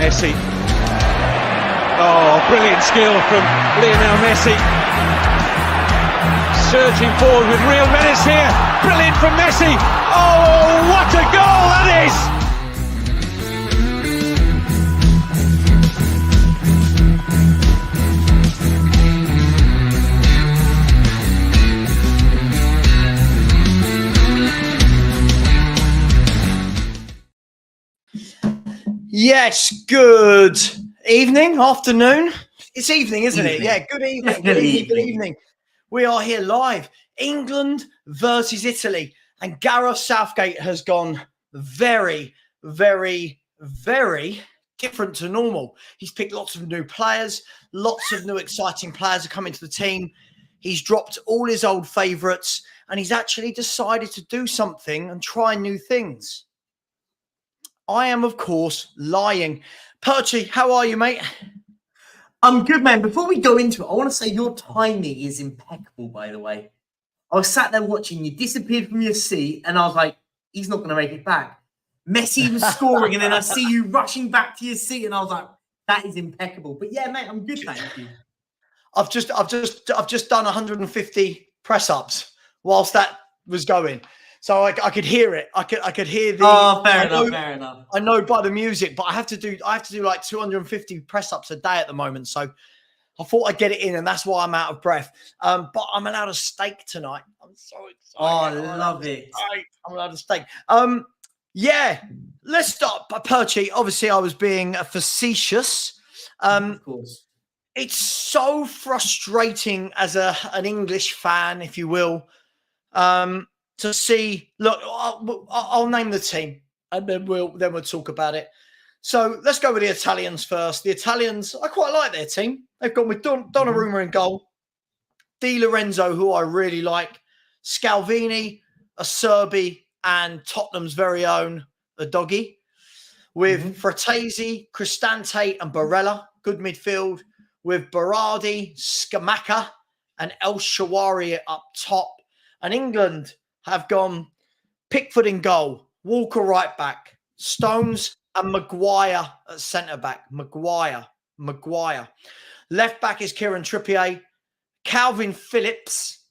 Messi. Oh, brilliant skill from Lionel Messi. Surging forward with real menace here. Brilliant from Messi. Oh, what a goal that is! Yes, good evening, afternoon. It's evening, isn't it? Yeah, good evening. Good evening. We are here live. England versus Italy. And Gareth Southgate has gone very, very, very different to normal. He's picked lots of new players. Lots of new exciting players are coming to the team. He's dropped all his old favourites. And he's actually decided to do something and try new things. I am, of course, lying. Perchy, how are you, mate? I'm good, man. Before we go into it, I want to say your timing is impeccable, by the way. I was sat there watching you, disappeared from your seat, and I was like, he's not going to make it back. Messi was scoring, and then I see you rushing back to your seat, and I was like, that is impeccable. But yeah, mate, I'm good, thank you. I've just done 150 press-ups whilst that was going. So I could hear it. I could hear the. Oh, fair enough. I know by the music, but I have to do like 250 press-ups a day at the moment. So I thought I'd get it in, and that's why I'm out of breath. But I'm allowed a steak tonight. I'm so excited. Oh, I love it. I'm allowed a steak. Yeah, let's start. Perchy, obviously, I was being facetious. Of course. It's so frustrating as an English fan, if you will. To see, look, I'll name the team and then we'll talk about it. So let's go with the Italians first. The Italians, I quite like their team. They've gone with Donnarumma in goal, Di Lorenzo, who I really like, Scalvini, Acerbi, and Tottenham's very own the doggy, with Fratesi, Cristante, and Barella. Good midfield with Berardi, Scamacca, and El Shaarawy up top. And England have gone Pickford in goal, Walker right back, Stones and Maguire at centre back. Maguire. Left back is Kieran Trippier, Calvin Phillips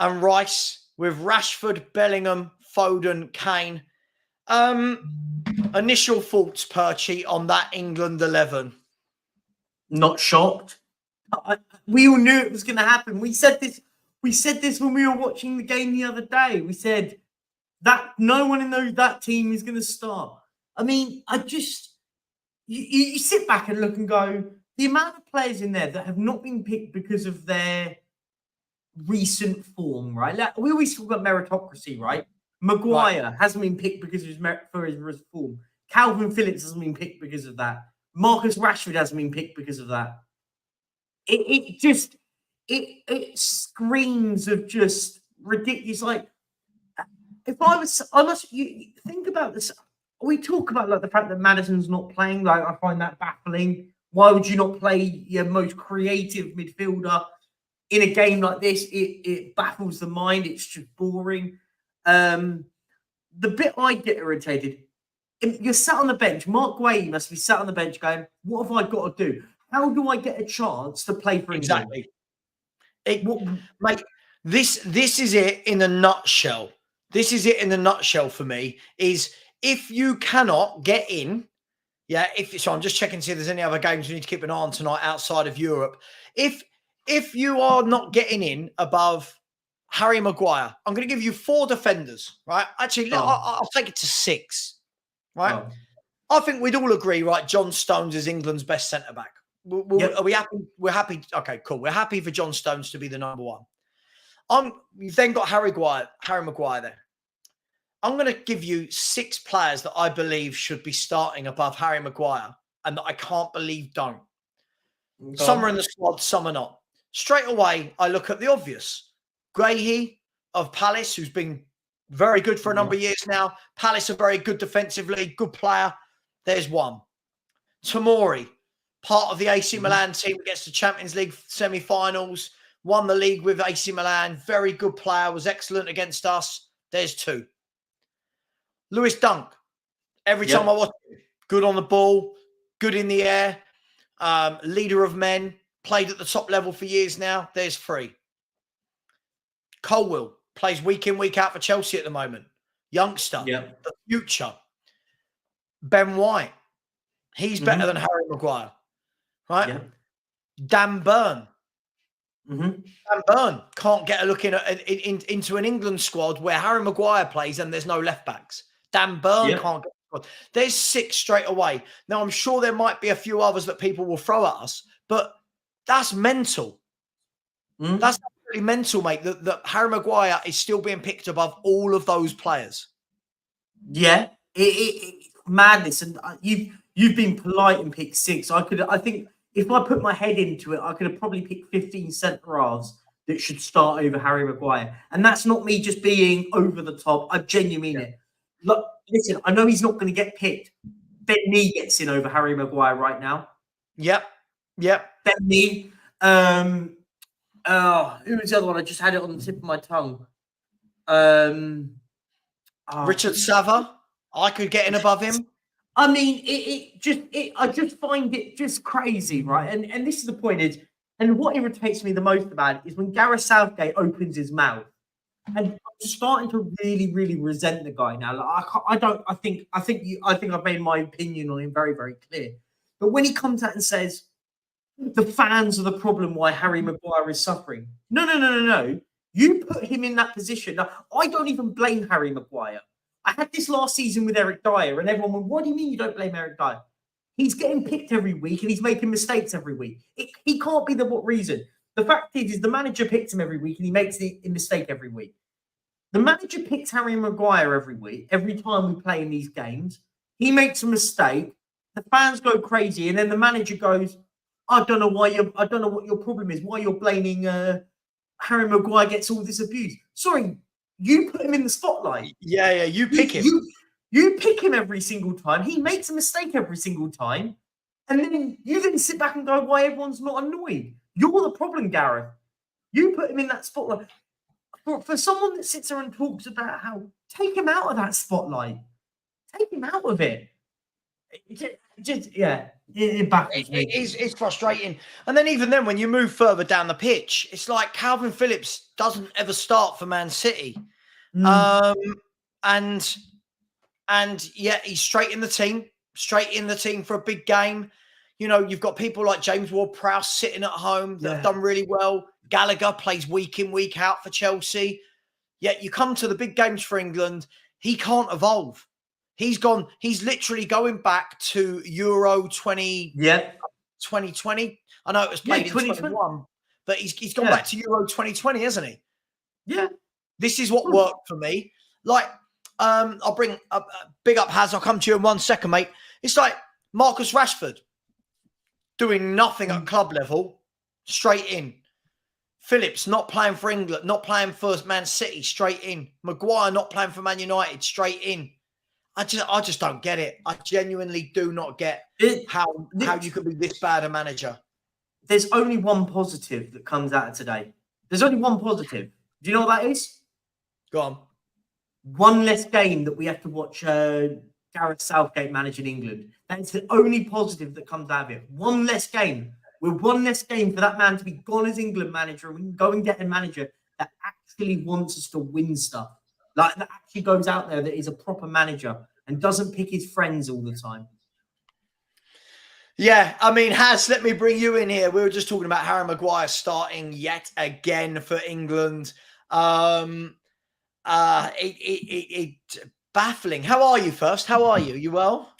and Rice with Rashford, Bellingham, Foden, Kane. Initial thoughts, Perchy, on that England 11? Not shocked. We all knew it was going to happen. We said this when we were watching the game the other day. We said that no one in that team is going to start. I mean, you sit back and look and go, the amount of players in there that have not been picked because of their recent form, right? Like, we always talk about meritocracy, right? Maguire hasn't been picked because of his form. Calvin Phillips hasn't been picked because of that. Marcus Rashford hasn't been picked because of that. It screams of just ridiculous. Like, if you think about this. We talk about like the fact that Maddison's not playing. Like, I find that baffling. Why would you not play your most creative midfielder in a game like this? It baffles the mind. It's just boring. The bit I get irritated. If you're sat on the bench. Mark Guehi must be sat on the bench going, "What have I got to do? How do I get a chance to play for England?" Exactly. Mate, this is it in a nutshell. This is it in a nutshell for me, is if you cannot get in, so I'm just checking to see if there's any other games we need to keep an eye on tonight outside of Europe. If you are not getting in above Harry Maguire, I'm going to give you 4 defenders, right? Actually, I'll take it to 6, right? Oh. I think we'd all agree, right? John Stones is England's best centre-back. Yep. Are we happy? We're happy. Okay, cool. We're happy for John Stones to be the number 1. You've then got Harry Maguire there. I'm going to give you 6 players that I believe should be starting above Harry Maguire and that I can't believe don't. Some are in the squad, some are not. Straight away, I look at the obvious. Guehi of Palace, who's been very good for a number of years now. Palace are very good defensively, good player. There's one. Tomori, part of the AC Milan team that gets to Champions League semi-finals, won the league with AC Milan, very good player, was excellent against us. There's 2. Lewis Dunk, every time I watch him, good on the ball, good in the air, leader of men, played at the top level for years now. There's 3. Colwill plays week in, week out for Chelsea at the moment. Youngster, the future. Ben White, he's better than Harry Maguire, right? Yeah. Dan Burn. Dan Burn can't get a look into an England squad where Harry Maguire plays and there's no left backs. Dan Burn can't get the squad. There's 6 straight away. Now, I'm sure there might be a few others that people will throw at us, but that's mental. That's absolutely mental, mate, that Harry Maguire is still being picked above all of those players. Yeah, madness. And you've been polite and picked 6. I think if I put my head into it, I could have probably picked 15 centre halves that should start over Harry Maguire. And that's not me just being over the top. I genuinely mean it. Look, listen, I know he's not going to get picked. Ben Mee gets in over Harry Maguire right now. Yep. Ben Mee. Who was the other one? I just had it on the tip of my tongue. Richard Savva. I could get in above him. I mean, I just find it just crazy, right? And this is the point is, and what irritates me the most about it is when Gareth Southgate opens his mouth, and I'm starting to really, really resent the guy now. Like, I think I've made my opinion on him very, very clear. But when he comes out and says the fans are the problem why Harry Maguire is suffering, no. You put him in that position. Now, I don't even blame Harry Maguire. I had this last season with Eric Dyer, and everyone went, "What do you mean you don't blame Eric Dyer? He's getting picked every week, and he's making mistakes every week. He can't be the what reason." The fact is the manager picks him every week, and he makes a mistake every week. The manager picks Harry Maguire every week. Every time we play in these games, he makes a mistake. The fans go crazy, and then the manager goes, "I don't know what your problem is. Why you're blaming Harry Maguire gets all this abuse." Sorry. You put him in the spotlight. Yeah, you pick him. You pick him every single time. He makes a mistake every single time. And then you sit back and go, why everyone's not annoyed? You're the problem, Gareth. You put him in that spotlight. For someone that sits there and talks about how, take him out of that spotlight. Take him out of it. It baffles me. It's frustrating. And then even then, when you move further down the pitch, it's like Calvin Phillips doesn't ever start for Man City. And yet he's straight in the team for a big game. You know, you've got people like James Ward-Prowse sitting at home that have done really well. Gallagher plays week in, week out for Chelsea. Yet you come to the big games for England, he can't evolve. He's literally going back to Euro 2020. I know it was played in 2021, but he's gone back to Euro 2020, hasn't he? Yeah. This is what worked for me. Like, I'll bring a big up Haz. I'll come to you in 1 second, mate. It's like Marcus Rashford doing nothing at club level, straight in. Phillips not playing for England, not playing for Man City, straight in. Maguire not playing for Man United, straight in. I just don't get it. I genuinely do not get how you could be this bad a manager. There's only one positive that comes out of today. There's only one positive. Do you know what that is? Go on. One less game that we have to watch Gareth Southgate manage in England. That's the only positive that comes out of it. One less game. We're one less game for that man to be gone as England manager. We can go and get a manager that actually wants us to win stuff. Like, that actually goes out there that is a proper manager and doesn't pick his friends all the time. Yeah, I mean, Haz, let me bring you in here. We were just talking about Harry Maguire starting yet again for England. It baffling. How are you first? How are you? You well?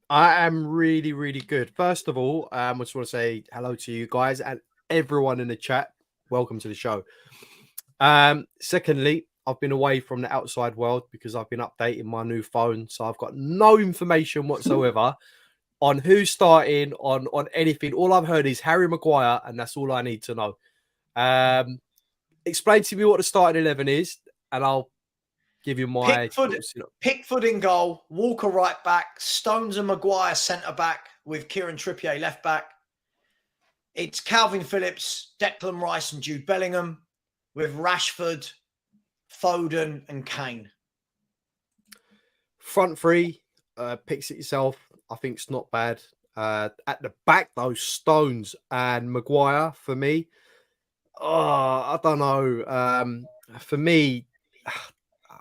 I am really, really good. First of all, I just want to say hello to you guys and everyone in the chat. Welcome to the show. Secondly, I've been away from the outside world because I've been updating my new phone. So I've got no information whatsoever on who's starting, on anything. All I've heard is Harry Maguire, and that's all I need to know. Explain to me what the starting 11 is, and I'll give you my... Pickford in goal, Walker right back, Stones and Maguire centre back with Kieran Trippier left back. It's Calvin Phillips, Declan Rice and Jude Bellingham with Rashford, Foden and Kane. Front three, picks it yourself. I think it's not bad. At the back, those Stones and Maguire for me. Oh, I don't know. For me,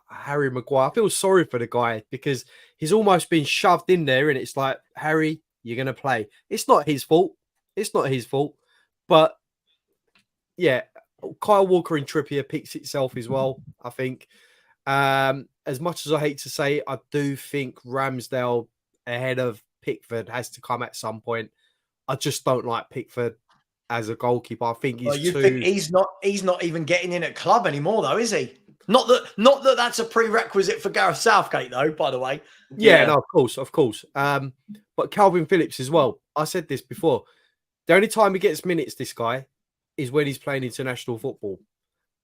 Harry Maguire, I feel sorry for the guy because he's almost been shoved in there, and it's like, Harry, you're gonna play. It's not his fault. It's not his fault. But yeah, Kyle Walker and Trippier picks itself as well, I think. As much as I hate to say it, I do think Ramsdale ahead of Pickford has to come at some point. I just don't like Pickford as a goalkeeper. I think he's think he's not even getting in at club anymore, though, is he? Not that that's a prerequisite for Gareth Southgate, though, by the way. Yeah, no, of course. But Calvin Phillips as well. I said this before. The only time he gets minutes, this guy, is when he's playing international football.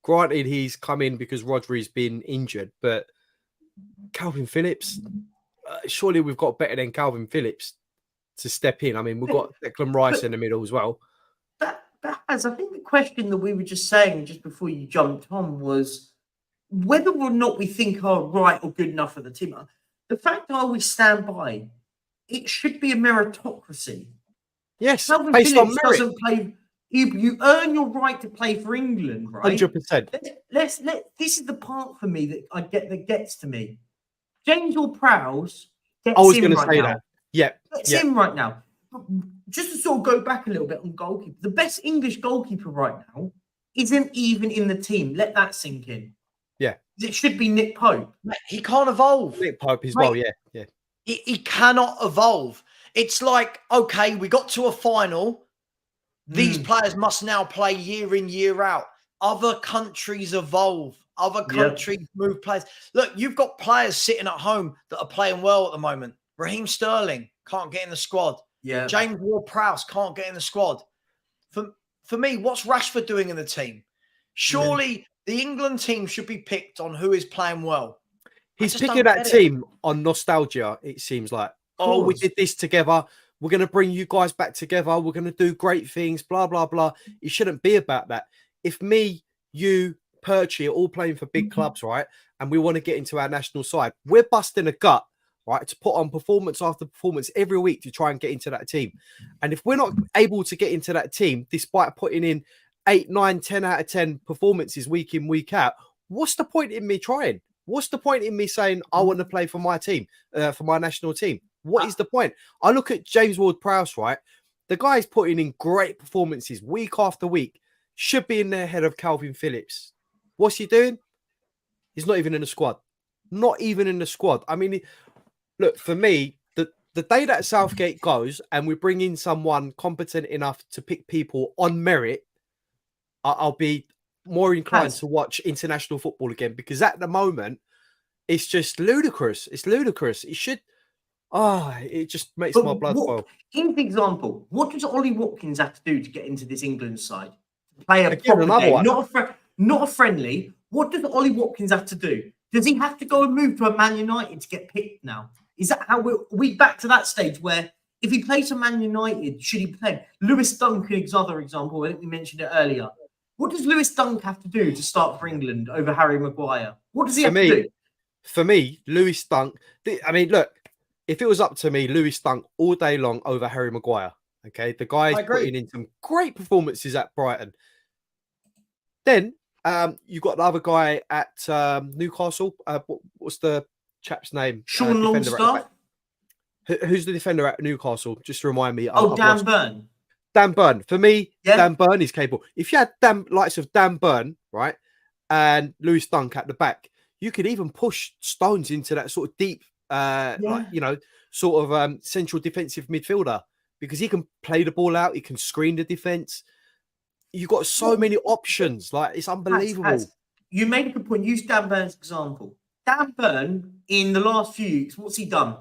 Granted, he's come in because Rodri's been injured, but Calvin Phillips, surely we've got better than Calvin Phillips to step in. I mean, we've got Declan Rice in the middle as well. I think the question that we were just saying just before you jumped on was whether or not we think are right or good enough for the team. The fact that we stand by, it should be a meritocracy. Yes, Calvin based Phillips on merit. doesn't play. You earn your right to play for England, right? 100%. Let's this is the part for me that gets to me. James Ward-Prowse gets I was in going to right say now. that. Yeah. Gets in right now. Just to sort of go back a little bit on goalkeeper, the best English goalkeeper right now isn't even in the team. Let that sink in. Yeah. It should be Nick Pope. He can't evolve. Nick Pope as well, yeah. He cannot evolve. It's like, okay, we got to a final. These players must now play year in, year out. Other countries evolve. Other countries move players. Look, you've got players sitting at home that are playing well at the moment. Raheem Sterling can't get in the squad. Yeah. James Ward-Prowse can't get in the squad. For me, what's Rashford doing in the team? Surely the England team should be picked on who is playing well. He's picking that team on nostalgia, it seems like. Oh, we did this together. We're going to bring you guys back together. We're going to do great things, blah, blah, blah. It shouldn't be about that. If me, you, Perchie are all playing for big clubs, right, and we want to get into our national side, we're busting a gut, right, to put on performance after performance every week to try and get into that team. And if we're not able to get into that team, despite putting in 8, 9, 10 out of 10 performances week in, week out, what's the point in me trying? What's the point in me saying I want to play for my team, for my national team? What is the point? I look at James Ward-Prowse, right? The guy's putting in great performances week after week. Should be in there ahead of Calvin Phillips. What's he doing? He's not even in the squad. Not even in the squad. I mean, look, for me, the day that Southgate goes and we bring in someone competent enough to pick people on merit, I'll be more inclined to watch international football again, because at the moment, it's just ludicrous. It's ludicrous. It should... it just makes my blood boil. In the example, what does Ollie Watkins have to do to get into this England side? Play a Again, proper game, one. not a friendly. What does Ollie Watkins have to do? Does he have to go and move to a Man United to get picked now? Is that how we back to that stage where if he plays for Man United, should he play? Lewis Dunk is another example. I think we mentioned it earlier. What does Lewis Dunk have to do to start for England over Harry Maguire? What does he have to do? For me, Lewis Dunk, I mean, look, if it was up to me, Lewis Dunk all day long over Harry Maguire. Okay, the guy's putting in some great performances at Brighton. Then you've got the other guy at Newcastle. What's the chap's name? Sean Longstaff. Who's the defender at Newcastle? Just remind me. Dan Burn. Dan Burn. For me, Dan Burn is capable. If you had likes of Dan Burn, right, and Lewis Dunk at the back, you could even push Stones into that sort of deep, central defensive midfielder, because he can play the ball out. He can screen the defense. You've got so many options. Like, it's unbelievable. You made a good point. Use Dan Burn's example. Dan Burn, in the last few weeks, what's he done?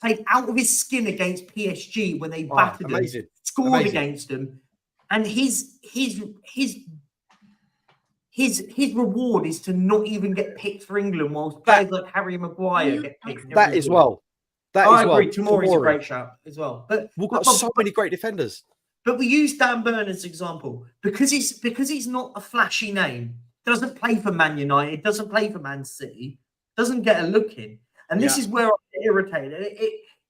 Played out of his skin against PSG when they battered him, scored against them, and his reward is to not even get picked for England, whilst players like Harry Maguire get picked. That as well. I agree. Tomori's a great shout as well. But we've got so many great defenders. But we use Dan Burn as an example because he's not a flashy name. Doesn't play for Man United. Doesn't play for Man City. Doesn't get a look in. And this is where I get irritated.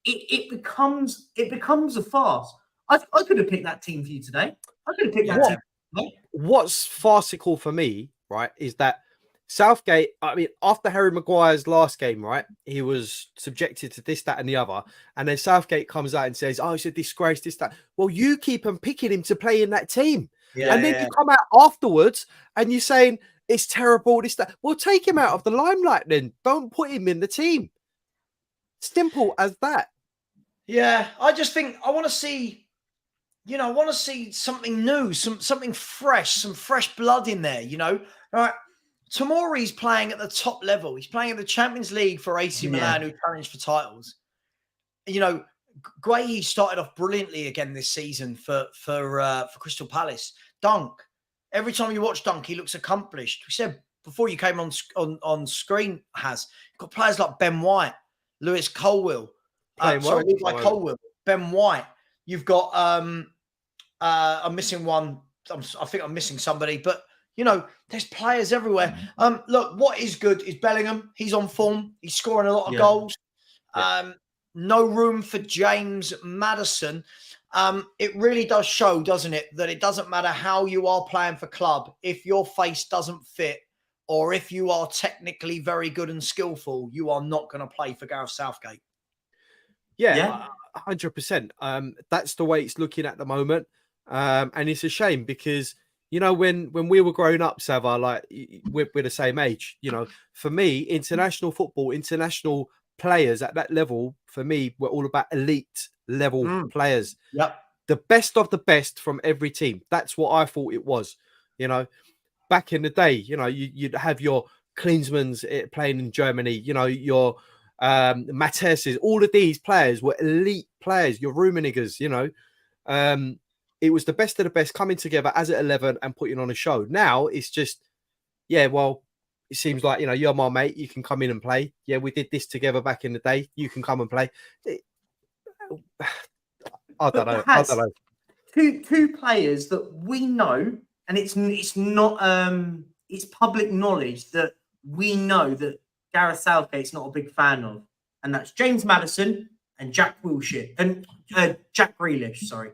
it becomes a farce. I could have picked that team for you today. I could have picked that team. Today. What's farcical for me, right, is that Southgate, I mean, after Harry Maguire's last game, right, he was subjected to this, that, and the other. And then Southgate comes out and says, oh, it's a disgrace, this, that. Well, you keep on picking him to play in that team. And then you come out afterwards and you're saying, it's terrible, this, that. Well, take him out of the limelight then. Don't put him in the team. Simple as that. Yeah, I just think I want to see, I want to see something new, something fresh, some fresh blood in there, All right. Tomori's playing at the top level. He's playing in the Champions League for AC Milan, who challenged for titles. Guehi started off brilliantly again this season for Crystal Palace. Dunk. Every time you watch Dunk, he looks accomplished. We said before you came on screen, you've got players like Ben White, Lewis Colwill. Levi Colwill, Ben White. You've got I'm missing one. I think I'm missing somebody, but there's players everywhere. Look, what is good is Bellingham. He's on form. He's scoring a lot of goals. No room for James Maddison. It really does show, doesn't it, that it doesn't matter how you are playing for club. If your face doesn't fit, or if you are technically very good and skillful, you are not going to play for Gareth Southgate. Yeah, 100%. That's the way it's looking at the moment. And it's a shame because, when we were growing up, Savva, like we're the same age, for me, international football, international players at that level, for me, were all about elite level players. Yep. The best of the best from every team. That's what I thought it was. Back in the day, you'd have your Klinsmans playing in Germany, your Matthäuses, all of these players were elite players, your Rumenigers, it was the best of the best coming together as an 11 and putting on a show. Now it's just, it seems like, you're my mate, you can come in and play. Yeah, we did this together back in the day. You can come and play. I don't know. Two players that we know, and it's not it's public knowledge that we know that Gareth Southgate's not a big fan of, and that's James Maddison and Jack Wilshere and Jack Grealish. Sorry,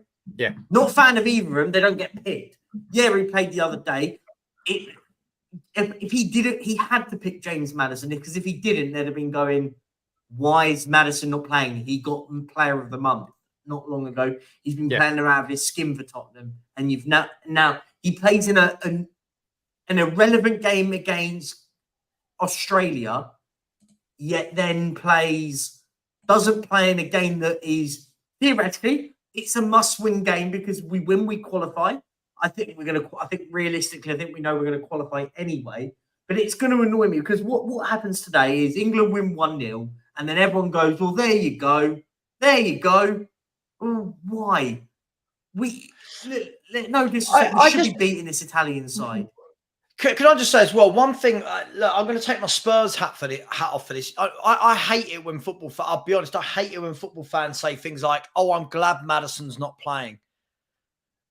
not a fan of either of them. They don't get picked. Yeah, he played the other day. If he didn't, he had to pick James Maddison because if he didn't, they'd have been going, "Why is Maddison not playing?" He got Player of the Month not long ago. He's been playing around with his skin for Tottenham, and you've now he plays in an irrelevant game against Australia, yet then doesn't play in a game that is theoretically it's a must-win game because we qualify. I think realistically, we know we're going to qualify anyway. But it's going to annoy me because what happens today is England win 1-0, and then everyone goes, "Well, there you go." Oh, why? No disrespect. We should be beating this Italian side. Can I just say as well, one thing, look, I'm going to take my Spurs hat off for this. I hate it when I'll be honest, I hate it when football fans say things like, "Oh, I'm glad Maddison's not playing."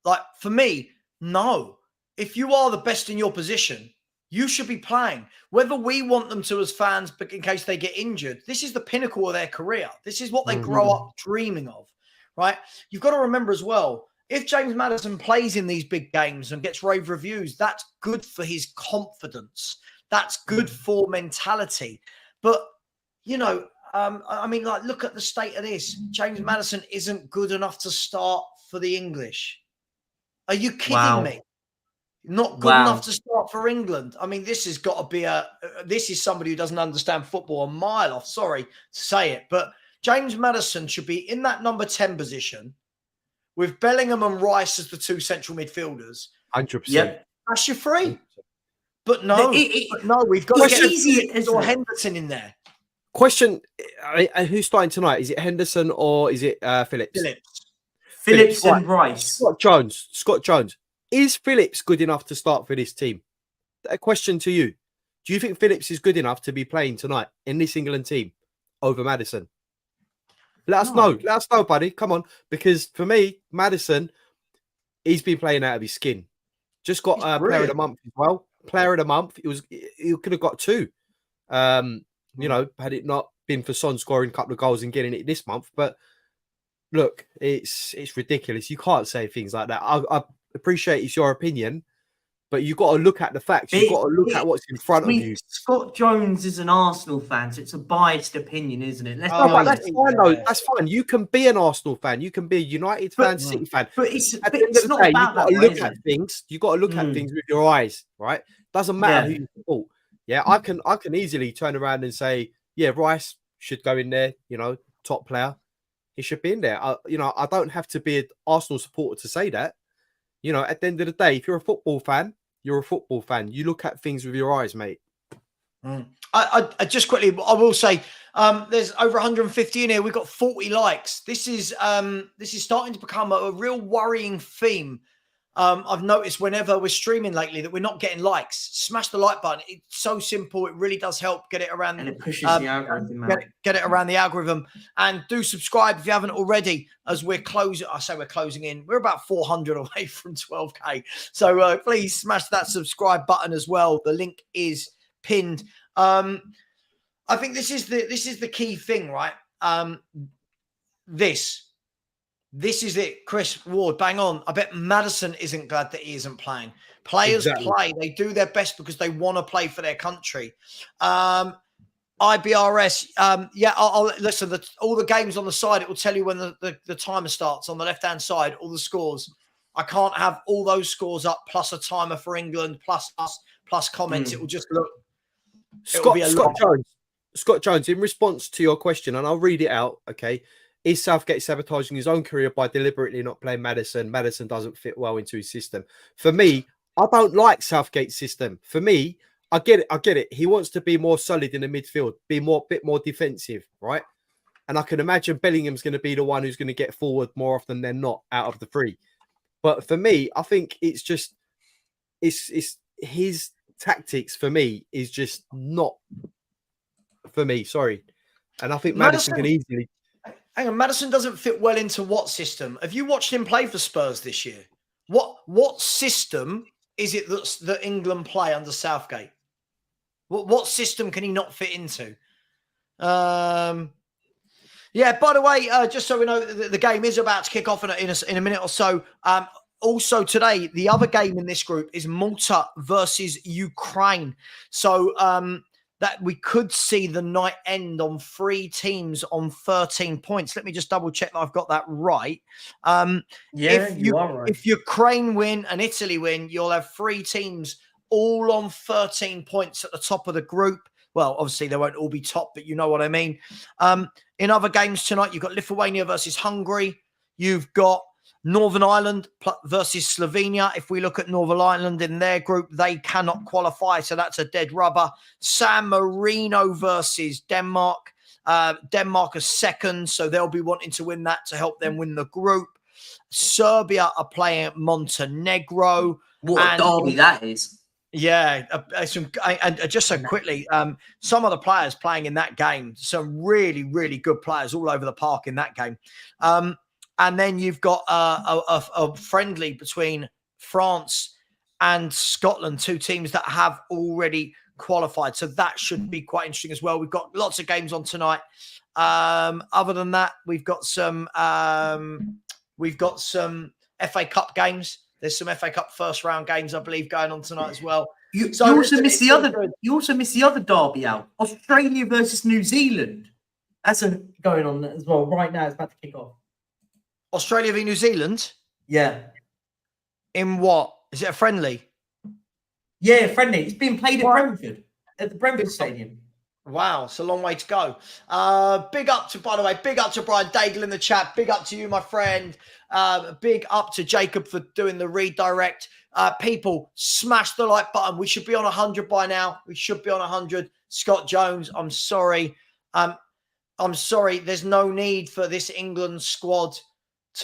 Like, for me, no. If you are the best in your position, you should be playing. Whether we want them to as fans, but in case they get injured, this is the pinnacle of their career. This is what they grow up dreaming of, right? You've got to remember as well, if James Maddison plays in these big games and gets rave reviews, that's good for his confidence. That's good for mentality. But, look at the state of this. James Maddison isn't good enough to start for the English. Are you kidding me? Not good enough to start for England. I mean, this has got to be this is somebody who doesn't understand football a mile off. Sorry to say it, but James Maddison should be in that number 10 position with Bellingham and Rice as the two central midfielders. 100%. Yep. That's your three. But no, we've got to get Henderson in there. Question, who's starting tonight? Is it Henderson or is it Phillips? Phillips and Rice. Scott Jones. Is Phillips good enough to start for this team? A question to you. Do you think Phillips is good enough to be playing tonight in this England team over Maddison? Let us know. Let us know, buddy. Come on. Because for me, Maddison, he's been playing out of his skin. Just got Player of the Month as well. Player of the Month. He could have got two. Had it not been for Son scoring a couple of goals and getting it this month. But look, it's ridiculous. You can't say things like that. I appreciate it's your opinion, but you've got to look at the facts. You've got to look at what's in front of you. Scott Jones is an Arsenal fan, so it's a biased opinion, isn't it? But that's fine, though. That's fine. You can be an Arsenal fan. You can be a United fan, City fan. But it's not about that. You've got to look at things. You've got to look at things with your eyes, right? Doesn't matter who you support. Yeah, I can easily turn around and say, yeah, Rice should go in there. You know, top player. He should be in there. I don't have to be an Arsenal supporter to say that. You know, at the end of the day, if you're a football fan, you're a football fan. You look at things with your eyes, mate. I just quickly, I will say, there's over 150 in here. We've got 40 likes. This is starting to become a real worrying theme. I've noticed whenever we're streaming lately that we're not getting likes. Smash the like button. It's so simple. It really does help get it around. And it pushes the algorithm. Get it around the algorithm. And do subscribe if you haven't already. As we're closing, I say we're closing in. We're about 400 away from 12k. So please smash that subscribe button as well. The link is pinned. I think this is the key thing, right? This is it. Chris Ward, bang on. I bet Maddison isn't glad that he isn't playing. Players play. They do their best because they want to play for their country. IBRS, I'll listen. All the games on the side, it will tell you when the timer starts on the left-hand side, all the scores. I can't have all those scores up plus a timer for England, plus us, plus comments. It will just look. Scott Jones, in response to your question, and I'll read it out, okay? Is Southgate sabotaging his own career by deliberately not playing Maddison? Maddison doesn't fit well into his system. For me, I don't like Southgate's system. For me, I get it. He wants to be more solid in the midfield, be bit more defensive, right? And I can imagine Bellingham's going to be the one who's going to get forward more often than not out of the three. But for me, I think it's his tactics for me is just not for me. Sorry. And I think Maddison can easily. Hang on, Maddison doesn't fit well into what system? Have you watched him play for Spurs this year? What system is it that England play under Southgate? What system can he not fit into? By the way, just so we know, the game is about to kick off in a minute or so. Also today, the other game in this group is Malta versus Ukraine. So that we could see the night end on 3 teams on 13 points. Let me just double check that I've got that right. You are right. If Ukraine win and Italy win, you'll have 3 teams all on 13 points at the top of the group. Well, obviously they won't all be top, but you know what I mean. In other games tonight, you've got Lithuania versus Hungary. You've got Northern Ireland versus Slovenia. If we look at Northern Ireland in their group, they cannot qualify, so that's a dead rubber. San Marino versus Denmark. Denmark are second, so they'll be wanting to win that to help them win the group. Serbia are playing Montenegro. What a derby that is. Yeah, and just so quickly, some of the players playing in that game, some really, really good players all over the park in that game. And then you've got a friendly between France and Scotland, 2 teams that have already qualified. So that should be quite interesting as well. We've got lots of games on tonight. Other than that, we've got some FA Cup games. There's some FA Cup first round games, I believe, going on tonight as well. You also missed the other derby out. Australia versus New Zealand. That's going on as well right now. It's about to kick off. Australia v New Zealand? Yeah. In what? Is it a friendly? Yeah, friendly. It's being played at Brentford, at the Brentford Stadium. Wow, it's a long way to go. Big up to Brian Daigle in the chat. Big up to you, my friend. Big up to Jacob for doing the redirect. People, smash the like button. We should be on 100 by now. We should be on 100. Scott Jones, I'm sorry. I'm sorry. There's no need for this England squad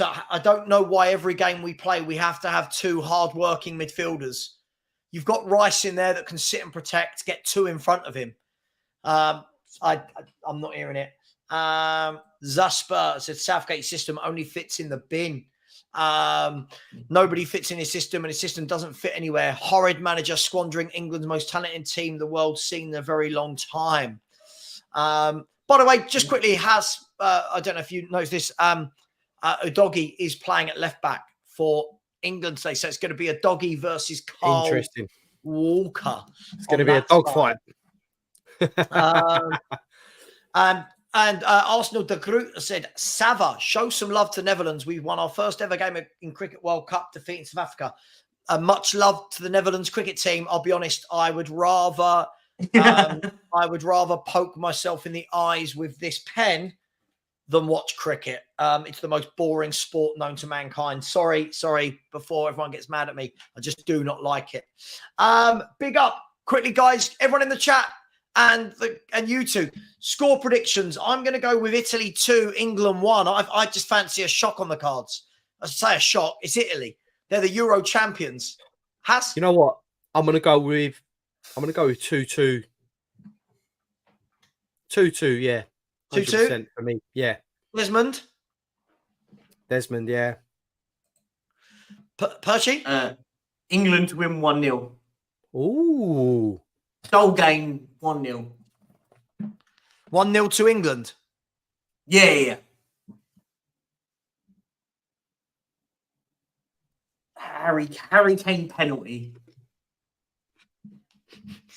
I don't know why every game we play, we have to have 2 hard-working midfielders. You've got Rice in there that can sit and protect, get 2 in front of him. I'm not hearing it. Zasper said Southgate system only fits in the bin. Nobody fits in his system, and his system doesn't fit anywhere. Horrid manager squandering England's most talented team the world's seen in a very long time. By the way, just quickly, I don't know if you noticed this, Udogie is playing at left back for England today. So it's going to be Udogie versus Carl Interesting. Walker. It's going to be a dogfight. And Arsenal de Groot said, Savva, show some love to Netherlands. We won our first ever game in Cricket World Cup, defeating South Africa. Much love to the Netherlands cricket team. I'll be honest, I would rather poke myself in the eyes with this pen than watch cricket. It's the most boring sport known to mankind. Sorry, before everyone gets mad at me. I just do not like it. Big up, quickly, guys, everyone in the chat and you two. Score predictions. I'm going to go with Italy 2, England 1. I just fancy a shock on the cards. I say a shock. It's Italy. They're the Euro champions. You know what? I'm going to go with 2-2. 2-2, yeah. 2-2 for me, yeah. Desmond, yeah. Percy? England to win 1-0. Ooh. Goal game 1-0. 1-0 to England. Yeah. Harry Kane penalty.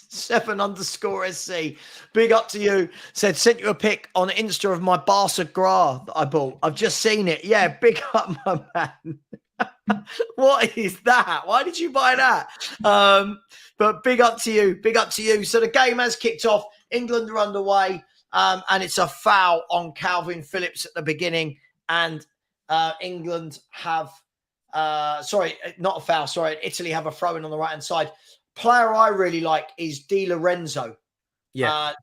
7_SC. Big up to you. Said, sent you a pic on Insta of my Barca Gras that I bought. I've just seen it. Yeah, big up, my man. What is that? Why did you buy that? But big up to you. Big up to you. So the game has kicked off. England are underway. And it's a foul on Calvin Phillips at the beginning. And England have... sorry, not a foul. Sorry, Italy have a throw-in on the right-hand side. Player I really like is Di Lorenzo. Yeah.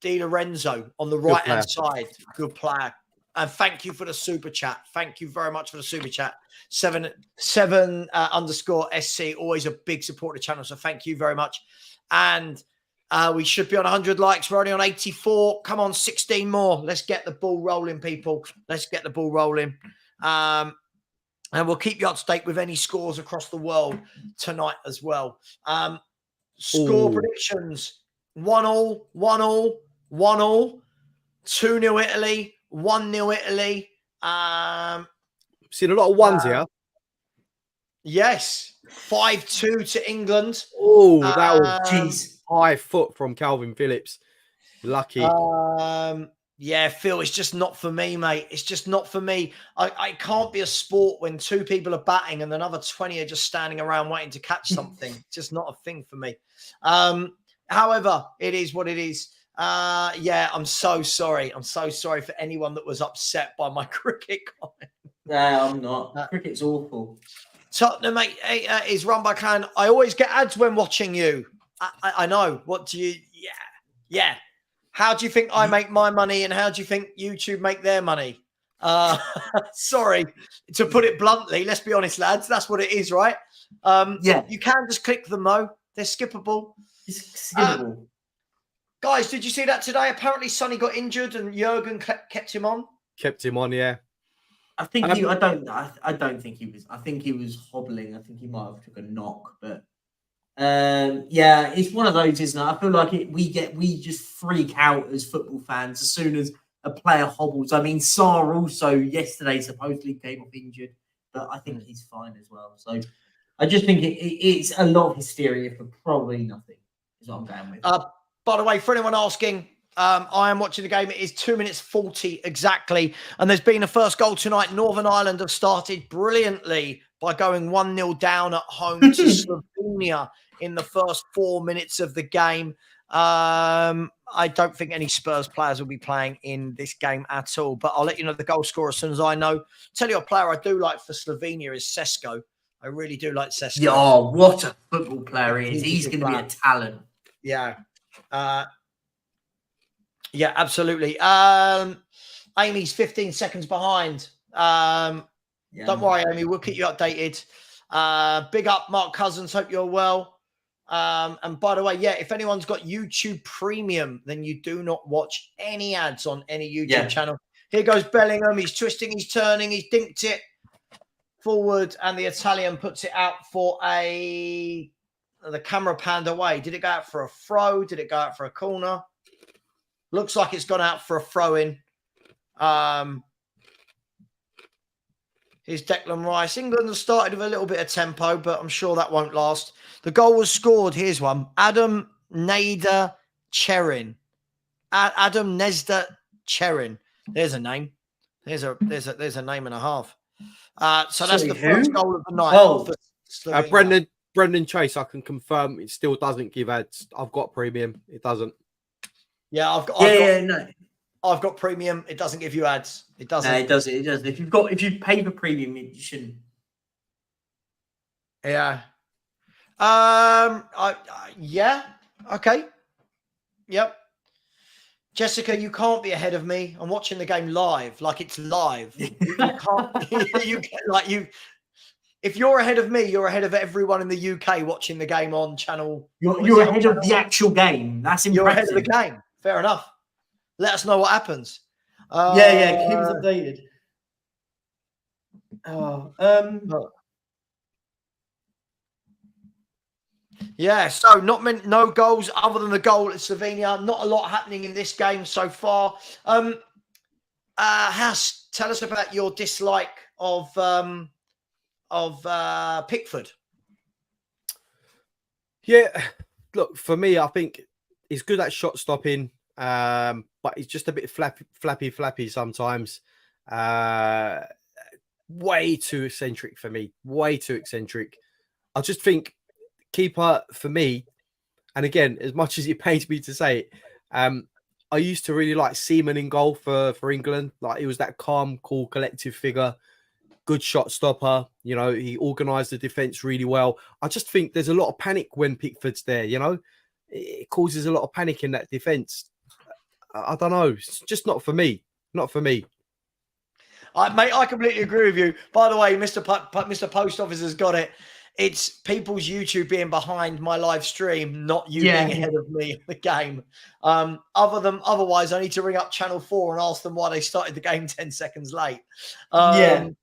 Di Lorenzo on the right-hand side. Good player. And thank you for the super chat. Thank you very much for the super chat. 7_SC. Always a big support of the channel. So thank you very much. And we should be on 100 likes. We're only on 84. Come on, 16 more. Let's get the ball rolling, people. Let's get the ball rolling. And we'll keep you up to date with any scores across the world tonight as well. Score predictions. 1-1, 1-1, 1-1, 2-0 Italy, 1-0 Italy. Seen a lot of ones here. Yes. 5-2 to England. Oh, that was high foot from Calvin Phillips. Lucky. Yeah, Phil, it's just not for me, mate. It's just not for me. I can't be a sport when 2 people are batting and another 20 are just standing around waiting to catch something. It's just not a thing for me. However, it is what it is. Yeah, I'm so sorry. I'm so sorry for anyone that was upset by my cricket comment. No, I'm not. Cricket's awful. Tottenham, mate, is run by Clan. I always get ads when watching you. I know. What do you... Yeah. How do you think I make my money and how do you think YouTube make their money? Sorry, to put it bluntly, let's be honest, lads. That's what it is, right? Yeah. You can just click them, though. They're skippable. It's skippable. Guys, did you see that today? Apparently, Sonny got injured and Jurgen kept him on. Kept him on, yeah. I think I don't think he was. I think he was hobbling. I think he might have took a knock, but yeah, it's one of those, isn't it? I feel like we just freak out as football fans as soon as a player hobbles. I mean, Sarr also yesterday supposedly came off injured, but I think he's fine as well. So I just think it's a lot of hysteria for probably nothing. Is what I'm going with. By the way, for anyone asking, I am watching the game. It is 2 minutes 40 exactly. And there's been a first goal tonight. Northern Ireland have started brilliantly by going 1-0 down at home to Slovenia in the first 4 minutes of the game. I don't think any Spurs players will be playing in this game at all. But I'll let you know the goal scorer as soon as I know. Tell you a player I do like for Slovenia is Sesko. I really do like Sesko. Yeah, oh, what a football player he is. He's going to be a talent. Yeah. Yeah, absolutely. Amy's 15 seconds behind. Don't worry, Amy. We'll keep you updated. Big up, Mark Cousins. Hope you're well. And by the way, yeah, if anyone's got YouTube Premium, then you do not watch any ads on any YouTube channel. Here goes Bellingham. He's twisting, he's turning, he's dinked it forward, and the Italian puts it out for the camera panned away. Did it go out for a throw? Did it go out for a corner? Looks like it's gone out for a throw-in. Here's Declan Rice. England has started with a little bit of tempo, but I'm sure that won't last. The goal was scored. Here's one. Adam Nader Cherin. Adam Nezda Cherin. There's a name. There's a name and a half. So that's the first goal of the night. Oh, Brendan Chase, I can confirm it still doesn't give ads. I've got premium. It doesn't. Yeah, I've got premium. It doesn't give you ads. It doesn't. No, it does. It does. If you pay for premium, you shouldn't. Yeah. Yeah. Okay. Yep. Jessica, you can't be ahead of me. I'm watching the game live, like it's live. You can't. If you're ahead of me, you're ahead of everyone in the UK watching the game on channel. You're ahead of the actual game. That's impressive. You're ahead of the game. Fair enough. Let us know what happens. Keep us updated. Yeah, so no goals other than the goal at Slovenia. Not a lot happening in this game so far. Haas, tell us about your dislike of Pickford. Yeah, look, for me, I think he's good at shot stopping, but he's just a bit flappy sometimes. Way too eccentric for me. Way too eccentric. I just think keeper for me, and again, as much as it pains me to say it, I used to really like Seaman in goal for England. Like, he was that calm, cool, collective figure, good shot stopper. You know, he organised the defence really well. I just think there's a lot of panic when Pickford's there. You know, it causes a lot of panic in that defence. I don't know. It's just not for me. Not for me. Mate, I completely agree with you. By the way, Mr. Post Office has got it. It's people's YouTube being behind my live stream, not you being ahead of me in the game. Otherwise, I need to ring up Channel 4 and ask them why they started the game 10 seconds late. Listen,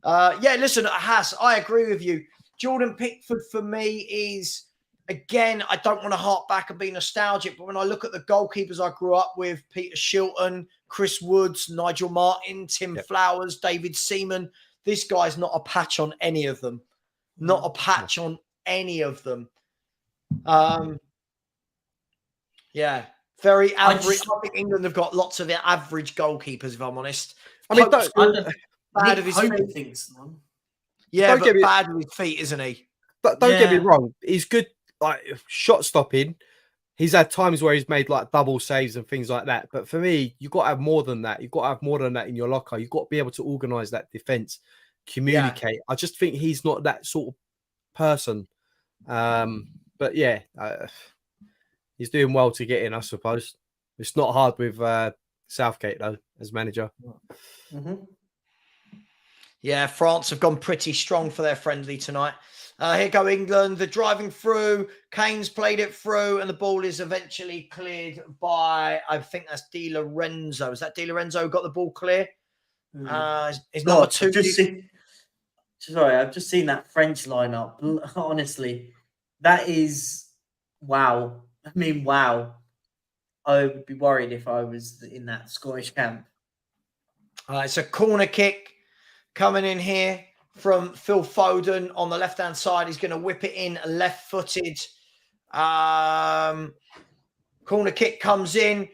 Haas, I agree with you. Jordan Pickford for me is, again, I don't want to hark back and be nostalgic, but when I look at the goalkeepers I grew up with, Peter Shilton, Chris Woods, Nigel Martin, Tim Flowers, David Seaman, this guy's not a patch on any of them. Not a patch on any of them. Very average. I think England have got lots of average goalkeepers, if I'm honest. I mean, bad of his feet. Yeah, but bad with his feet, isn't he? But don't get me wrong. He's good, like, shot stopping. He's had times where he's made like double saves and things like that. But for me, you've got to have more than that. You've got to have more than that in your locker. You've got to be able to organise that defence, communicate. Yeah. I just think he's not that sort of person. But yeah, he's doing well to get in, I suppose. It's not hard with Southgate, though, as manager. Mm-hmm. Yeah, France have gone pretty strong for their friendly tonight. Here go England. They're driving through. Kane's played it through, and the ball is eventually cleared by, I think that's Di Lorenzo. Is that Di Lorenzo who got the ball clear? Is number two. I've just seen that French lineup. Honestly, that is wow. I mean, wow. I would be worried if I was in that Scottish camp. It's a corner kick coming in here from Phil Foden on the left-hand side. He's going to whip it in left-footed. Corner kick comes in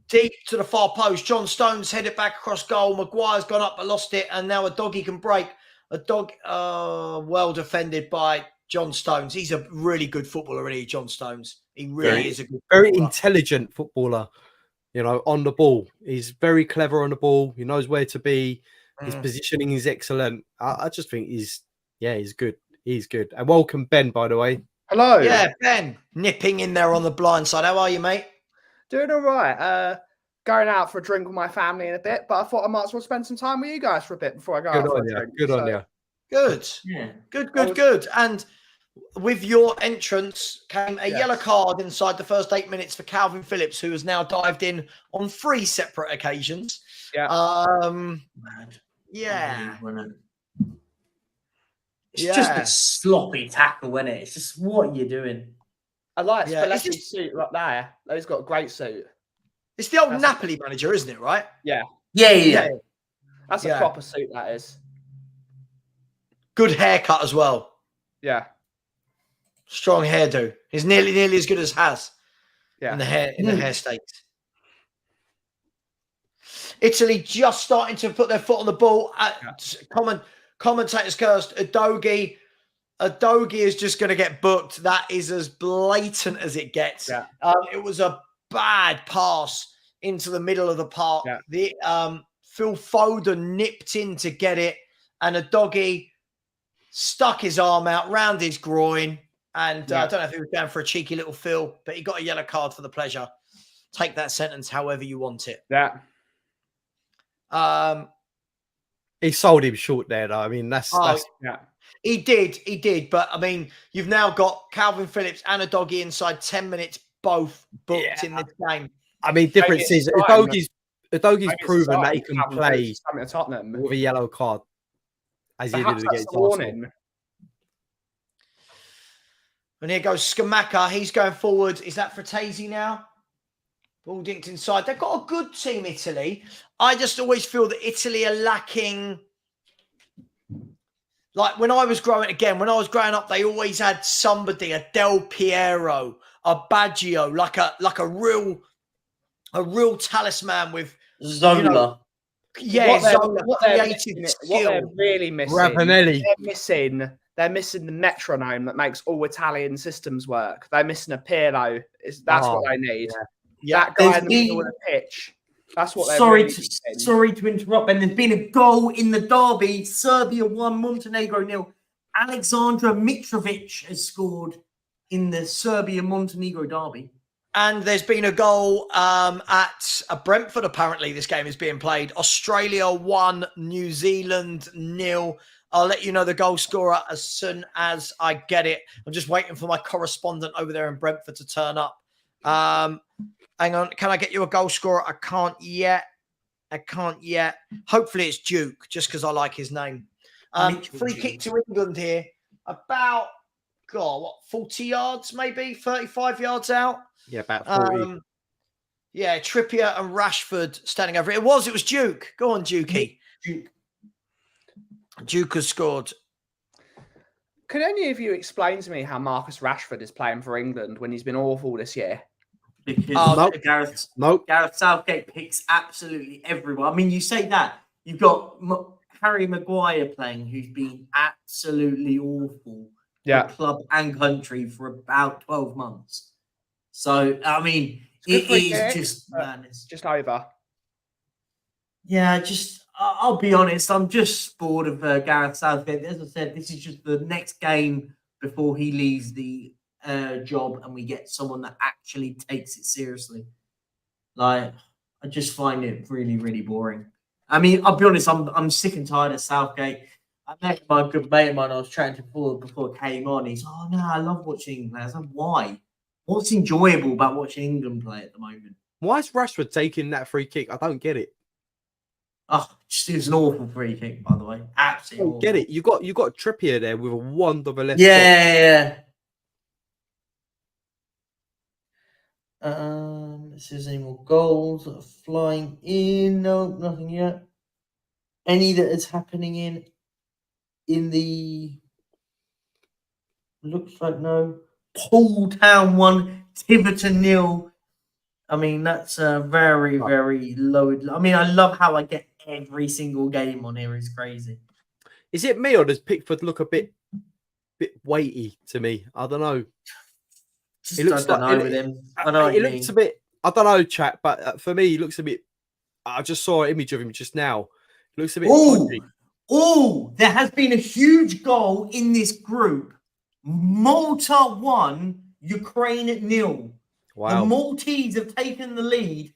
deep to the far post. John Stones headed back across goal. Maguire's gone up but lost it. And now a doggy can break. Well defended by John Stones. He's a really good footballer, isn't he, John Stones? He really is a good very intelligent footballer, you know, on the ball. He's very clever on the ball. He knows where to be. His positioning is excellent. I just think he's good. He's good. And welcome, Ben, by the way. Hello. Yeah, Ben. Nipping in there on the blind side. How are you, mate? Doing all right. Going out for a drink with my family in a bit, but I thought I might as well spend some time with you guys for a bit before I go out for a drink. Good on you. Good. Yeah. Good. And with your entrance came a yellow card inside the first 8 minutes for Calvin Phillips, who has now dived in on 3 separate occasions. Yeah. Yeah. It's just a sloppy tackle, isn't it? It's just, what are you doing? I like Spalletti's suit right there. He's got a great suit. It's the old Napoli manager, isn't it? Right? Yeah. Yeah. That's Yeah. a proper suit, that is. Good haircut as well. Yeah. Strong hairdo. He's nearly as good as Has Yeah. in the hair stakes. Italy just starting to put their foot on the ball. Commentators cursed. Udogie is just going to get booked. That is as blatant as it gets. Yeah. It was a bad pass into the middle of the park. Yeah. Phil Foden nipped in to get it, and Udogie stuck his arm out round his groin. And I don't know if he was going for a cheeky little feel, but he got a yellow card for the pleasure. Take that sentence however you want it. Yeah. He sold him short there, though. I mean, that's yeah. He did. But I mean, you've now got Calvin Phillips and Udogie inside 10 minutes, both booked in this game. I mean, difference is Udogie's proven that he can play with a yellow card, as he did against Arsenal. And here goes Skamaka. He's going forward. Is that Fratesi now? Ball dinked inside. They've got a good team, Italy. I just always feel that Italy are lacking. Like when I was growing up, they always had somebody, a Del Piero, a Baggio, like a real talisman with Zola. You know, Zola, what they're really missing. Ravanelli. They're missing the metronome that makes all Italian systems work. They're missing a Pirlo. That's what they need. Yeah. That guy in the middle of the pitch. That's what they're Sorry to interrupt, Ben. There's been a goal in the derby. Serbia 1, Montenegro 0. Alexandra Mitrovic has scored in the Serbia-Montenegro derby. And there's been a goal at Brentford, apparently. This game is being played. Australia 1, New Zealand 0. I'll let you know the goal scorer as soon as I get it. I'm just waiting for my correspondent over there in Brentford to turn up. Hang on. Can I get you a goal scorer? I can't yet. Hopefully it's Duke, just because I like his name. Free kick to England here. About, 40 yards maybe? 35 yards out? Yeah, about 40. Trippier and Rashford standing over it. It was Duke. Go on, Dukey. Duke has scored. Could any of you explain to me how Marcus Rashford is playing for England when he's been awful this year? Because Gareth Southgate picks absolutely everyone. I mean, you say that. You've got Harry Maguire playing, who's been absolutely awful for club and country for about 12 months. So, I mean, it is just madness. Just over. Yeah, I'll be honest. I'm just bored of Gareth Southgate. As I said, this is just the next game before he leaves the job and we get someone that actually takes it seriously. Like, I just find it really, really boring. I mean, I'll be honest. I'm sick and tired of Southgate. I met my good mate of mine I was chatting to before it came on. He's, I love watching England play. I was like, why? What's enjoyable about watching England play at the moment? Why is Rashford taking that free kick? I don't get it. Oh, it was an awful free kick, by the way. Absolutely awful. Get it? You got Trippier there with a wand of a left. Yeah. Let's see if there's any more goals that are flying in. No, nothing yet. Any that is happening in the looks like no. Poole Town 1, Tiverton 0. I mean, that's very, very low. I mean, I love how I get every single game on here. It's crazy. Is it me or does Pickford look a bit weighty to me? I don't know. It looks with him. I know it looks a bit. I don't know, chat, but for me, he looks a bit. I just saw an image of him just now. It looks a bit. There has been a huge goal in this group. Malta 1, Ukraine 0. Wow. The Maltese have taken the lead.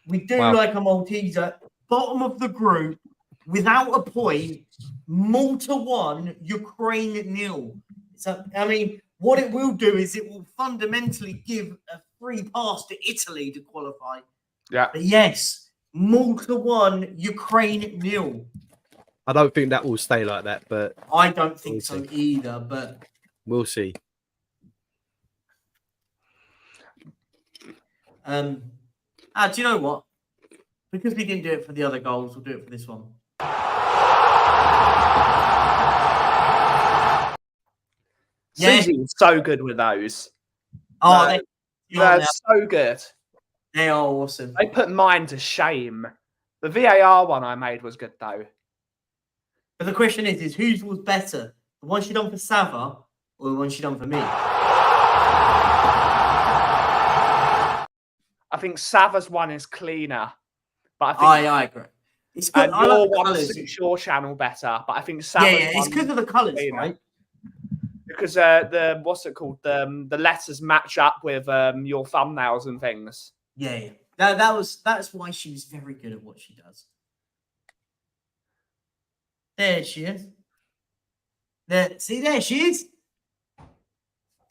We do like a Malteser. Bottom of the group, without a point. Malta 1, Ukraine 0. So, I mean, what it will do is it will fundamentally give a free pass to Italy to qualify. Yeah. But yes, Malta 1, Ukraine 0. I don't think that will stay like that, but I don't think so either, but we'll see. Do you know what? Because we didn't do it for the other goals, we'll do it for this one. Susie's so good with those. Oh, they're so good. They are awesome. They put mine to shame. The VAR one I made was good though. But the question is whose was better? The one she done for Savva or the one she done for me? I think Savva's one is cleaner. But I think I agree. It's good. And your one suits your channel better, but I think Savva's it's because of the colours, right? Because the what's it called? The letters match up with your thumbnails and things. Yeah. That's why she was very good at what she does. There she is. There she is.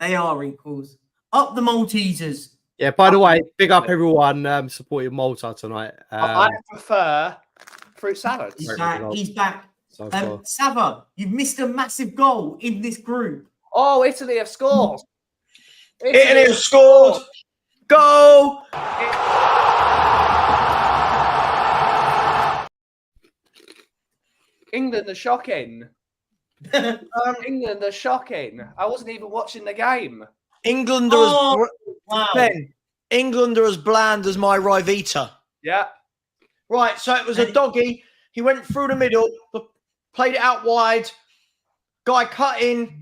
They are equals. Up the Maltesers. Yeah, by the way, big up everyone supporting Malta tonight. I prefer fruit salads. He's back. Savva, you've missed a massive goal in this group. Oh, Italy have scored. Italy have scored. Go! England are shocking. England are shocking. I wasn't even watching the game. England are England are as bland as my Rivita. Yeah. Right, so it was a doggy. He went through the middle, played it out wide. Guy cut in.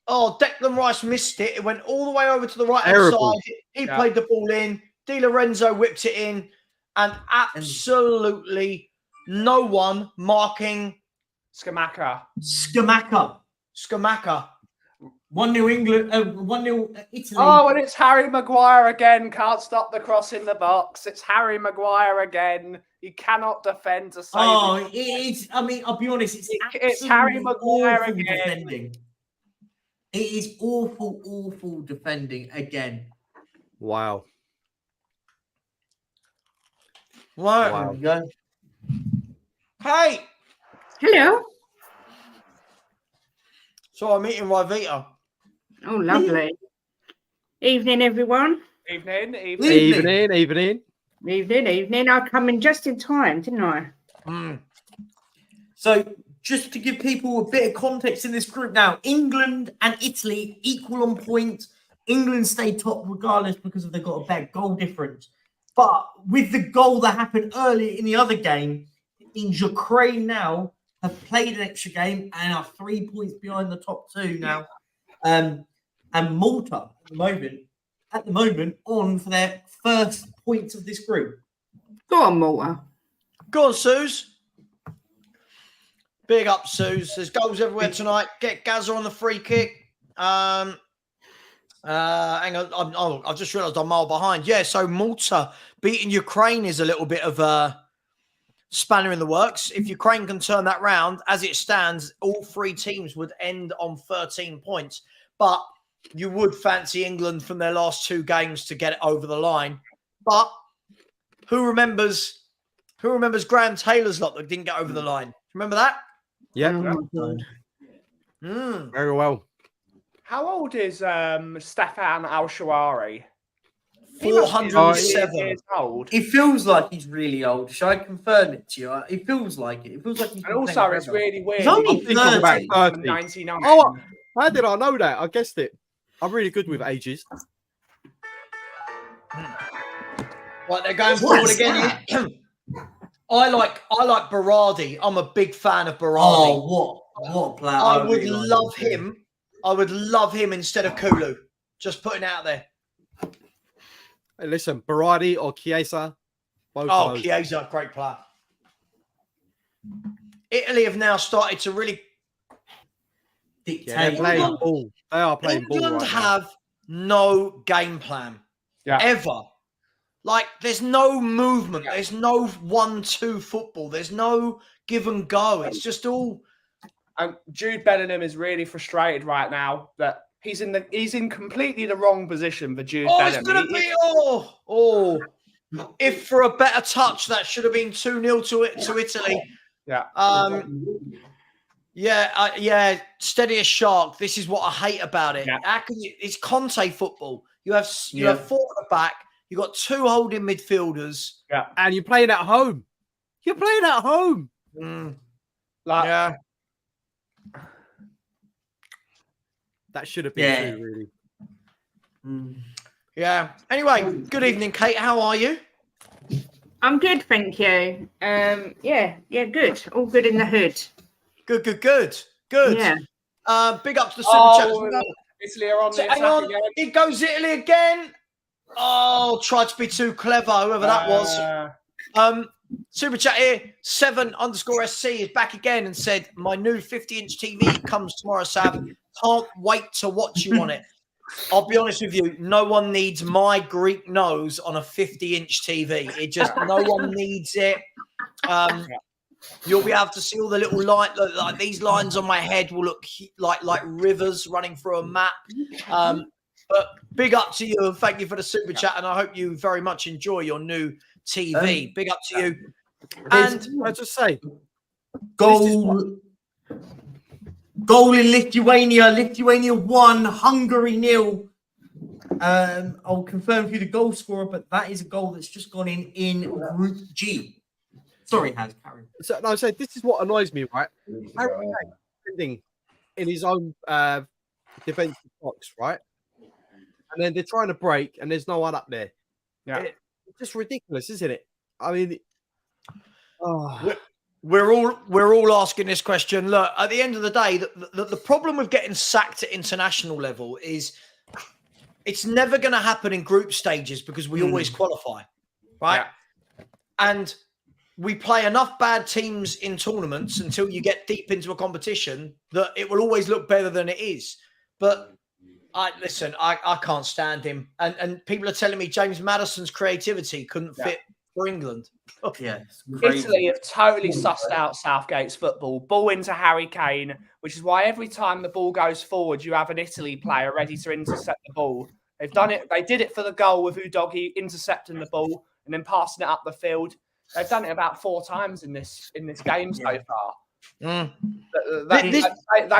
Oh, Declan Rice missed it. It went all the way over to the right-hand side. He played the ball in. Di Lorenzo whipped it in. And absolutely no one marking Scamacca. 1-0 England, 1-0 Italy. Oh, and it's Harry Maguire again. Can't stop the cross in the box. It's Harry Maguire again. He cannot defend to save. Oh, it's. I mean, I'll be honest. It's Harry Maguire again. Defending. It is awful defending again. Wow. Wow. There we go. Hey. Hello. So I'm eating Rivita. Oh, lovely. Evening, everyone. Evening. Evening. I come in just in time, didn't I? So, just to give people a bit of context in this group now, England and Italy equal on points. England stayed top regardless because they've got a better goal difference. But with the goal that happened earlier in the other game, in Ukraine now have played an extra game and are 3 points behind the top two now. And Malta at the moment on for their first points of this group. Go on, Malta. Go on, Suze. Big up, Suze. There's goals everywhere tonight. Get Gaza on the free kick. Hang on. I've just realised I'm a mile behind. Yeah, so Malta beating Ukraine is a little bit of a spanner in the works. If Ukraine can turn that round, as it stands, all three teams would end on 13 points. But you would fancy England from their last two games to get it over the line. But who remembers Graham Taylor's lot that didn't get over the line? Remember that? Yeah. Very well. How old is Stefan Al-Shawari? 407 years old. It feels like he's really old. Should I confirm it to you? It feels like it. It feels like he's. And also, it's really weird. He's only 30. About 30. 99. Oh, how did I know that? I guessed it. I'm really good with ages. Right, they're going forward again. I like Berardi. I'm a big fan of Berardi. Oh, what player! I would love him. I would love him instead of Kulu. Just putting it out there. Hey, listen, Berardi or Chiesa. Chiesa, great player. Italy have now started to really dictate. Yeah, they're playing ball. They are playing ball. England right have no game plan ever. Like, there's no movement. There's no 1-2 football. There's no give and go. It's just all. Jude Bellingham is really frustrated right now that he's in completely the wrong position for Jude Bellingham. It's gonna be if for a better touch that should have been 2-0 to Italy. Yeah. Steady as shark. This is what I hate about it. Yeah. How can you? It's Conte football. You have 4 at the back. You've got 2 holding midfielders. Yeah. And you're playing at home. You're playing at home. Like, Yeah. That should have been true, really. Yeah. Anyway, good evening, Kate. How are you? I'm good, thank you. Yeah, good. All good in the hood. Good. Yeah. Big up to the super chat. Italy are on So, the hang attack on. again. It goes Italy again. Oh, tried to be too clever, whoever that was. Super chat here, 7_SC is back again and said, my new 50-inch TV comes tomorrow, Sav. Can't wait to watch you on it. I'll be honest with you, no one needs my Greek nose on a 50-inch TV. No one needs it. You'll be able to see all the little like these lines on my head will look like rivers running through a map. But big up to you and thank you for the super chat. And I hope you very much enjoy your new TV. Big up to you. And I just say, Goal in Lithuania. Lithuania 1, Hungary 0. I'll confirm for you the goal scorer, but that is a goal that's just gone in Group G. Sorry, Hans, carry on. So, no, so this is what annoys me, right? Harry Kane defending in his own defensive box, right? And then they're trying to break, and there's no one up there. Yeah. It's just ridiculous, isn't it? I mean, we're all asking this question. Look, at the end of the day, the problem with getting sacked at international level is it's never going to happen in group stages because we always qualify, right? Yeah. And we play enough bad teams in tournaments until you get deep into a competition that it will always look better than it is. But I can't stand him. And people are telling me James Maddison's creativity couldn't fit for England. Yeah, Italy have totally sussed out Southgate's football. Ball into Harry Kane, which is why every time the ball goes forward, you have an Italy player ready to intercept the ball. They've done it. They did it for the goal with Udogie intercepting the ball and then passing it up the field. They've done it about 4 times in this game so far. They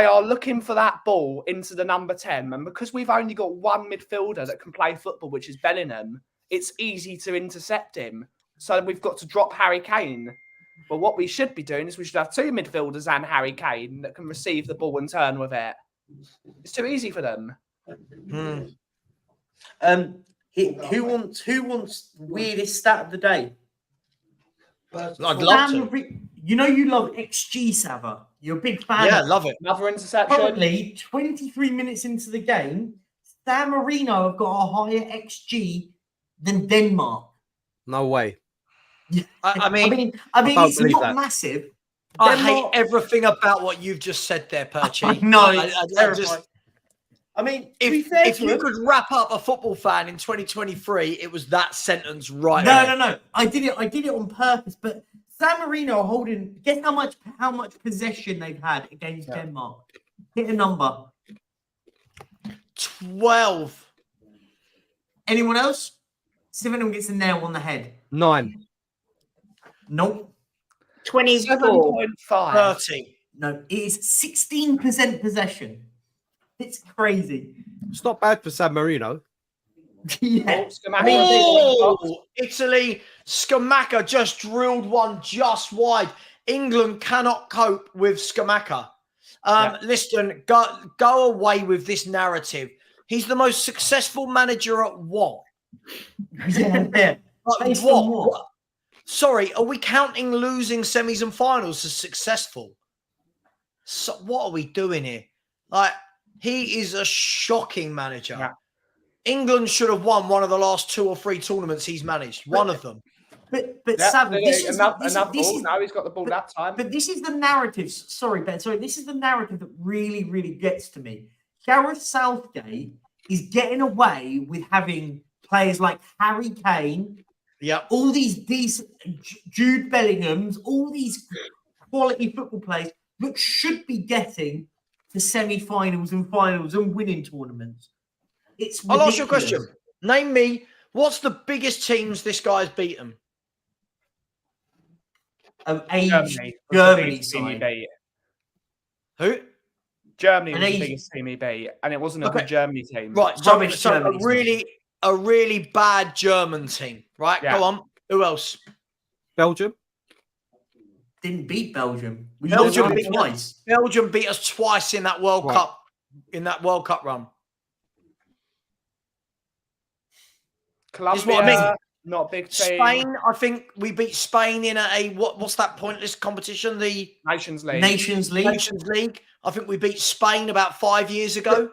are looking for that ball into the number 10. And because we've only got one midfielder that can play football, which is Bellingham, it's easy to intercept him. So we've got to drop Harry Kane. But what we should be doing is we should have 2 midfielders and Harry Kane that can receive the ball and turn with it. It's too easy for them. Who wants weirdest stat of the day? I'd love to. You know you love XG, Savva. You're a big fan. Yeah, love it. Another interception. Currently, 23 minutes into the game, San Marino have got a higher XG than Denmark. no way. I mean, it's not massive. I hate everything about what you've just said there, Perchy. No, if you could wrap up a football fan in 2023, it was that sentence right. No. I did it on purpose. But San Marino are holding. Guess how much possession they've had against Denmark. Hit a number. 12. Anyone else? Stevenham gets a nail on the head. 9. Nope. 24. 7.5. 30. No, it is 16% possession. It's crazy. It's not bad for San Marino. Yeah. Italy. Scamacca just drilled one just wide. England cannot cope with Scamacca. Listen, go away with this narrative. He's the most successful manager at what? Yeah. Like, what? Sorry, are we counting losing semis and finals as successful? So, what are we doing here? Like, he is a shocking manager. Yeah. England should have won one of the last 2 or 3 tournaments he's managed. One of them. But Sam, now he's got the ball that time. But this is the narrative. Sorry, Ben. Sorry, this is the narrative that really, really gets to me. Gareth Southgate is getting away with having players like Harry Kane, all these decent Jude Bellinghams, all these quality football players that should be getting to semi-finals and finals and winning tournaments. It's ridiculous. I'll ask you a question. Name me, what's the biggest teams this guy's beaten? Germany side. Who? Germany was the biggest team he beat, and it wasn't a good Germany team. Right, so a really bad German team, right? Yeah. Go on. Who else? Belgium. Didn't beat Belgium. We Belgium lost beat them twice. Belgium beat us twice in that World Right. Cup. In that World Cup run. Colombia, what I mean. not a big team. Spain, I think we beat Spain in what's that pointless competition? The Nations League. Nations League. Nations League. I think we beat Spain about 5 years ago.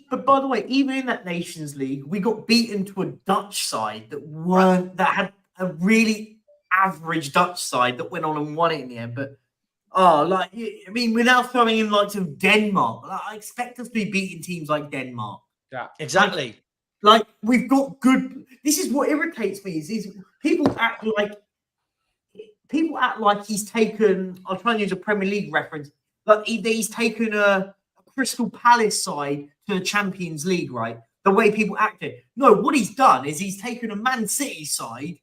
But by the way, even in that Nations League, we got beaten to a Dutch side that had a really average Dutch side that went on and won it in the end. But we're now throwing in like some Denmark. I expect us to be beating teams like Denmark. Yeah, exactly. Like we've got good. This is what irritates me is people act like he's taken. I'll try and use a Premier League reference. Like he's taken a Crystal Palace side to the Champions League, right? The way people acted. No, what he's done is he's taken a Man City side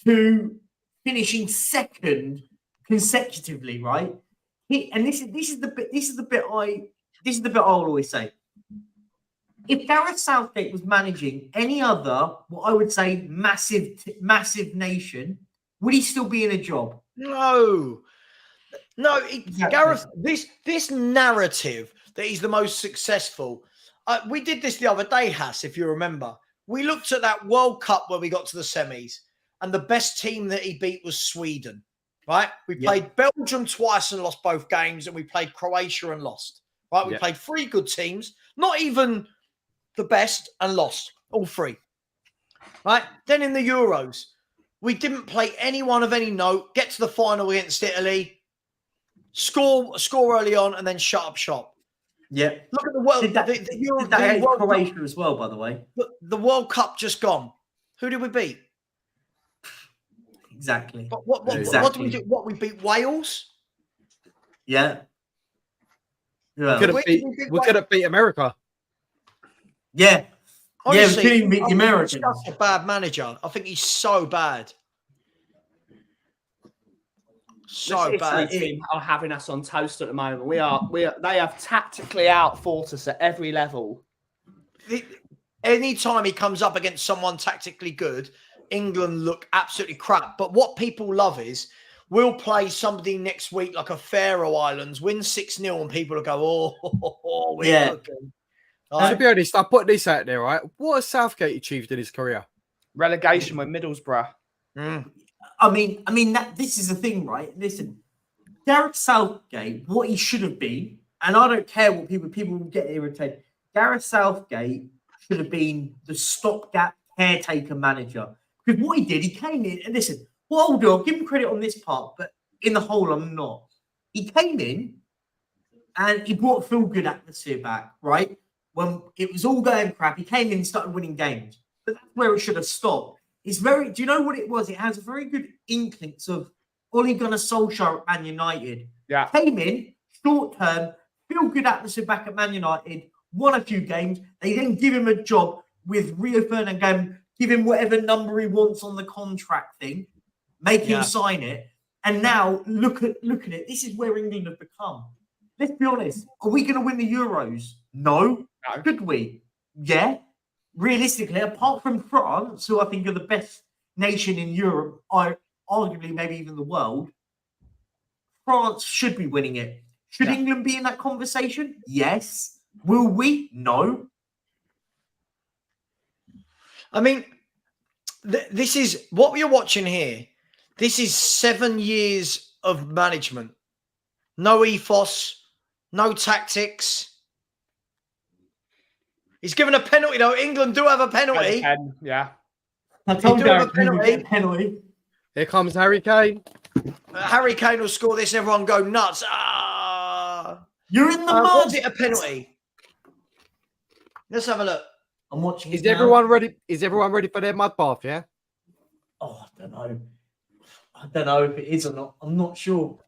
to finishing second consecutively, right? This is the bit I'll always say. If Gareth Southgate was managing any other, what I would say, massive nation, would he still be in a job? No. Exactly. Gareth, this narrative that he's the most successful. We did this the other day, Hass, if you remember. We looked at that World Cup where we got to the semis, and the best team that he beat was Sweden, right? We played Belgium twice and lost both games, and we played Croatia and lost, right? We played 3 good teams, not even the best, and lost all 3, right? Then in the Euros, we didn't play anyone of any note, get to the final against Italy, score early on, and then shut up shop. Yeah. Look at the world. Did that World Croatia Cup, as well, by the way. the World Cup just gone. Who did we beat? Exactly. But what did we do? What, we beat Wales? Yeah. We could have beat America. Yeah. Honestly, we couldn't beat the Americans. He's such a bad manager. I think he's so bad. So bad. Team are having us on toast at the moment. They have tactically outfought us at every level. Anytime he comes up against someone tactically good, England look absolutely crap. But what people love is we'll play somebody next week like a Faroe Islands, win 6-0, and people will go, we're cooking. To be honest, I put this out there, right? What has Southgate achieved in his career? Relegation with Middlesbrough. I mean this is the thing, right? Listen, Gareth Southgate, what he should have been, and I don't care what people will get irritated. Gareth Southgate should have been the stopgap caretaker manager. Because what he did, he came in, and listen, what I'll do, I'll give him credit on this part, but in the whole, I'm not. He came in and he brought a feel-good atmosphere back, right? When it was all going crap, he came in and started winning games. But that's where it should have stopped. Do you know what it was? It has a very good inklings of Ole Gunnar Solskjaer at Man United. Yeah. Came in, short term, feel-good atmosphere back at Man United, won a few games. They then give him a job with Rio Ferdinand, give him whatever number he wants on the contract thing, make him sign it. And now look at it. This is where England have become. Let's be honest. Are we going to win the Euros? No. Could we? Yeah. Realistically, apart from France, who I think are the best nation in Europe, arguably maybe even the world, France should be winning it. Should England be in that conversation? Yes. Will we? No. I mean, this is what you're watching here. This is 7 years of management. No ethos, no tactics. He's given a penalty, though. England do have a penalty. Yeah. I told you a penalty. Here comes Harry Kane. Harry Kane will score this. Everyone go nuts. You're in the mud. Was it a penalty? Let's have a look. I'm watching. Is everyone ready? Is everyone ready for their mud bath? Yeah. Oh, I don't know if it is or not. I'm not sure.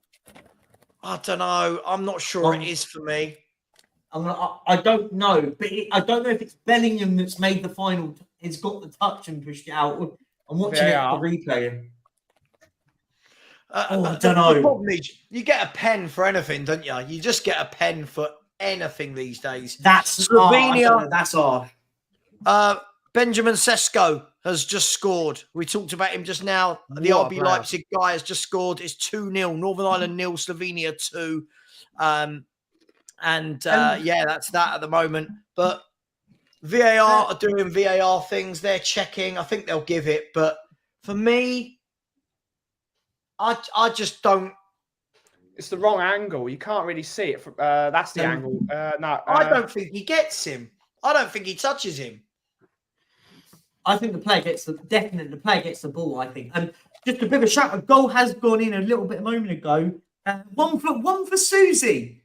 I don't know. I'm not sure it is for me. I don't know, but I don't know if it's Bellingham that's made the final. It's got the touch and pushed it out. I'm watching the replay. I don't know. The problem is, you get a pen for anything, don't you? You just get a pen for anything these days. That's Slovenia. That's odd. Benjamin Sesko has just scored. We talked about him just now. The What a RB player. Leipzig guy has just scored. It's 2-0. Northern Ireland 0, Slovenia 2. Yeah, that's that at the moment. But VAR are doing VAR things. They're checking. I think they'll give it. But for me, I just don't. It's the wrong angle. You can't really see it. That's the angle. No, I don't think he gets him. I don't think he touches him. I think the player gets the ball. I think, and just a bit of a shout. A goal has gone in a little bit a moment ago. One for Susie.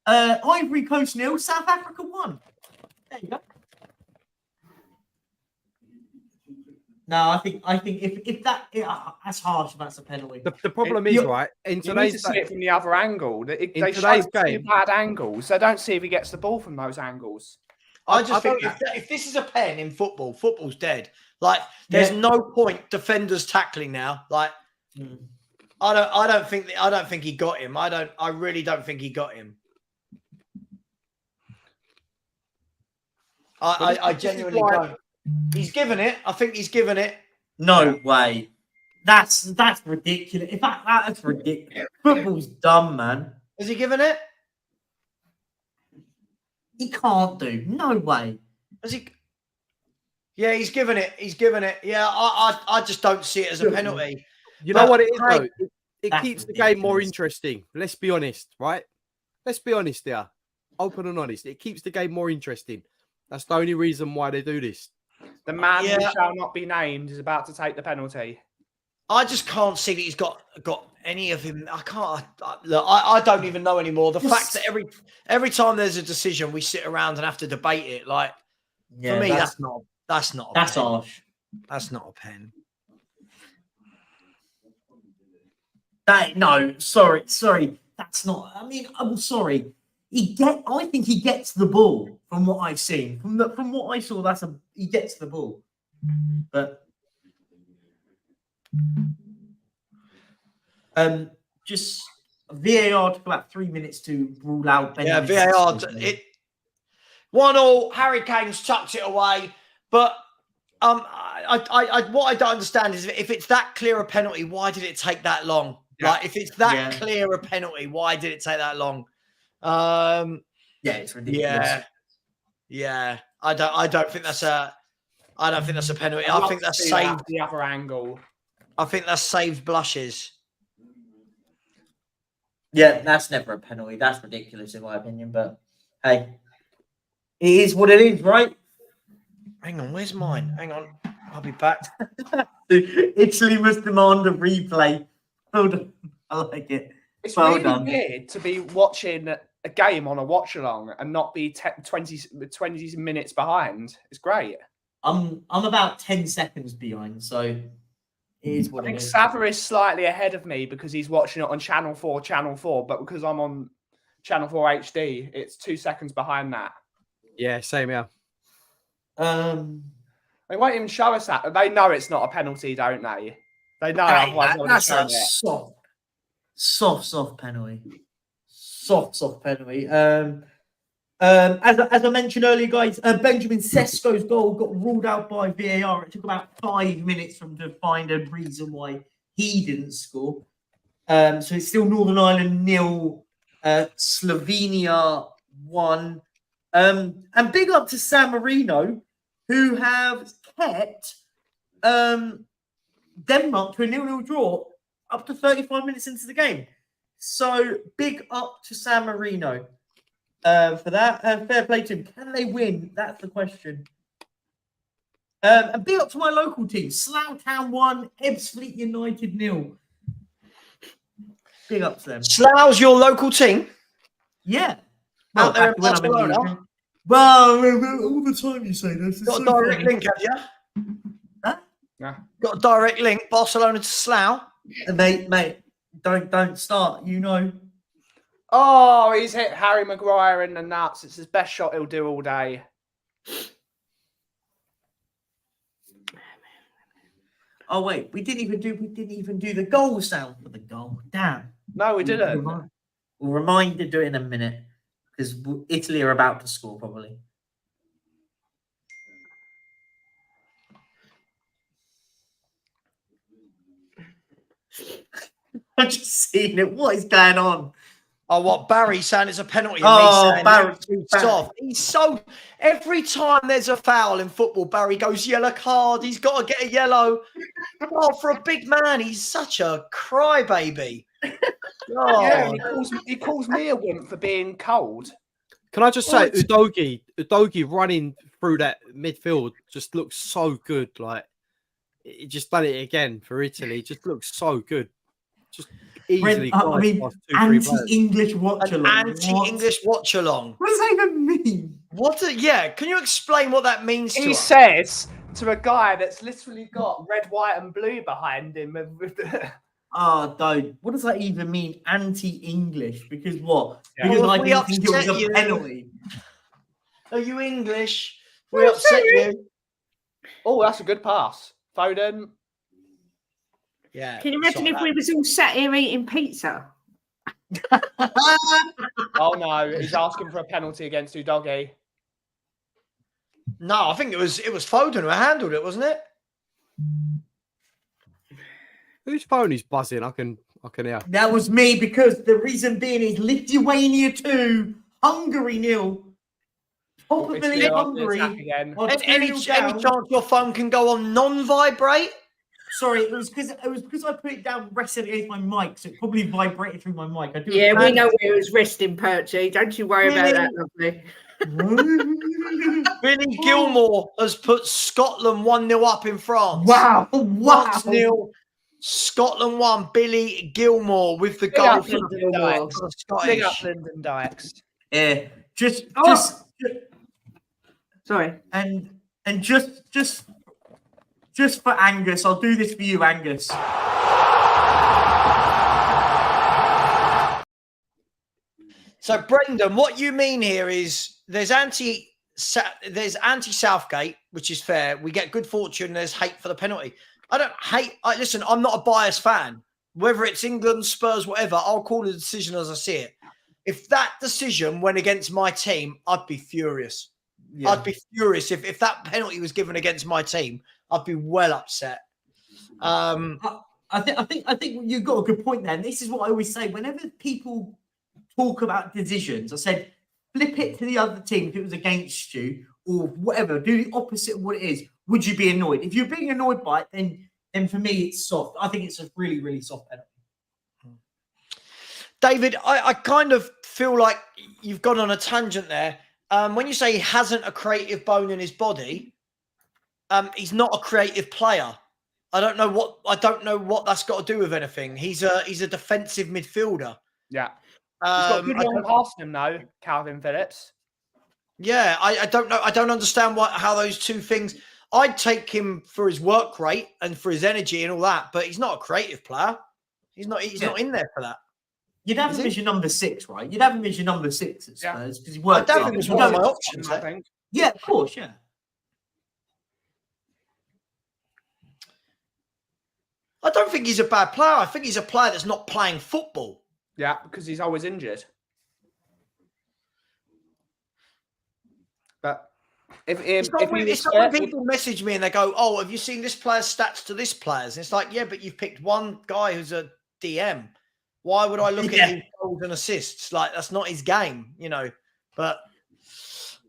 Ivory Coast 0, South Africa 1. There you go. No, I think if that's harsh. That's a penalty. The problem is, right, in you need to today's see it from the other angle. They today's show game, bad angles. They don't see if he gets the ball from those angles. I just think if this is a pen in football, football's dead. Like, there's no point defenders tackling now. Like, I don't think he got him. I really don't think he got him. I genuinely don't. He's given it. I think he's given it. No way. That's ridiculous. In fact, that's ridiculous. Football's dumb, man. Has he given it? He can't do. No way. Has he? Yeah, he's given it. He's given it. Yeah, I just don't see it as a penalty. You know what it is, though? It That's keeps the game more ridiculous. interesting. Let's be honest, right? Let's be honest there. Open and honest. It keeps the game more interesting. That's the only reason why they do this. The man who shall not be named is about to take the penalty. I just can't see that he's got any of him. I can't. Look, I don't even know anymore. The fact that every time there's a decision, we sit around and have to debate it. Like, for me, that's not. That's harsh. That's not a pen. Sorry. That's not. I mean, I'm sorry. I think he gets the ball from what I've seen. From what I saw, he gets the ball. But just VAR took about 3 minutes to rule out. Yeah, VAR. 1-1. Harry Kane's tucked it away, but what I don't understand is if it's that clear a penalty, why did it take that long? Yeah. Like, if it's that clear a penalty, why did it take that long? It's ridiculous. Yeah. I don't think that's a penalty. I think that's saved the other angle. I think that's saved blushes. Yeah, that's never a penalty. That's ridiculous in my opinion. But hey, it is what it is, right? Hang on, where's mine? Hang on, I'll be back. Italy must demand a replay. Hold on. I like it. It's well really done. weird to be watching a game on a watch-along and not be 20 minutes behind. It's great. I'm about 10 seconds behind, so it is what I think it is. Savva is slightly ahead of me because he's watching it on Channel 4, but because I'm on Channel 4 HD, it's 2 seconds behind that. Yeah, same here. They won't even show us that. They know it's not a penalty, don't they? They know. That's a soft penalty. Soft penalty. As I mentioned earlier, guys, Benjamin Sesko's goal got ruled out by VAR. It took about 5 minutes for him to find a reason why he didn't score. So it's still Northern Ireland 0, Slovenia 1. And big up to San Marino, who have kept Denmark to a 0-0 draw up to 35 minutes into the game. So big up to San Marino for that. Fair play to him. Can they win? That's the question. And big up to my local team. Slough Town 1, Ebbsfleet United 0. Big up to them. Slough's your local team? Yeah. Out there in when I'm in Barcelona? Legion. Well, all the time you say this. Got a direct link, have you? Huh? Yeah. Got a direct link, Barcelona to Slough? Mate, don't start, you know. Oh, he's hit Harry Maguire in the nuts. It's his best shot he'll do all day. Oh wait, we didn't even do the goal sound for the goal. Damn. No, we didn't. We'll remind to do it in a minute because Italy are about to score probably. I've just seen it. What is going on? Oh, what Barry saying it's a penalty? And Oh, me saying Barry, that's too Barry. soft. He's so every time there's a foul in football, Barry goes yellow card. He's got to get a yellow. Oh, for a big man, he's such a crybaby. Oh. Yeah, he calls me a wimp for being cold. Can I just say, Udogie running through that midfield just looks so good. Like, he just done it again for Italy. Just looks so good. Just easily. I mean, anti-English watch-along. Anti-English watch-along. What does that even mean? Yeah, can you explain what that means to He us? says to a guy that's literally got red, white, and blue behind him. Oh, don't. What does that even mean? Anti-English? Because what? Yeah. Because Well, I if we didn't think it was upset a you- penalty. Are you English? We upset you. Oh, that's a good pass. Foden. Yeah. Can you imagine if we was all sat here eating pizza? Oh no, he's asking for a penalty against Udogie. No, I think it was Foden who handled it, wasn't it? Whose phone is buzzing? I can hear. That was me, because the reason being is Lithuania 2, Hungary 0. Probably Hungary. Again. are Any 2-0 chance down. your phone can go on non-vibrate? Sorry, it was because I put it down resting against my mic, so it probably vibrated through my mic. I do. Yeah, we know where it was resting, Perchy. Don't you worry about that, lovely. Billy Gilmore has put Scotland 1-0 up in France. Wow! 1-0. Scotland 1. Billy Gilmore with the Big goal up for Lyndon the Dykes. Scottish. Big up Lyndon Dykes. Yeah, Sorry. and just for Angus, I'll do this for you, Angus. So, Brendan, what you mean here is there's anti-Southgate, which is fair. We get good fortune. There's hate for the penalty. I don't hate. Listen, I'm not a biased fan. Whether it's England, Spurs, whatever, I'll call the decision as I see it. If that decision went against my team, I'd be furious. Yeah. I'd be furious if that penalty was given against my team. I'd be well upset. I think you've got a good point there. And this is what I always say. Whenever people talk about decisions, I said, flip it to the other team if it was against you or whatever. Do the opposite of what it is. Would you be annoyed? If you're being annoyed by it, then for me, it's soft. I think it's a really, really soft penalty. David, I kind of feel like you've gone on a tangent there. When you say he hasn't a creative bone in his body, he's not a creative player. I don't know what that's got to do with anything. He's a defensive midfielder. Yeah. He's got good long past him though, Calvin Phillips. Yeah, I don't know. I don't understand how those two things. I'd take him for his work rate and for his energy and all that, but he's not a creative player. He's not in there for that. You'd have him as your number 6, right? You'd have him as your number 6 at Spurs because he worked. I'd have him as one of my options, I think. Yeah, of course, yeah. I don't think he's a bad player. I think he's a player that's not playing football. Yeah, because he's always injured. But It's not when people message me and they go, "Oh, have you seen this player's stats to this player's?" And it's like, yeah, but you've picked one guy who's a DM. Why would I look at his goals and assists? Like, that's not his game, you know. But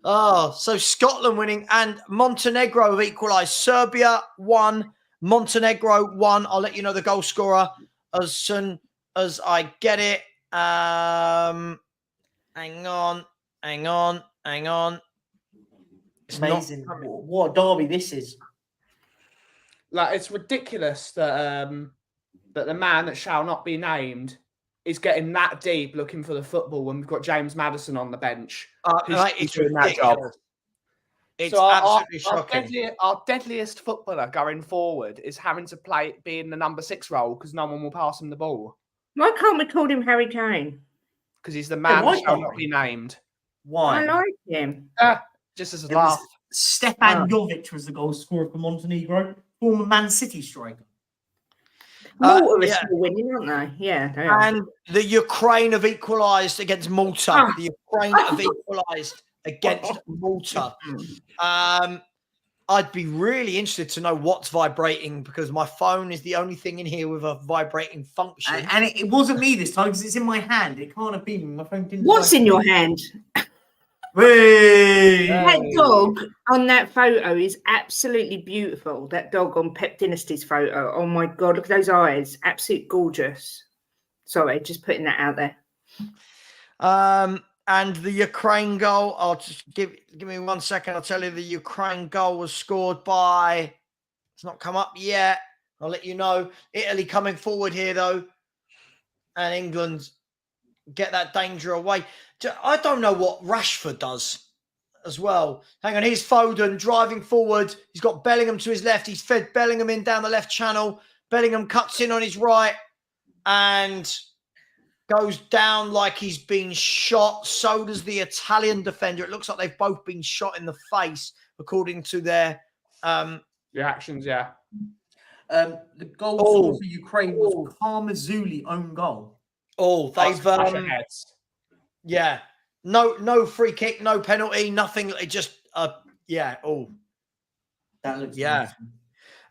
so Scotland winning and Montenegro have equalised. Serbia 1, Montenegro 1. I'll let you know the goal scorer as soon as I get it. Hang on. It's amazing. What a derby this is. Like, it's ridiculous that that the man that shall not be named is getting that deep looking for the football when we've got James Maddison on the bench. It's doing that job. It's So absolutely shocking. Our deadliest footballer going forward is having to be in the number 6 role because no one will pass him the ball. Why can't we call him Harry Kane? Because he's the man why that shall not? not be named. Why? I like him. Just as a It laugh. was Stefan Jovic was the goal scorer for Montenegro, former Man City striker. Malta are still winning, aren't they? Yeah, they are. And the Ukraine have equalised against Malta. The Ukraine have equalised against Malta. I'd be really interested to know what's vibrating because my phone is the only thing in here with a vibrating function. And it wasn't me this time because it's in my hand. It can't have been. My phone didn't. What's in your hand? Hey! That dog on that photo is absolutely beautiful. That dog on Pep Dynasty's photo. Oh my God, look at those eyes. Absolutely gorgeous. Sorry, just putting that out there. And the Ukraine goal, I'll just give me 1 second. I'll tell you the Ukraine goal was scored by, it's not come up yet. I'll let you know. Italy coming forward here though. And England get that danger away. I don't know what Rashford does as well. Hang on, here's Foden driving forward. He's got Bellingham to his left. He's fed Bellingham in down the left channel. Bellingham cuts in on his right and goes down like he's been shot. So does the Italian defender. It looks like they've both been shot in the face, according to their reactions. Yeah. The goal scored for Ukraine was Karmazuli own goal. Oh, they've yeah. No free kick, no penalty, nothing. It just yeah. Oh, that looks yeah.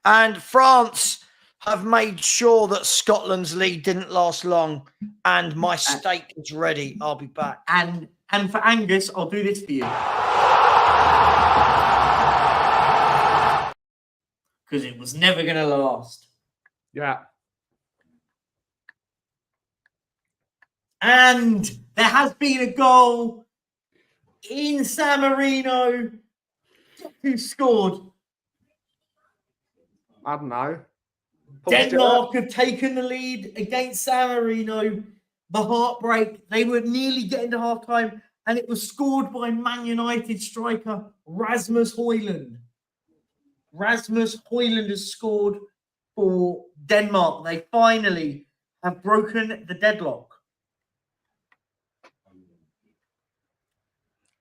And France have made sure that Scotland's lead didn't last long, and my steak is ready. I'll be back. And for Angus, I'll do this for you. Because it was never going to last. Yeah. And there has been a goal in San Marino. Who scored? I don't know. Denmark have taken the lead against San Marino. The heartbreak. They were nearly getting to half-time, and it was scored by Man United striker Rasmus Højlund. Rasmus Højlund has scored for Denmark. They finally have broken the deadlock.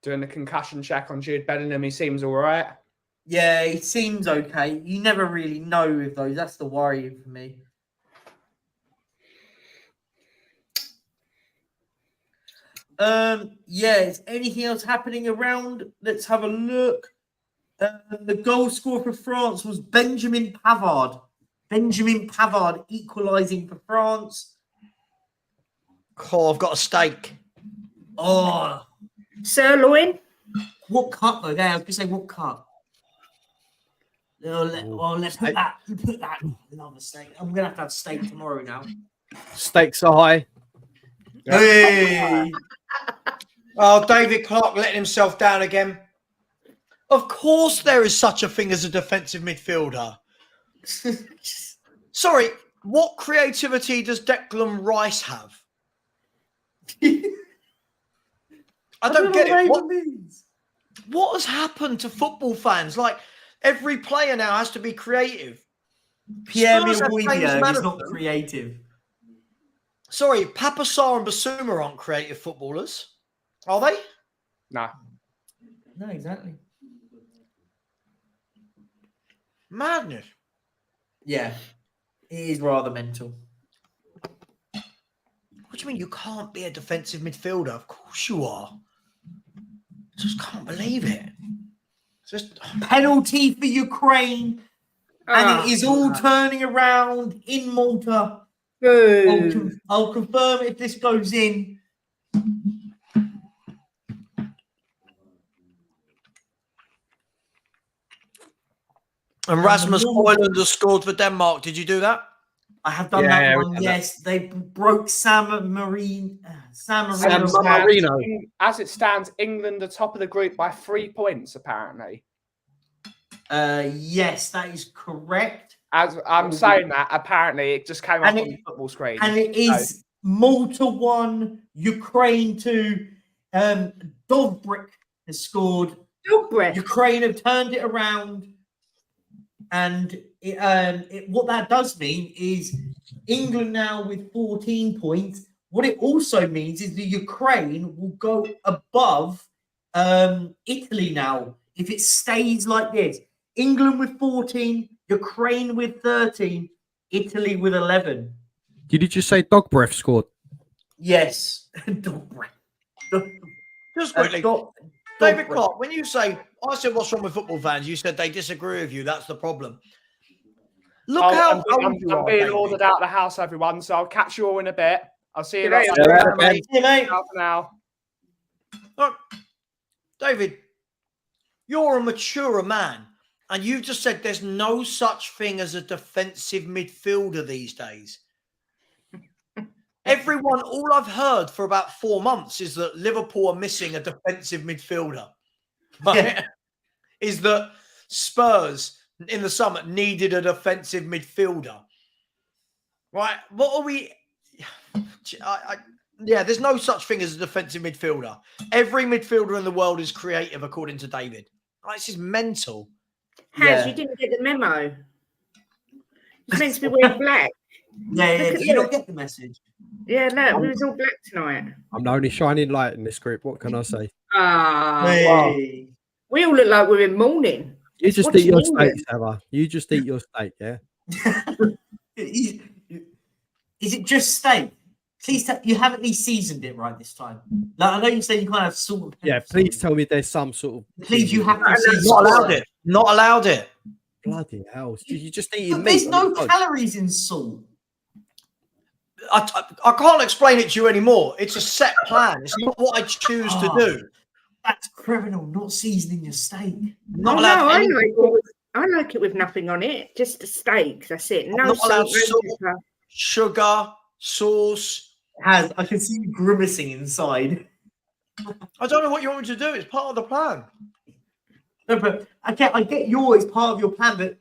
Doing the concussion check on Jude Bellingham, he seems all right. Yeah, it seems okay. You never really know with those. That's the worry for me. Yeah, is anything else happening around? Let's have a look. The goal scorer for France was Benjamin Pavard. Benjamin Pavard equalising for France. Oh, I've got a steak. Oh, sirloin. What cut though? There, I was going to say what cut. Let's put that. Put that. Love a steak. I'm gonna have steak tomorrow now. Stakes are high. Hey! Oh, David Clark letting himself down again. Of course, there is such a thing as a defensive midfielder. Sorry, what creativity does Declan Rice have? I don't get it. What has happened to football fans? Like, every player now has to be creative. Pierre-Emile Højbjerg is not creative. Sorry, Papasar and Basuma aren't creative footballers. Are they? No. No, exactly. Madness. Yeah, it is rather mental. What do you mean you can't be a defensive midfielder? Of course you are. Just can't believe it. Just penalty for Ukraine, and it is all turning around in Malta. I'll confirm if this goes in. And Rasmus Højlund has scored for Denmark. Did you do that? I have done that one. Yes, they broke San Marino. As it stands, England are top of the group by 3 points, apparently. Yes, that is correct. As I'm saying that, apparently it just came up on the football screen. And it is Malta 1, Ukraine 2. Dobrik has scored. Ukraine have turned it around. And what that does mean is England now with 14 points. What it also means is the Ukraine will go above Italy now if it stays like this. England with 14, Ukraine with 13, Italy with 11. Did you just say dog breath scored? Yes, dog breath. Just quickly. David Clark, when you say, I said, what's wrong with football fans? You said they disagree with you. That's the problem. Look how I'm old you are, being David. ordered out of the house, everyone. So I'll catch you all in a bit. I'll see you Good later. night, mate. For now. Look, David, you're a maturer man. And you just said there's no such thing as a defensive midfielder these days. Everyone, all I've heard for about 4 months is that Liverpool are missing a defensive midfielder. Right? Yeah. Is that Spurs in the summer needed a defensive midfielder. Right? What are we... Yeah, there's no such thing as a defensive midfielder. Every midfielder in the world is creative, according to David. This is mental. You didn't get the memo. It's meant to be wearing black. Yeah. Did you not get the message? Yeah, no, we was all black tonight. I'm the only shining light in this group. What can I say? Hey. We all look like we're in mourning. You just Watching eat your England. steak, Savva. You just eat your steak, yeah? Is it just steak? Please you haven't at least seasoned it right this time. Like, I know you say you can't have salt and pepper. Yeah, please tell me there's some sort of... Please, you have to season Not allowed it. Not allowed it. Bloody hell. You just eat But meat. there's no calories in salt. I can't explain it to you anymore. It's a set plan. It's not what I choose to do. That's criminal, not seasoning your steak. Not allowed No, anything. I like it with nothing on it. Just a steak. That's it. No not allowed salt, no salt. pepper. Sugar, sauce. I can see you grimacing inside. I don't know what you want me to do. It's part of the plan. No, but I get it's part of your plan, but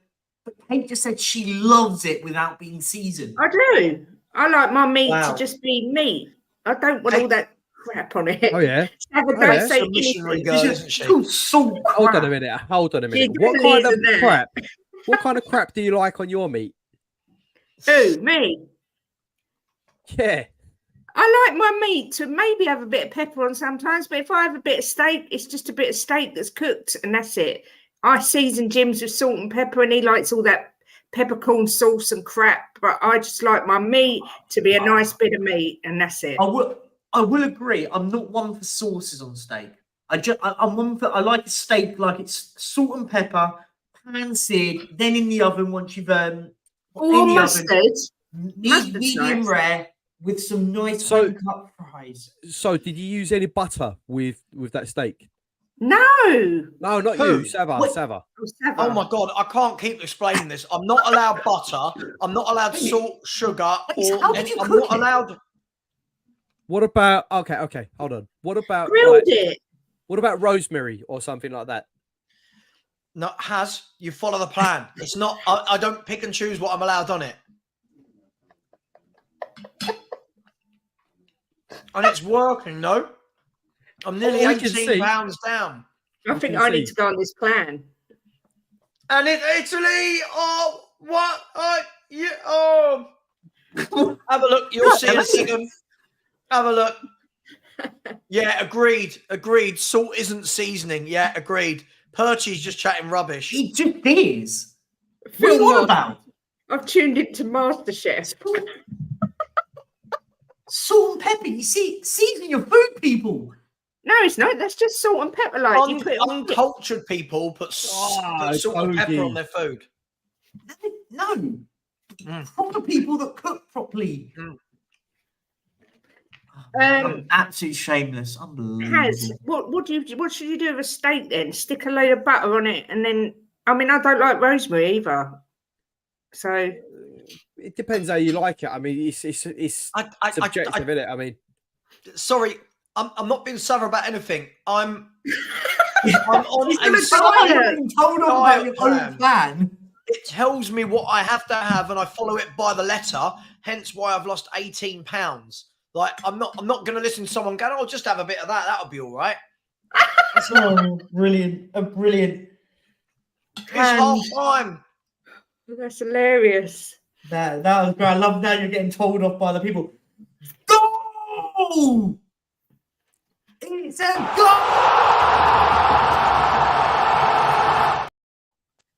Kate just said she loves it without being seasoned. I do. I like my meat Wow. to just be meat. I don't want all that crap on it. Oh, yeah? Have a Oh, don't yeah. say It's a missionary anything. girl, It's isn't she? called salt Hold on a crap. minute. Hold on a minute. Yeah, What kind of isn't there? crap? What kind of crap do you like on your meat? Who? Me? Yeah. I like my meat to maybe have a bit of pepper on sometimes, but if I have a bit of steak, it's just a bit of steak that's cooked and that's it. I season Jim's with salt and pepper and he likes all that peppercorn sauce and crap, but I just like my meat to be a nice bit of meat and that's it. I will agree. I'm not one for sauces on steak. I'm one for. I like a steak like it's salt and pepper, pan-seared, then in the oven once you've Or in the mustard. oven, Mustard's medium nice. rare with some nice So- cut fries. So, did you use any butter with that steak? No. No, not Who? you, Savva. What? Savva. Oh my God, I can't keep explaining this. I'm not allowed butter. I'm not allowed salt, sugar, How did you I'm cook not it? allowed. What about... Okay, hold on. What about... Grilled like, it. what about rosemary or something like that? No, you follow the plan. It's not, I don't pick and choose what I'm allowed on it. And it's working, no? I'm nearly Oh, we can 18 see. pounds down. I You think can I need see. to go on this plan. And it's Italy. Oh, what? Oh. Have a look. You'll see in a second. Have a look. Yeah, agreed. Salt isn't seasoning. Yeah, agreed. Perchy's just chatting rubbish. It just is. What are Phil you on Moss. about? I've tuned into MasterChef. Salt and pepper. You see, season your food, people. No, it's not. That's just salt and pepper. Like you put it on. Uncultured people put salt and pepper on their food. No. Mm. Proper people that cook properly. Mm. I'm absolutely shameless. Unbelievable. What should you do with a steak then? Stick a load of butter on it, and then I don't like rosemary either. So It depends how you like it. I mean, it's subjective, isn't it? I mean, sorry, I'm not being sour about anything. I'm on He's a gonna side die. Being told off about your own plan. It tells me what I have to have, and I follow it by the letter. Hence, why I've lost 18 pounds. Like I'm not going to listen to someone going, "Oh, just have a bit of that. That'll be all right." Oh, brilliant! Brilliant. It's half time. that's hilarious. That was great. I love now you're getting told off by the people. Go! It's a goal!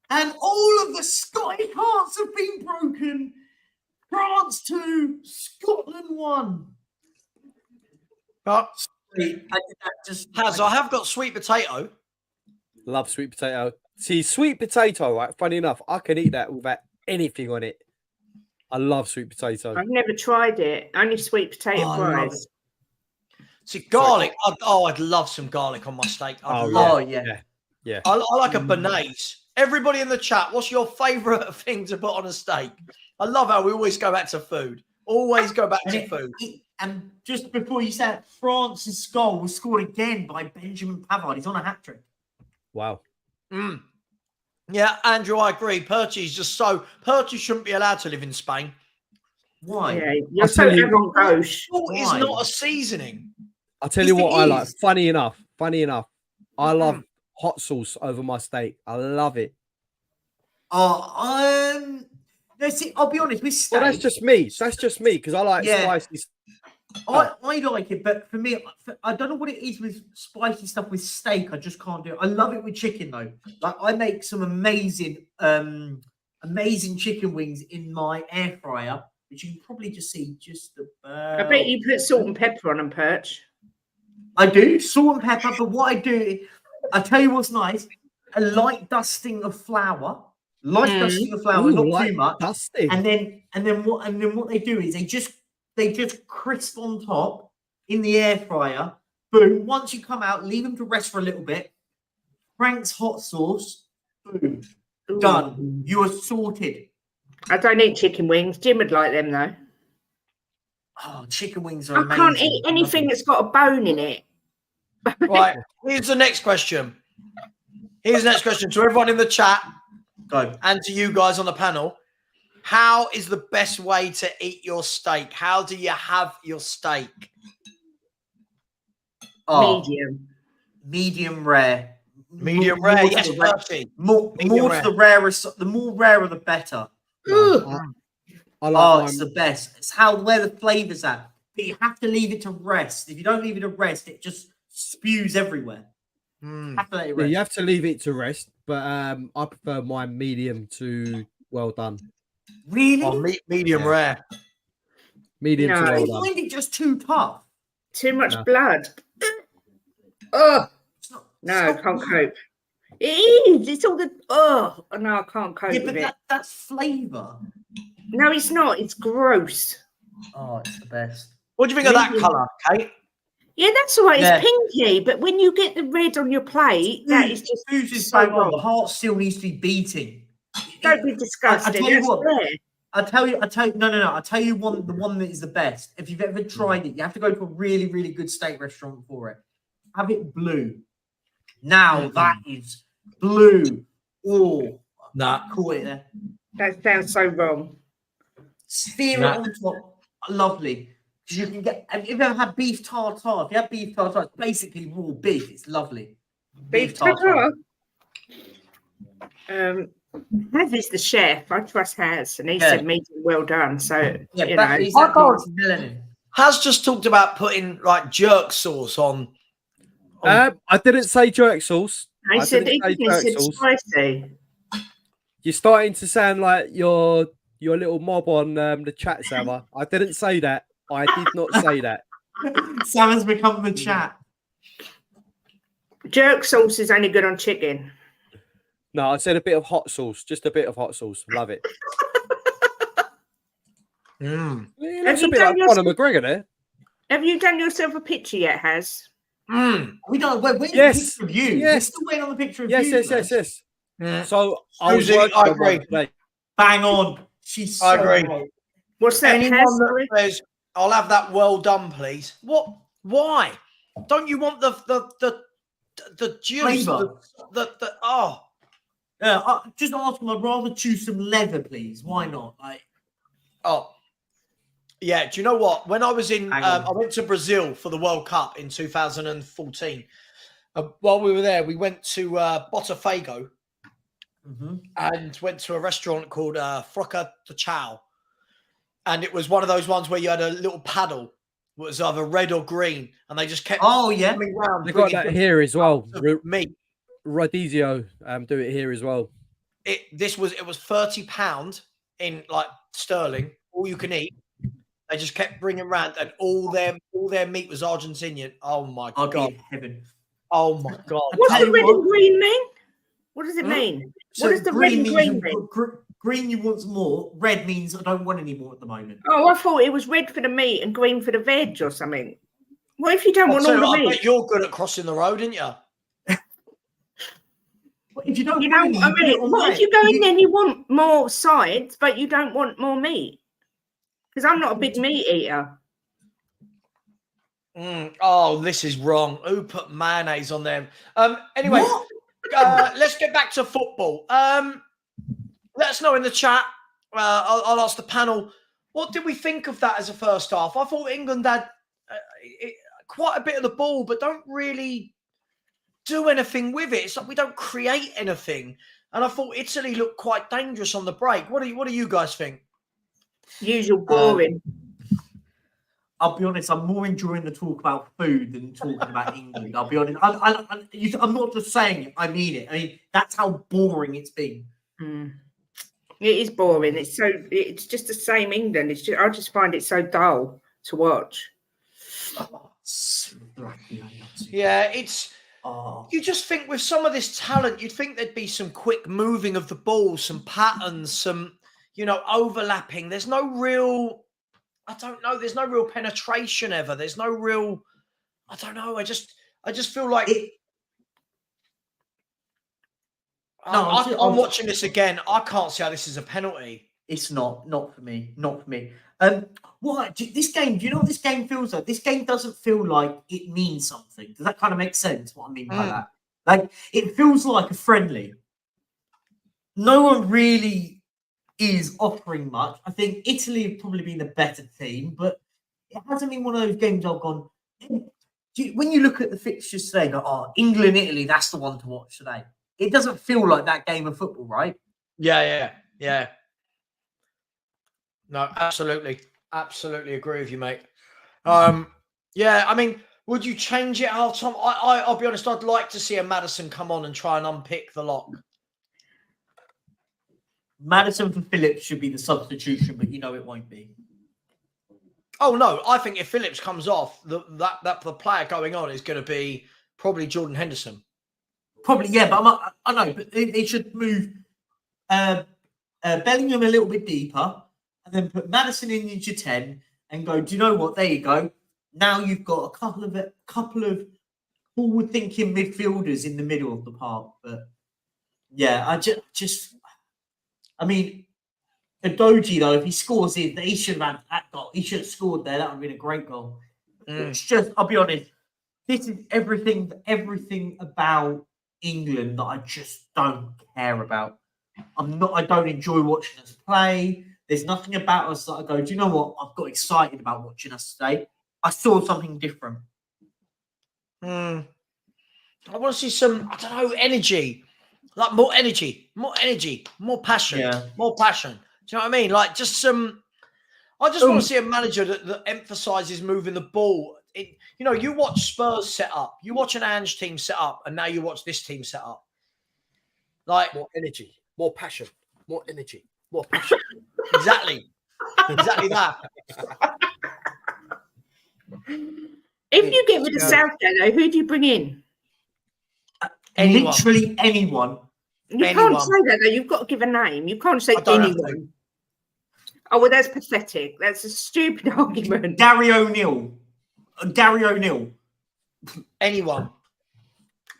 And all of the Scottish hearts have been broken. France 2, Scotland 1. But Has I have got sweet potato. Love sweet potato. See, sweet potato, right? Funny enough, I can eat that without anything on it. I love sweet potato. I've never tried it. Only sweet potato I love fries. it. See, garlic. I'd love some garlic on my steak. I'd Oh, love. yeah. I like a béarnaise. Everybody in the chat, what's your favourite thing to put on a steak? I love how we always go back to food. Always go back to food. And just before you said, France's goal was scored again by Benjamin Pavard. He's on a hat trick. Wow. Yeah, Andrew, I agree. Perchy's just Perchy shouldn't be allowed to live in Spain. Why? Yeah, you're so avant-gauche. It's not a seasoning. I'll tell you what I like. is. Funny enough, I love hot sauce over my steak. I love it. No, see, I'll be honest with steak. Well, that's just me. Because I like spicy. I like it, but for me, I don't know what it is with spicy stuff with steak. I just can't do it. I love it with chicken though. Like I make some amazing chicken wings in my air fryer, which you can probably just see just about. I bet you put salt and pepper on them, Perch. I do salt and pepper, but what I do, I tell you what's nice: a light dusting of flour. Not too much. Dusting. And then what they do is they just crisp on top in the air fryer. Boom. Once you come out, leave them to rest for a little bit. Frank's hot sauce. Boom. Ooh. Done. You are sorted. I don't eat chicken wings. Jim would like them though. Oh, chicken wings are I amazing. can't eat anything that's got a bone in it. Right. Here's the next question. To everyone in the chat. Go. And to you guys on the panel. How is the best way to eat your steak? How do you have your steak? Medium rare. Medium rare, yes, Percy. The rarest, the more rarer the better. I like it's the best. It's where the flavour's at. But you have to leave it to rest. If you don't leave it to rest, it just spews everywhere. Have to let it rest. Yeah, you have to leave it to rest, but I prefer mine medium to well done. Really? Oh, medium rare. Medium to well I done. find it just too tough. Too much blood. Oh no, I can't cope. It is. It's all the no, I can't cope with it. That's flavour. No, it's not. It's gross. Oh, it's the best. What do you think of that colour, Kate? Yeah, that's all right. It's pinky, but when you get the red on your plate, that is just Who's so bang on. wrong. The heart still needs to be beating. Don't be disgusted. I tell you what. Fair. I'll tell you, the one that is the best. If you've ever tried it, you have to go to a really, really good steak restaurant for it. Have it blue. Now that is blue. Oh, caught it there. That sounds so wrong. Spear it on top. Lovely. You can get. Have you ever had beef tartare? If you have beef tartare, it's basically raw beef. It's lovely. Beef tartare. Haz is the chef. I trust Haz, and he said medium well done. So Haz just talked about putting like jerk sauce on. I didn't say jerk sauce. I said spicy. You're starting to sound like your little mob on the chat, Savva. I didn't say that. I did not say that. Sam's become the chat. Jerk sauce is only good on chicken. No, I said a bit of hot sauce. Just a bit of hot sauce. Love it. That's a bit like Conor McGregor there. Have you done yourself a picture yet, Haz? We don't. We're waiting on the picture of you. We're still waiting on the picture of you. Yes. Yeah. So I agree. Bang on. She's so I agree. right. What's that? Anyone that says, I'll have that well done, please. What? Why? Don't you want the juice? Just ask him. I'd rather choose some leather, please. Why not? Yeah. Do you know what? When I was I went to Brazil for the World Cup in 2014. While we were there, we went to Botafogo and went to a restaurant called Froca de Chao. And it was one of those ones where you had a little paddle. It was either red or green. And they just kept coming round. They got that here as well. Meat. Rodizio do it here as well. It was £30 in like sterling, all you can eat. They just kept bringing around, and all their meat was Argentinian. Oh my I'd be god! in heaven. Oh my god! What's tell the you red what. and green mean? What does it Hmm? mean? So What does the red and means green mean? green you want some more. Red means I don't want any more at the moment. Oh, I thought it was red for the meat and green for the veg or something. What if you don't want all the I meat? bet you're good at crossing the road, aren't you? If you don't You want know any, what I you put it mean? on What if red. you go in there and you want more sides, but you don't want more meat? Because I'm not a big meat eater. Oh, this is wrong. Who put mayonnaise on them? Anyway, What? let's get back to football. Let us know in the chat. I'll ask the panel, what did we think of that as a first half? I thought England had quite a bit of the ball, but don't really do anything with it. It's like we don't create anything. And I thought Italy looked quite dangerous on the break. What do you guys think? Usual boring. I'll be honest, I'm more enjoying the talk about food than talking about England. I'll be honest. I'm not just saying it, I mean it. I mean, that's how boring it's been. It is boring. It's just the same England. I just find it so dull to watch. Yeah, you just think with some of this talent, you'd think there'd be some quick moving of the ball, some patterns, some, overlapping. There's no real, I don't know. There's no real penetration ever. There's no real, I don't know. I just feel like I'm watching this again. I can't see how this is a penalty. It's not for me. Not for me. What this game? Do you know what this game feels like? This game doesn't feel like it means something. Does that kind of make sense? What I mean by that, like it feels like a friendly. No one really is offering much. I think Italy have probably been the better team, but it hasn't been one of those games I've gone. When you look at the fixtures today, go, oh, England, Italy, that's the one to watch today. It doesn't feel like that game of football, right? Yeah. No, absolutely agree with you, mate. Yeah, I mean, would you change it half time? I'll be honest, I'd like to see a Maddison come on and try and unpick the lock. Maddison for Phillips should be the substitution, but it won't be. Oh no, I think if Phillips comes off, the player going on is going to be probably Jordan Henderson. Probably, yeah, but I know, but they should move Bellingham a little bit deeper, and then put Maddison in your 10 and go. Do you know what? There you go. Now you've got a couple of forward-thinking midfielders in the middle of the park. But yeah, I mean, Adoji though, if he scores it, he should have had that goal. He should have scored there. That would have been a great goal. It's just, I'll be honest, this is everything about England that I just don't care about. I don't enjoy watching us play. There's nothing about us that I go, do you know what? I've got excited about watching us today. I saw something different. I want to see some, I don't know, energy. Like more energy, more passion, more passion. Do you know what I mean? Like just some, I just want to see a manager that emphasizes moving the ball. You watch Spurs set up, you watch an Ange team set up, and now you watch this team set up. Like more energy, more passion, more energy, more passion. Exactly that. If you get rid of Southgate, though, who do you bring in? Anyone. Literally anyone. You can't say that, though. You've got to give a name. You can't say anyone. Oh, well, that's pathetic. That's a stupid argument. Gary O'Neill. Anyone.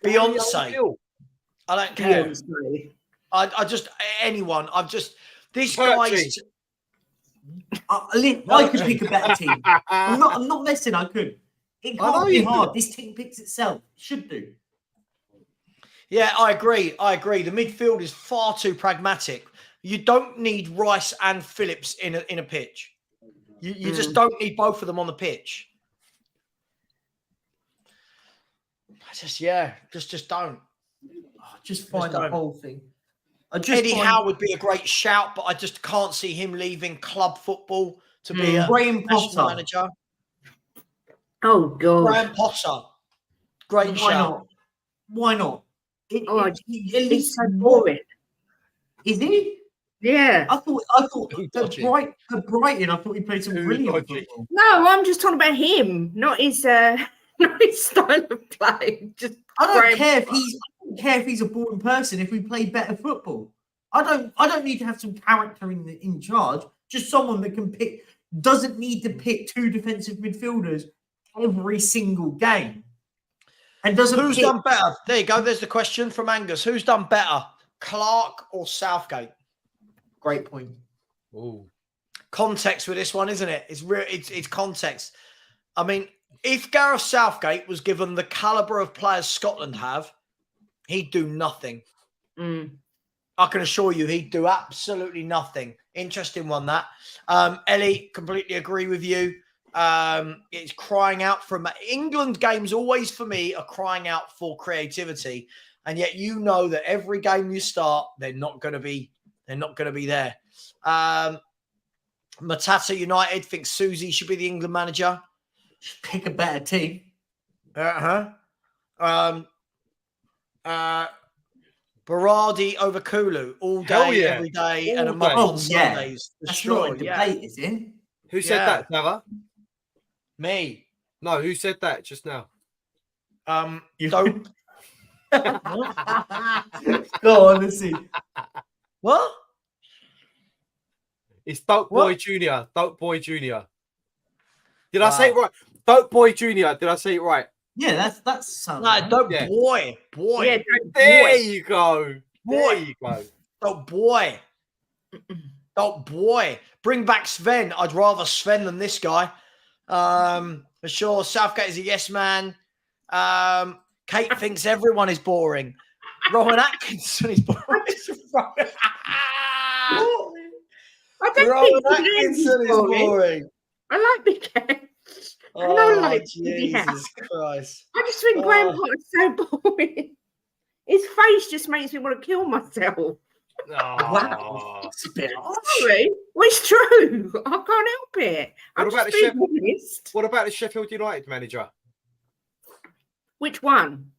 Beyonce. I don't care. Beyonce. I just, anyone. This guy's... I could pick a better team. I'm not messing. I could. It can't be hard. This team picks itself. It should do. Yeah, I agree. The midfield is far too pragmatic. You don't need Rice and Phillips in a pitch. You just don't need both of them on the pitch. Just don't. I just find the whole thing. Eddie Howe would be a great shout, but I just can't see him leaving club football to be a national manager. Oh, God. Graham Potter. Great shout. Why not? He's so boring. Is he? Yeah. I thought Too at dodgy. Brighton, I thought he played some Too brilliant dodgy. football. No, I'm just talking about him, not his not his style of play. Just I don't Graham care if Potter. he's a boring person if we play better football. I don't need to have some character in charge. Just someone that can pick. Doesn't need to pick 2 defensive midfielders every single game. And doesn't Who's pick, done better? There you go. There's the question from Angus. Who's done better, Clark or Southgate? Great point. Ooh. Context with this one, isn't it? It's context. I mean, if Gareth Southgate was given the caliber of players Scotland have, he'd do nothing. I can assure you he'd do absolutely nothing. Interesting one, that. Ellie, completely agree with you. It's crying out from England games always for me are crying out for creativity. And yet you know that every game you start, they're not going to be there. Matata United thinks Susie should be the England manager. Pick a better team. Berardi over Kulu all Hell day, yeah. every day, All and a day. month Oh, on yeah. Sundays. For That's sure, not a yeah. debate, is it? Who said Yeah. that, Savva? Me. No, who said that just now? Don't. Go on, let's see. What? It's Dope What? Boy Jr. Dope Boy Jr. Did I say it right? Dope Boy Jr. Did I say it right? Yeah, that's sounds No, right. don't Yeah. boy. Yeah, don't There boy. you go. There you go. Don't boy. Don't boy. Bring back Sven. I'd rather Sven than this guy. For sure. Southgate is a yes man. Kate thinks everyone is boring. Rowan Atkinson is boring. I don't Rowan think Big Andy's Atkinson is boring. I like Big Andy. I don't Oh, like Jesus Christ. I just think Graham Oh. Potter's so boring. His face just makes me want to kill myself. Wow. It's a bit harsh. Sorry. Well, it's true. I can't help it. I'm What about just the being honest. What about the Sheffield United manager? Which one?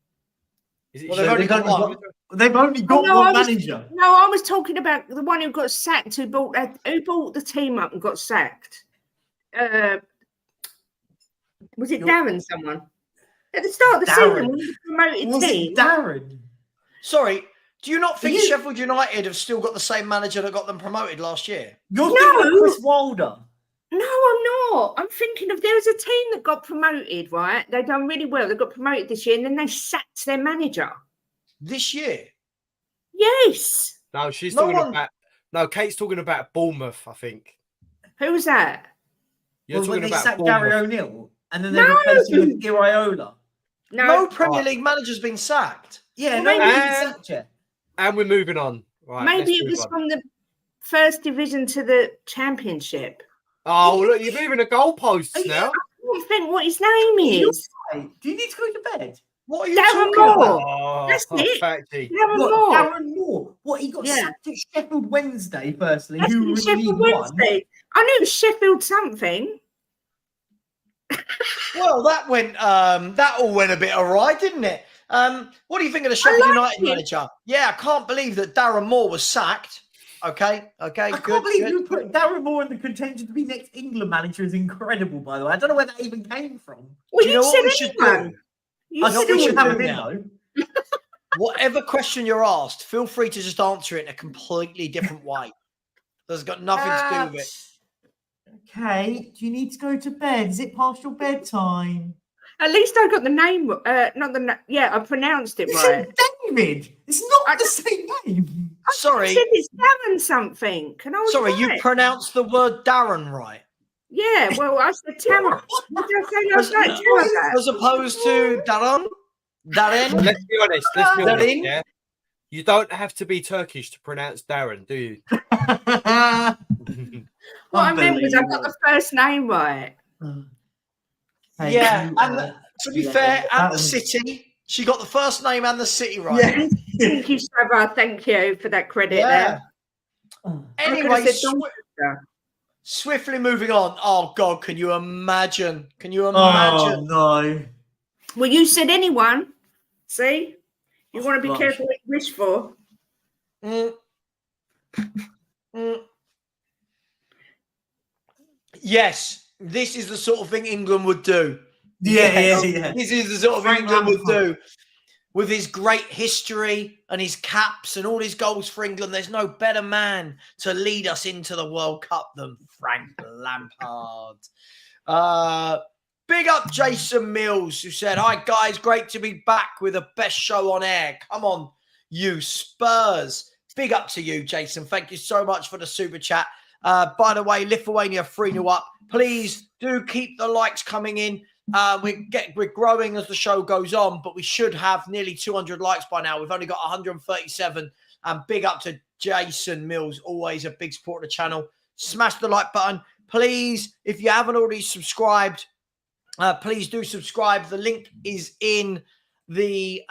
Is it Well, they've only got one. They've only got no, one I was- manager. No, I was talking about the one who got sacked, who bought the team up and got sacked. Was it Darren someone? At the start of the Darren. season, when he promoted Was team. it Darren? Sorry, do you not think You- Sheffield United have still got the same manager that got them promoted last year? You're No. thinking of Chris Wilder. No, I'm not. I'm thinking of there was a team that got promoted, right? They done really well. They got promoted this year, and then they sacked their manager. This year? Yes. No, she's No talking one- about. No, Kate's talking about Bournemouth. I think Who was that? you're Was when talking they about sacked Gary Bournemouth. O'Neill and then they No. replaced him with Iriola. No No. Premier League manager's been sacked. Yeah, Well, no, maybe- he sacked you. And we're moving on. Right, Maybe let's it move was on. from the first division to the championship. Oh, look, you're moving the goalposts Oh, yeah. now. I can't think what his name is. Right. Do you need to go to bed? What are you Darren talking Moore. about? Oh, That's it. Fatty. Darren What, Moore. Darren Moore? What, he got Yeah. sacked at Sheffield Wednesday, firstly, That's who in was Sheffield League One. Wednesday. I knew it was Sheffield something. Well, that all went a bit awry, didn't it? What do you think of the Sheffield like United him. manager? Yeah, I can't believe that Darren Moore was sacked. Okay, I good. can't believe good. you put Darren Moore in the contention to be next England manager is incredible, by the way. I don't know where that even came from. Well, Do you you know what said we should anyone. do? You I know said what we still should would do have him in, now? though. Whatever question you're asked, feel free to just answer it in a completely different way. That's got nothing to do with it. Okay, do you need to go to bed? Is it past your bedtime? At least I got the name. Not the. Yeah, I pronounced it You right. said David. It's not I- the same name. I Sorry, said it's Darren something. Can I? sorry, you right. pronounced the word Darren right, Yeah. Well, I said Tarot. What did I say last night? Tarot. as opposed to Darren. Darren. Let's be honest. Let's be honest. Darren? Yeah? You don't have to be Turkish to pronounce Darren, do you? What I meant was I got the first name right. Yeah, and to be fair, and the city. She got the first name and the city right. Yeah. Thank you, Savva. Thank you for that credit Yeah. there. Anyway, I could have said Doncaster. swiftly moving on. Oh God, can you imagine? Can you Oh imagine? no. Well, you said anyone. See, you Oh, want to be gosh. careful what you wish for. Mm. Yes, this is the sort of thing England would do. Yeah. This is the sort of thing England would do. With his great history and his caps and all his goals for England, there's no better man to lead us into the World Cup than Frank Lampard. Big up Jason Mills, who said, "Hi guys, great to be back with the best show on air. Come on, you Spurs." Big up to you, Jason. Thank you so much for the super chat. By the way, Lithuania 3-0 up. Please do keep the likes coming in. We're growing as the show goes on, but we should have nearly 200 likes by now. We've only got 137. And big up to Jason Mills, always a big supporter of the channel. Smash the like button. Please, if you haven't already subscribed, please do subscribe. The link is in the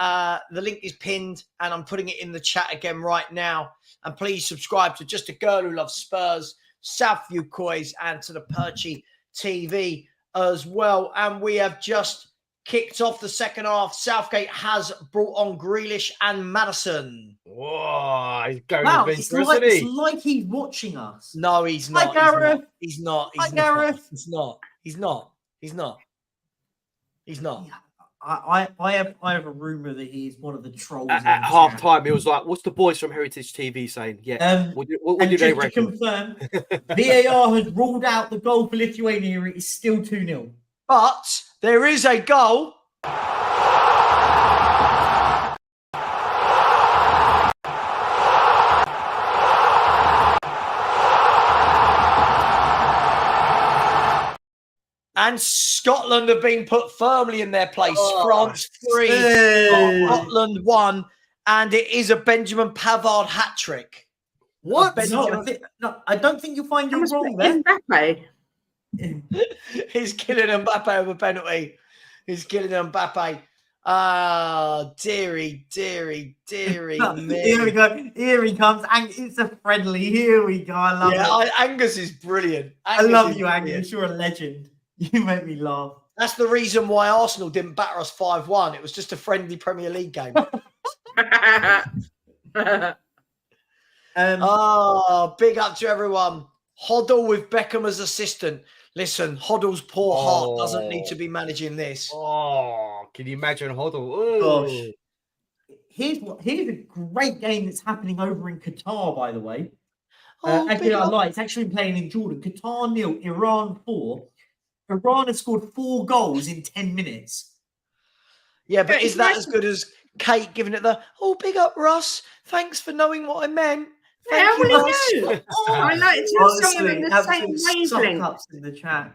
link is pinned, and I'm putting it in the chat again right now. And please subscribe to Just a Girl Who Loves Spurs, Southview Coys, and to the Perchy TV as well. And we have just kicked off the second half. Southgate has brought on Grealish and Madison. Whoa, he's going Wow, to it's like he's watching us. No, he's not. Hi, Gareth. He's not. Hi, Gareth. He's not. He's not. He's not. He's not. Yeah, I have a rumor that he's one of the trolls. At half time, he was like, "What's the boys from Heritage TV saying?" Yeah. What do they reckon? To confirm, VAR has ruled out the goal for Lithuania. It is still 2-0. But there is a goal. And Scotland have been put firmly in their place. France 3, Scotland 1, and it is a Benjamin Pavard hat-trick. What? No, I don't think you'll find you're wrong there. Mbappe. He's killing Mbappe over penalty. He's killing Mbappe. Ah, dearie me. Here we go. Here he comes. It's a friendly. Here we go. I love it. Angus is brilliant. I love you, Angus. You're a legend. You make me laugh. That's the reason why Arsenal didn't batter us 5-1. It was just a friendly Premier League game. Big up to everyone. Hoddle with Beckham as assistant. Listen, Hoddle's poor heart doesn't need to be managing this. Oh, can you imagine Hoddle? Gosh. Here's a great game that's happening over in Qatar, by the way. Actually, I lie. It's actually playing in Jordan. Qatar 0, Iran 4. Iran has scored 4 goals in 10 minutes. Yeah, but is that as good as Kate giving it the, big up, Russ. Thanks for knowing what I meant. How will he know? I like to have someone in the same wavelength. In the chat.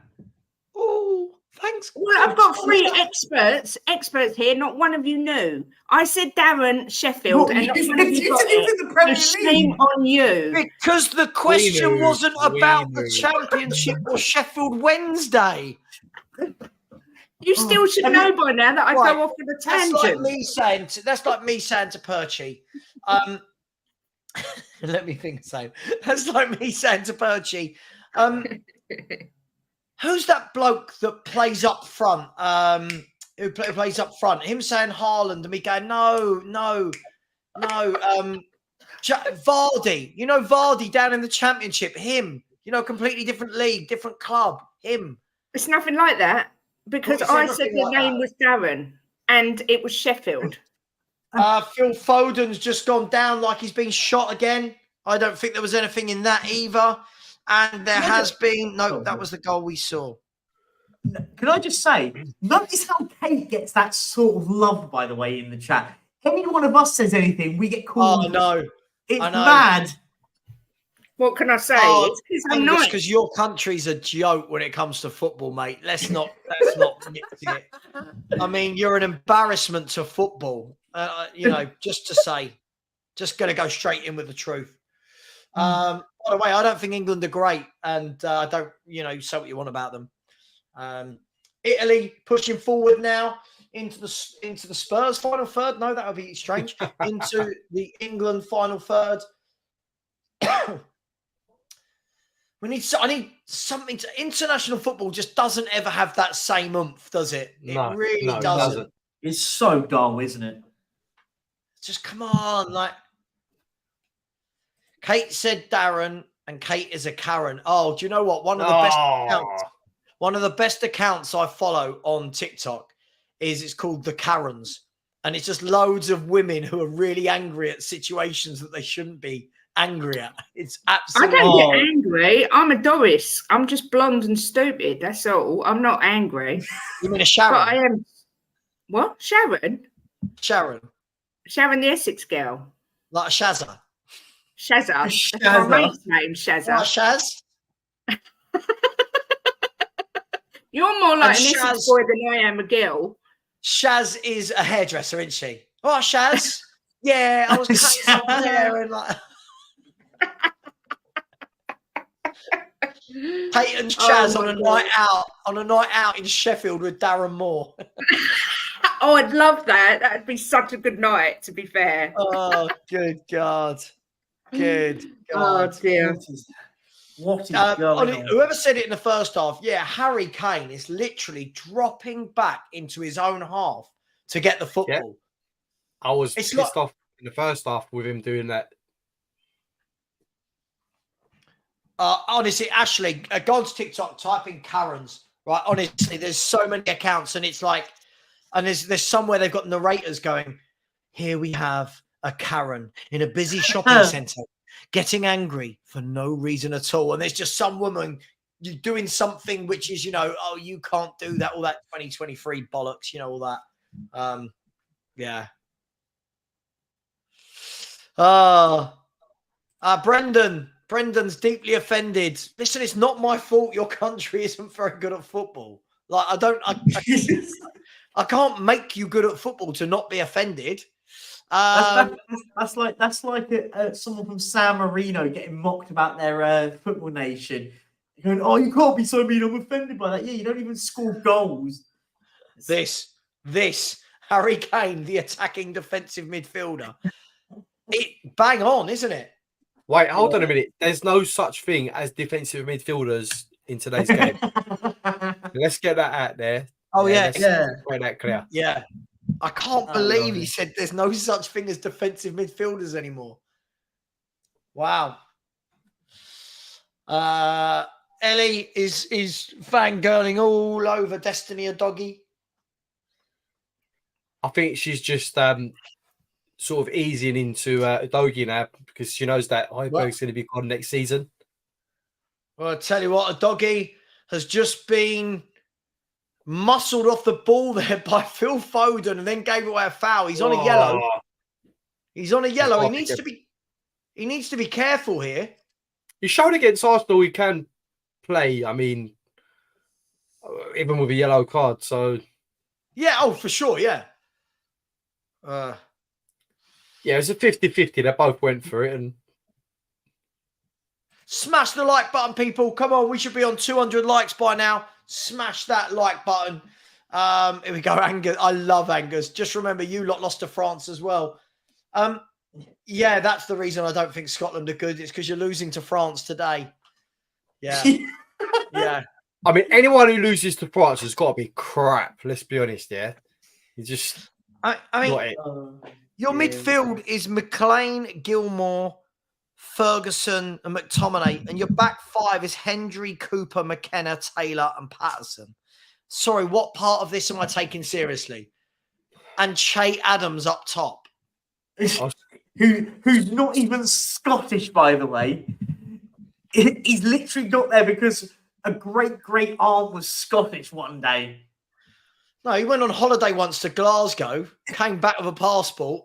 Oh, thanks. Well, I've got 3 experts here. Not one of you knew. I said Darren Sheffield, and not one of you got it. Shame on you. Because the question wasn't about the championship or Sheffield Wednesday. You still should know by now that I go off with a tangent. That's like me saying to Perchy. Let me think. That's like me saying to Perchy. Who's that bloke that plays up front? Who plays up front? Him saying Haaland and me going, no. Vardy. You know Vardy down in the Championship. Him. You know, completely different league, different club. Him. It's nothing like that because I said the name was Darren and it was Sheffield. Phil Foden's just gone down like he's been shot again. I don't think there was anything in that either. And there has been... No, that was the goal we saw. Can I just say, notice how Kate gets that sort of love, by the way, in the chat. Any one of us says anything, we get called. Oh, no. It's mad. What can I say? It's because your country's a joke when it comes to football, mate. Let's not nix it. I mean, you're an embarrassment to football. Just to say, just going to go straight in with the truth. By the way, I don't think England are great, and I don't, say what you want about them. Italy pushing forward now into the Spurs final third. No, that would be strange. Into the England final third. I need something to. International football just doesn't ever have that same oomph, does it? It really doesn't. It's so dull, isn't it? Just come on, like Kate said, Darren. and Kate is a Karen. Oh, do you know what? One of the best accounts I follow on TikTok it's called The Karens. And it's just loads of women who are really angry at situations that they shouldn't be angry at. It's absolutely. I don't get angry. I'm a Doris. I'm just blonde and stupid. That's all. I'm not angry. You mean a Sharon? But I am. What? Sharon? Sharon the Essex girl. like a Shazza. Shazza. That's my mate's name, Shazza. Like Shaz? You're more like an And Essex Shaz- boy than I am a girl. Shaz is a hairdresser, isn't she? Oh, Shaz. Yeah, I was cutting some hair and like. Kate and Shaz on a night out in Sheffield with Darren Moore. Oh, I'd love that. That'd be such a good night, to be fair. Oh, good God. Good Oh, God. dear. What is going on? Whoever said it in the first half, yeah, Harry Kane is literally dropping back into his own half to get the football. I was It's pissed off in the first half with him doing that. Honestly, Ashley, go on to TikTok, type in Karens, right? Honestly, there's so many accounts, and it's like, and there's somewhere they've got narrators going, here we have a Karen in a busy shopping centre getting angry for no reason at all. And there's just some woman doing something which is, oh, you can't do that, all that 2023 bollocks, all that. Yeah. Brendan's deeply offended. Listen, it's not my fault your country isn't very good at football. Like, I can't make you good at football to not be offended. That's like someone from San Marino getting mocked about their football nation. Going, oh, you can't be so mean. I'm offended by that. Yeah, you don't even score goals. This Harry Kane, the attacking defensive midfielder. Bang on, isn't it? Wait, hold on a minute. There's no such thing as defensive midfielders in today's game. Let's get that out there. Oh, yeah. Make that clear. Yeah. I can't believe he said there's no such thing as defensive midfielders anymore. Wow. Ellie is fangirling all over Destiny a doggy. I think she's just sort of easing into a doggy now because she knows that Højbjerg's going to be gone next season. Well, I tell you what, a doggy has just been muscled off the ball there by Phil Foden and then gave away a foul. He's on a yellow. He's on a yellow. He needs to be careful here. He showed against Arsenal he can play. I mean, even with a yellow card. So yeah, for sure, yeah. Yeah, it's a 50-50. They both went for it. And smash the like button, people. Come on, we should be on 200 likes by now. Smash that like button. Here we go, Angus. I love Angus. Just remember, you lot lost to France as well. Yeah, that's the reason I don't think Scotland are good. It's because you're losing to France today. Yeah. Yeah. I mean, anyone who loses to France has got to be crap. Let's be honest, yeah? You just... I mean, your midfield is McLean, Gilmore, Ferguson and McTominay, and your back five is Hendry, Cooper, McKenna, Taylor and Patterson. Sorry, what part of this am I taking seriously? And Che Adams up top. Who's not even Scottish, by the way. He's literally got there because a great aunt was Scottish one day. No, he went on holiday once to Glasgow, came back with a passport.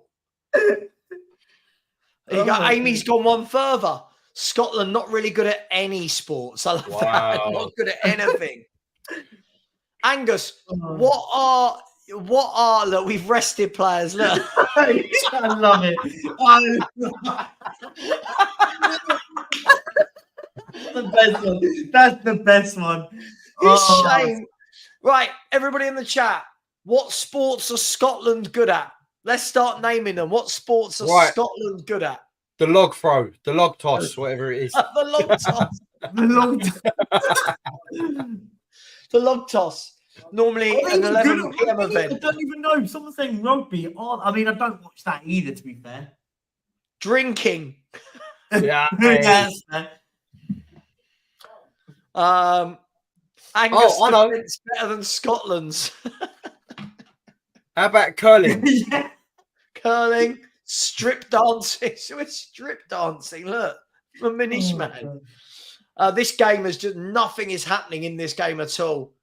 Amy's gone one further. Scotland not really good at any sports. I love that. Not good at anything. Angus, what are look, we've rested players. Look. I love it. The best one. That's the best one. It's shame. Right, everybody in the chat. What sports are Scotland good at? Let's start naming them. What sports are Scotland good at? The log throw, the log toss, whatever it is. The log toss. The log toss. Normally an 11 p.m. event. I don't even know. Someone's saying rugby. I mean, I don't watch that either, to be fair. Drinking. Yeah. Yes. Angus' I know. defence better than Scotland's. How about curling? Yeah. Curling, strip dancing. So it's strip dancing. Look, a Minish man. This game is just nothing is happening in this game at all.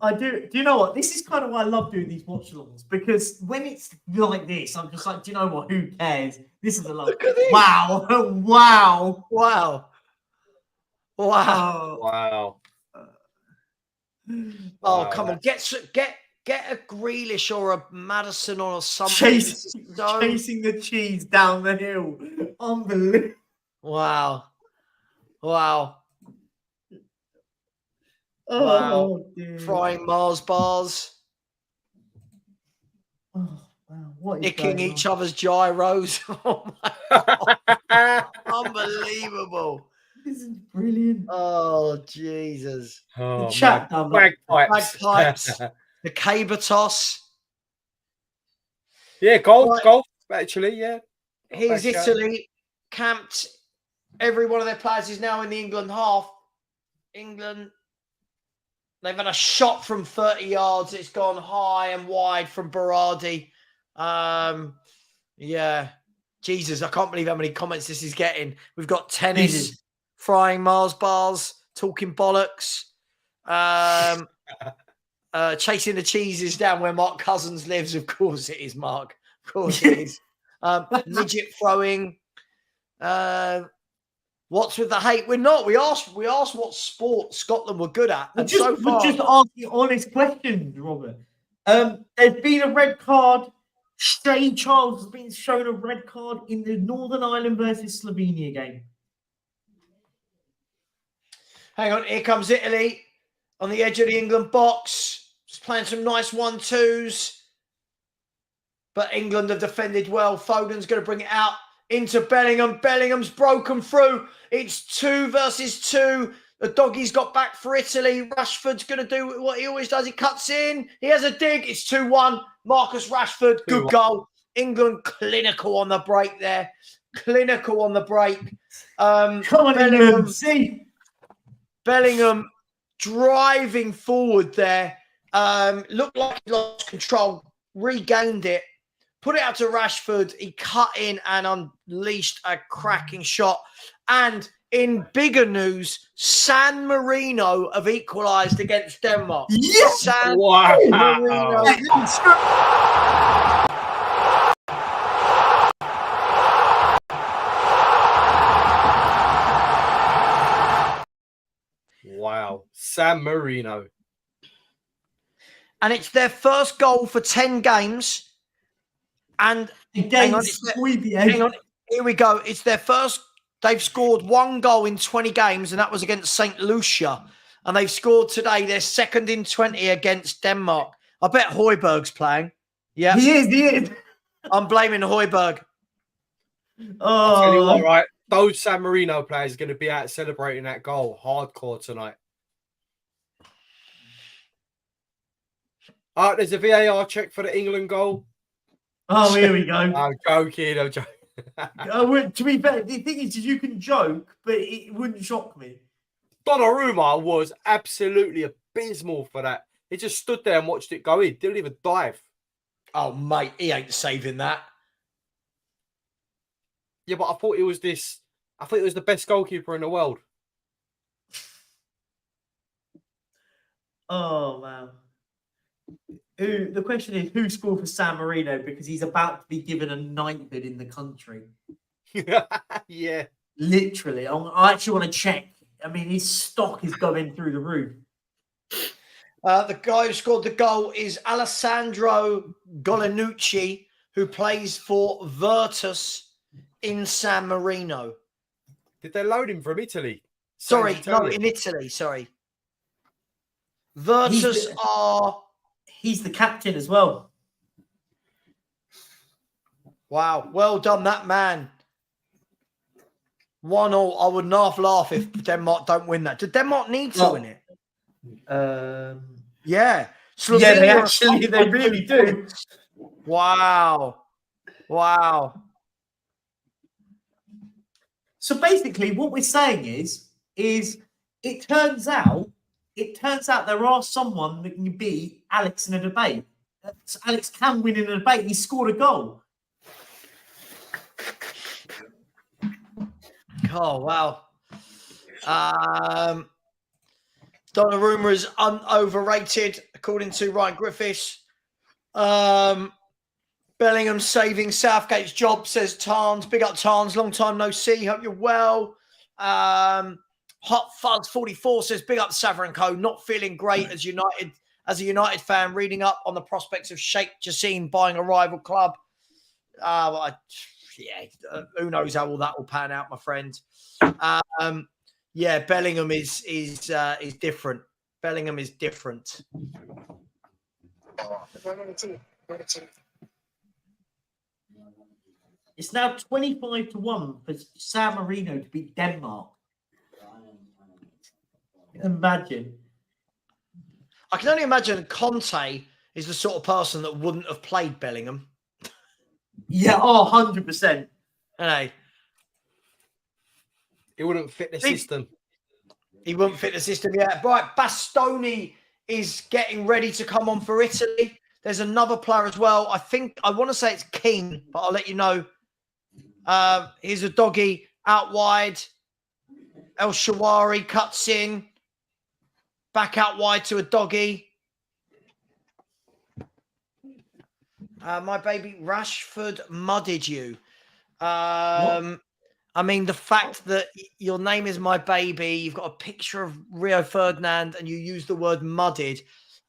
I do. Do you know what? This is kind of why I love doing these watch-alongs, because when it's like this, I'm just like, do you know what? Who cares? This is a lot. Look at this. Wow! Wow! Wow. Wow. Oh, Wow. Oh, Wow, come on. Get a Grealish or a Madison or something. chasing the cheese down the hill. Unbelievable. Wow. Wow. Oh, dear. Frying Mars bars. Oh, wow. What is Nicking going each on? other's gyros. Oh my God. Unbelievable. This is brilliant. Oh, Jesus. Oh, The chat my down there. Bagpipes. The caber toss. Yeah, golf, Right. golf, actually, yeah. Here's Bad shout. Italy. Camped. Every one of their players is now in the England half. England. They've had a shot from 30 yards. It's gone high and wide from Berardi. Yeah. Jesus, I can't believe how many comments this is getting. We've got tennis, Jesus. frying Mars bars, talking bollocks, chasing the cheeses down where Mark Cousins lives. Of course it is, Mark. Of course it is. Midget throwing. What's with the hate? We're not. We asked what sport Scotland were good at. And so far, we're just asking honest questions, Robert. There's been a red card. Shay Charles has been shown a red card in the Northern Ireland versus Slovenia game. hang on, here comes Italy on the edge of the England box. Just playing some nice 1-2s. But England have defended well. Foden's going to bring it out into Bellingham. Bellingham's broken through. It's 2 versus 2. The doggy's got back for Italy. Rashford's going to do what he always does. He cuts in. He has a dig. It's 2-1. Marcus Rashford, good 2-1. goal. England clinical on the break there. Clinical on the break. Come on, England. See? Bellingham driving forward there. Looked like he lost control. Regained it. Put it out to Rashford. He cut in and unleashed a cracking shot. And in bigger news, San Marino have equalised against Denmark. Yes! San Wow. Marino. Wow. San Marino. And it's their first goal for 10 games. And hang on, hang on, here we go. It's their first. They've scored 1 goal in 20 games, and that was against St. Lucia. And they've scored today their second in 20 against Denmark. I bet Højbjerg's playing. Yeah, He is. I'm blaming Højbjerg. I'll tell you what, Oh, right? Those San Marino players are going to be out celebrating that goal hardcore tonight. There's a VAR check for the England goal. oh, here we go. I'm joking. I'm joking. To be fair, the thing is, you can joke, but it wouldn't shock me. Donnarumma was absolutely abysmal for that. He just stood there and watched it go in. Didn't even dive. Oh, mate, he ain't saving that. Yeah, but I thought it was this. I thought it was the best goalkeeper in the world. Oh, wow. The question is, who scored for San Marino? Because he's about to be given a knighthood in the country. Yeah. Literally. I actually want to check. I mean, his stock is going through the roof. The guy who scored the goal is Alessandro Golinucci, who plays for Virtus in San Marino. Did they load him from Italy? Sorry, Sounds no, Italian. in Italy, sorry. Virtus are... He's the captain as well. Wow, well done, that man. 1-1. I would half laugh if Denmark don't win that. Did Denmark need to win it? Yeah. Slovenia they really do. Wow. Wow. So basically, what we're saying is it turns out there are someone that can beat Alex in a debate. Alex can win in a debate. He scored a goal. Oh, wow. Donnarumma is overrated, according to Ryan Griffiths. Bellingham saving Southgate's job, says Tarns. Big up Tarns, long time no see. Hope you're well. Hot Fuzz 44 says, big up Savva and Co. Not feeling great as a United fan, reading up on the prospects of Sheikh Jassim buying a rival club. Who knows how all that will pan out, my friend. Bellingham is different. Bellingham is different. It's now 25-1 for San Marino to beat Denmark. Imagine. I can only imagine Conte is the sort of person that wouldn't have played Bellingham. Yeah, 100%. Hey. It wouldn't fit the system. He wouldn't fit the system yet. Right, Bastoni is getting ready to come on for Italy. There's another player as well. I want to say it's Keane, but I'll let you know. Here's a doggy out wide. El Shawari cuts in. Back out wide to a doggy. My baby Rashford mudded you. I mean, the fact that your name is my baby, you've got a picture of Rio Ferdinand and you use the word mudded.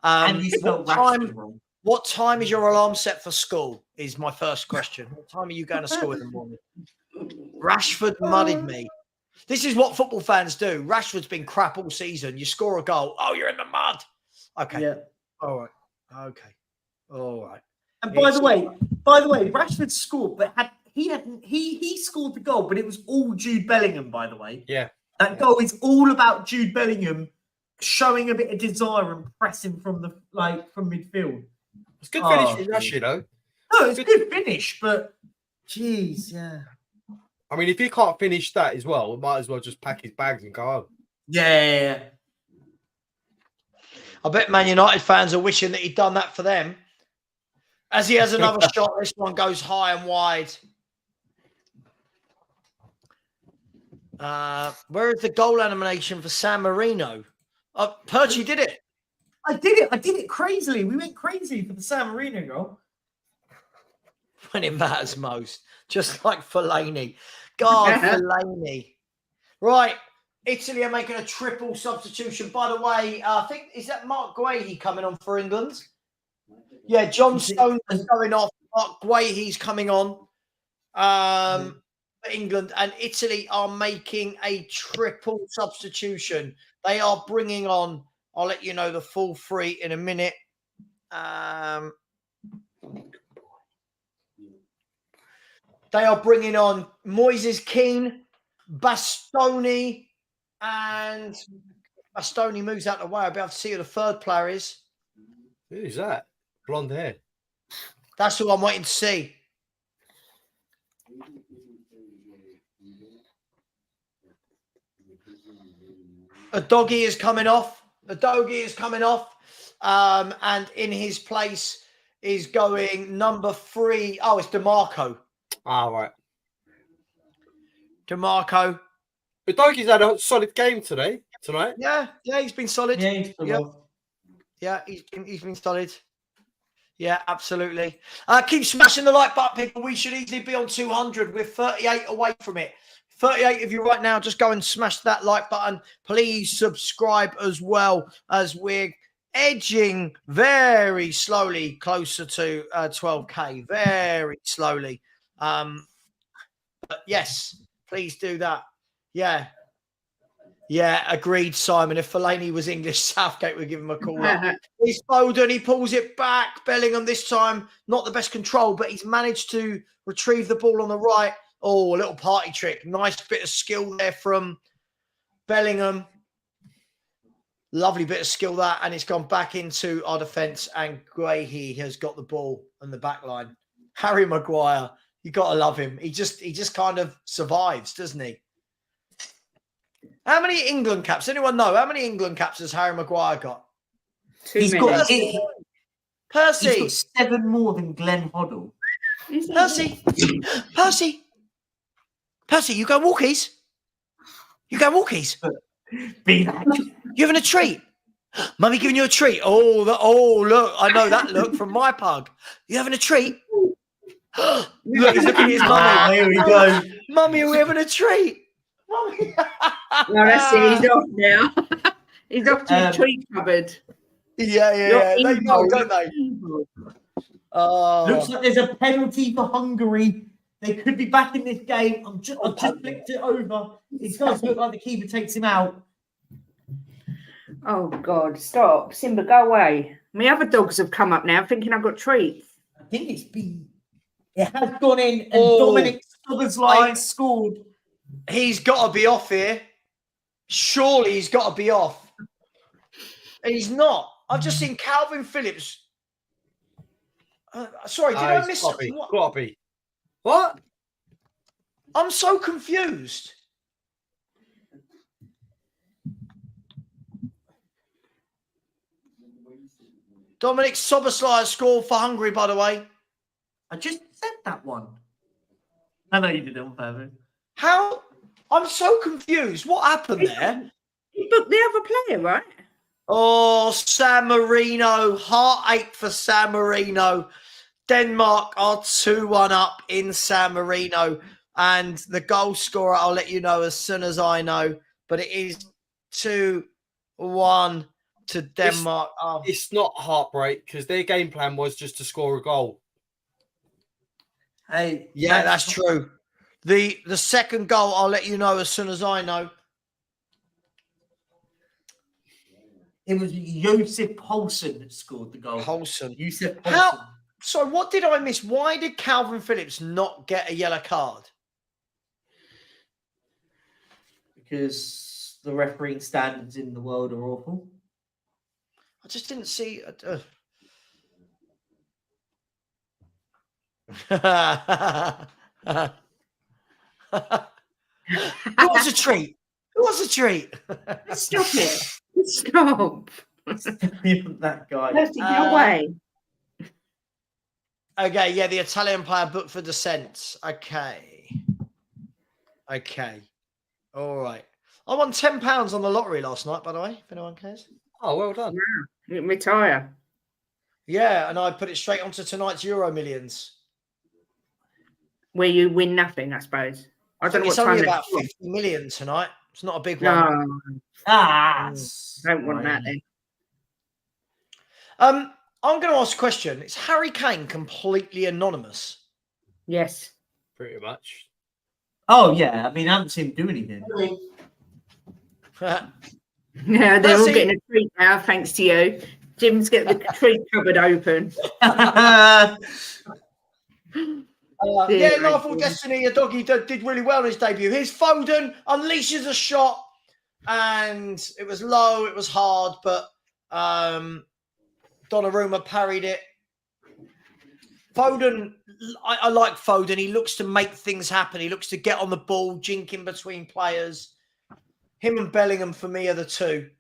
And you spelled Rashford wrong. What time is your alarm set for school is my first question. What time are you going to school in the morning? Rashford mudded me. This is what football fans do. Rashford's been crap all season. You score a goal. Oh, you're in the mud. Okay. Yeah. All right. Okay. All right. And by the way, Rashford scored, but he scored the goal, but it was all Jude Bellingham, by the way. Yeah. That goal is all about Jude Bellingham showing a bit of desire and pressing from midfield. It's good finish from Rush, you know. No, it's a good finish, but geez, yeah. I mean, if he can't finish that as well, we might as well just pack his bags and go home. Yeah. I bet Man United fans are wishing that he'd done that for them. As he has another shot, this one goes high and wide. Where is the goal animation for San Marino? Perch, you did it. I did it crazily. We went crazy for the San Marino goal. When it matters most. Just like Fellaini. God, Fellaini. Right. Italy are making a triple substitution. By the way, I think, is that Mark Guehi coming on for England? Yeah, John Stones is going off. Mark Guehi's coming on for England. And Italy are making a triple substitution. They are bringing on, I'll let you know the full three in a minute. They are bringing on Moises Keane, Bastoni, and Bastoni moves out of the way. I'll be able to see who the third player is. Who's that? Blonde hair. That's who I'm waiting to see. A doggy is coming off. And in his place is going number 3. Oh, it's DeMarco. Right. DeMarco. But Dougie's had a solid game tonight. Yeah, he's been solid. Yeah, He's been solid. Yeah, absolutely. Keep smashing the like button, people. We should easily be on 200. We're 38 away from it. 38 of you right now. Just go and smash that like button. Please subscribe as well, as we're edging very slowly closer to 12K. Very slowly. But yes, please do that. Yeah, agreed, Simon. If Fellaini was English, Southgate would give him a call. He's Foden. He pulls it back. Bellingham this time, not the best control, but he's managed to retrieve the ball on the right. Oh, a little party trick. Nice bit of skill there from Bellingham. Lovely bit of skill that, and it's gone back into our defence, and Guehi has got the ball on the back line. Harry Maguire, you got to love him. He just kind of survives, doesn't he? How many England caps? Anyone know? How many England caps has Harry Maguire got? He's many. got Percy. He's got 7 more than Glenn Hoddle. Percy. Percy, you go walkies? You go walkies? Be that. You having a treat? Mummy giving you a treat? Oh, look. I know that look from my pug. You having a treat? Look, he's looking at his mummy. There we go. Mummy, are we having a treat? Mummy. No, that's it. He's off now. He's off to the treat cupboard. Yeah. They know, don't they? Oh. Looks like there's a penalty for Hungary. They could be back in this game. I've just flicked it over. It does look like the keeper takes him out. Oh, God. Stop. Simba, go away. My other dogs have come up now thinking I've got treats. I think it has gone in, and Dominic Szoboszlai scored. He's got to be off here. Surely he's got to be off. He's not. I've just seen Calvin Phillips. Sorry, did I miss something? Gotta be. What? I'm so confused. Dominic Szoboszlai scored for Hungary, by the way. I just said that one. I know you did it on purpose. How? I'm so confused. What happened there? He booked the other player, right? Oh, San Marino. Heartache for San Marino. Denmark are 2-1 up in San Marino. And the goal scorer, I'll let you know as soon as I know. But it is 2-1 to Denmark. It's not heartbreak because their game plan was just to score a goal. Hey, yeah, that's true. The second goal, I'll let you know as soon as I know. It was Josef Poulsen that scored the goal. Poulsen. Josef Poulsen. So what did I miss? Why did Calvin Phillips not get a yellow card? Because the refereeing standards in the world are awful. I just didn't see. It was a treat. It was a treat. Stop it. Stop. That guy. Percy, get away. Okay, yeah, the Italian player booked for descent. Okay. All right. I won £10 on the lottery last night, by the way, if anyone cares. Oh, well done. You can retire. Yeah, and I put it straight onto tonight's Euro Millions. Where you win nothing, I suppose. I don't know It's what only time about 50 million tonight. It's not a big one. No. Don't want that then. I'm going to ask a question. Is Harry Kane completely anonymous? Yes. Pretty much. Oh, yeah. I mean, I haven't seen him do anything. Yeah, they're all getting a treat now, thanks to you. Jim's getting the treat cupboard open. Yeah, Laughable Destiny, a doggy did really well in his debut. Here's Foden, unleashes a shot, and it was low, it was hard, but Donnarumma parried it. Foden, I like Foden. He looks to make things happen. He looks to get on the ball, jinking between players. Him and Bellingham, for me, are the two.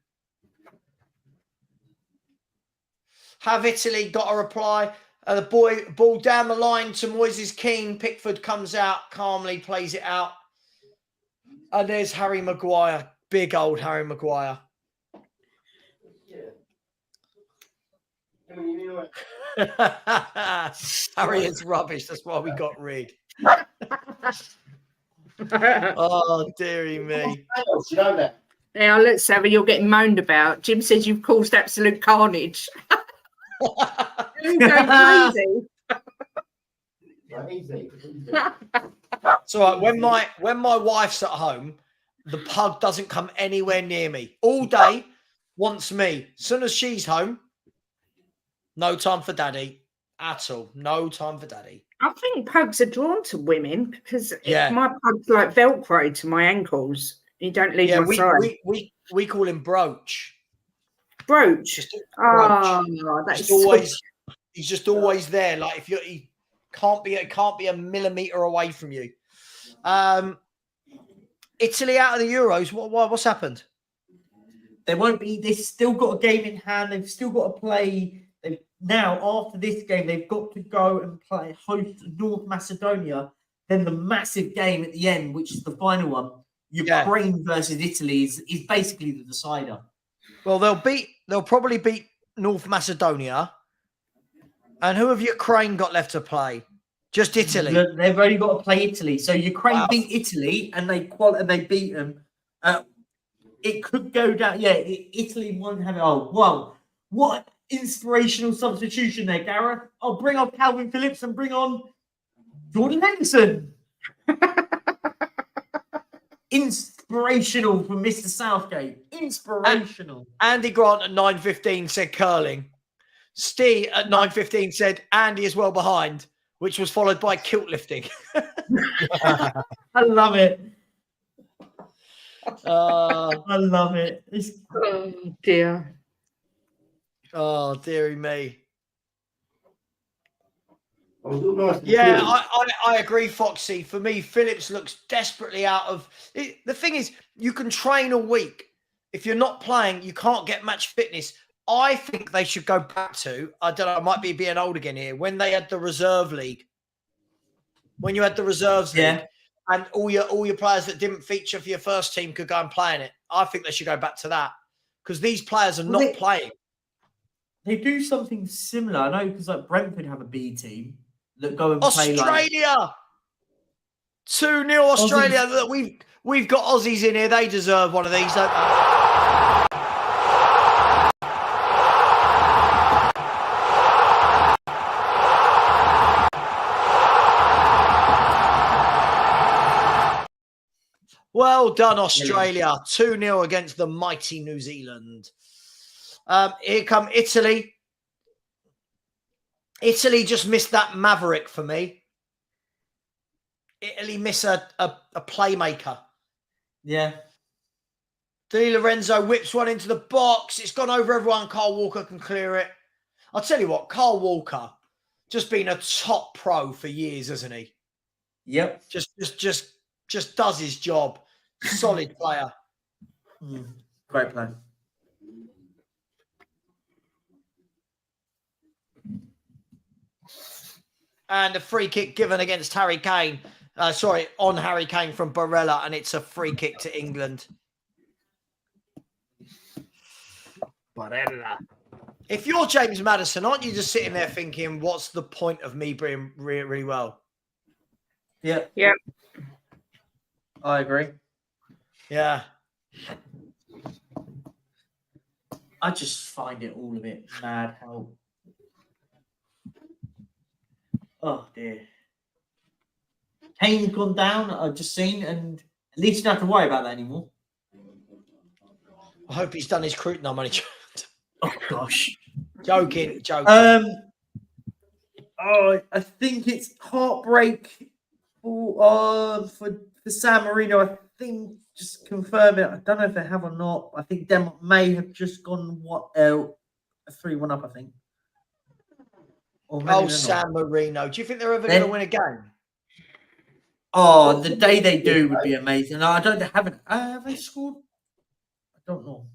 Have Italy got a reply? The ball down the line to Moises Keane. Pickford comes out, calmly plays it out. And there's Harry Maguire. Big old Harry Maguire. Harry is rubbish. That's why we got rid. Oh, dearie me. Now, look, Savva, you're getting moaned about. Jim says you've caused absolute carnage. You're going crazy. So when my wife's at home, the pug doesn't come anywhere near me. All day, wants me. As soon as she's home, no time for daddy at all. No time for daddy. I think pugs are drawn to women because Yeah. my pug's like Velcro to my ankles. You don't leave my side. We call him Brooch. Brooch. Oh, that's always. He's just always there. Like if he can't be a millimeter away from you. Italy out of the Euros. What's happened? They won't be. They've still got a game in hand. They've still got to play. Now, after this game, they've got to go and host North Macedonia. Then the massive game at the end, which is the final one, Ukraine versus Italy, is basically the decider. Well, they'll probably beat North Macedonia. And who have Ukraine got left to play? Just Italy. They've only got to play Italy. So Ukraine beat Italy and they beat them. It could go down. Yeah, Italy won't have it. Oh, wow. What inspirational substitution there, Gareth. I'll bring on Calvin Phillips and bring on Jordan Henderson. Inspirational from Mr. Southgate. Inspirational. Andy Grant at 9:15 said curling. Steve at 9:15 said Andy is well behind, which was followed by kilt lifting. I love it. I love it. Oh dear. Oh, dearie me. Yeah, I agree, Foxy. For me, Phillips looks desperately out of it. The thing is, you can train a week. If you're not playing, you can't get match fitness. I think they should go back to, I don't know, I might be being old again here, when they had the reserve league. When you had the reserves league and all your players that didn't feature for your first team could go and play in it. I think they should go back to that because these players are not playing. They do something similar. I know because like Brentford have a B team that go and Australia. play Australia! 2-0 Australia. Look, we've got Aussies in here. They deserve one of these, don't they? Well done, Australia. 2-0 against the mighty New Zealand. Here come Italy. Italy just missed that maverick for me. Italy miss a playmaker. Yeah. Di Lorenzo whips one into the box. It's gone over everyone. Carl Walker can clear it. I'll tell you what, Carl Walker, just been a top pro for years, hasn't he? Yep. Just does his job. Solid player. Great play. And a free kick given against Harry Kane. On Harry Kane from Barella, and it's a free kick to England. Barella. If you're James Maddison, aren't you just sitting there thinking, what's the point of me being really, really well? Yeah. Yeah. I agree. Yeah. I just find it all a bit mad how... Oh, dear. Kane's gone down, I've just seen, and at least you don't have to worry about that anymore. I hope he's done his cruise. No, I'm only Oh, gosh. joking. I think it's heartbreak for San Marino. I think, just confirm it. I don't know if they have or not. I think Denmark may have just gone a 3-1 up, I think. Oh, San Marino. Do you think they're ever going to win a game? Oh, the day they do would be amazing. No, have they scored? I don't know.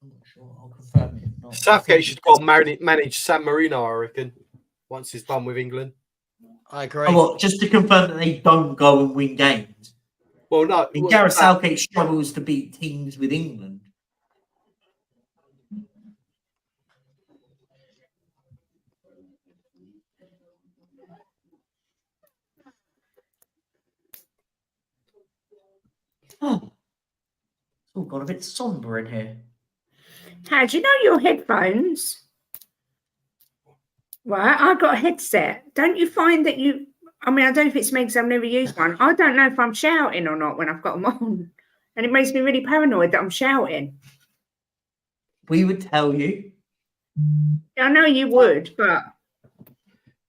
I'm not sure. I'll confirm it. If not. Southgate should go manage San Marino, I reckon, once he's done with England. I agree. Oh, well, just to confirm that they don't go and win games. Well, no. Gareth Southgate struggles to beat teams with England. Oh, it's all gone a bit somber in here. How do you know your headphones? Right, I've got a headset. Don't you find that I don't know if it's me because I've never used one. I don't know if I'm shouting or not when I've got them on. And it makes me really paranoid that I'm shouting. We would tell you. I know you would, but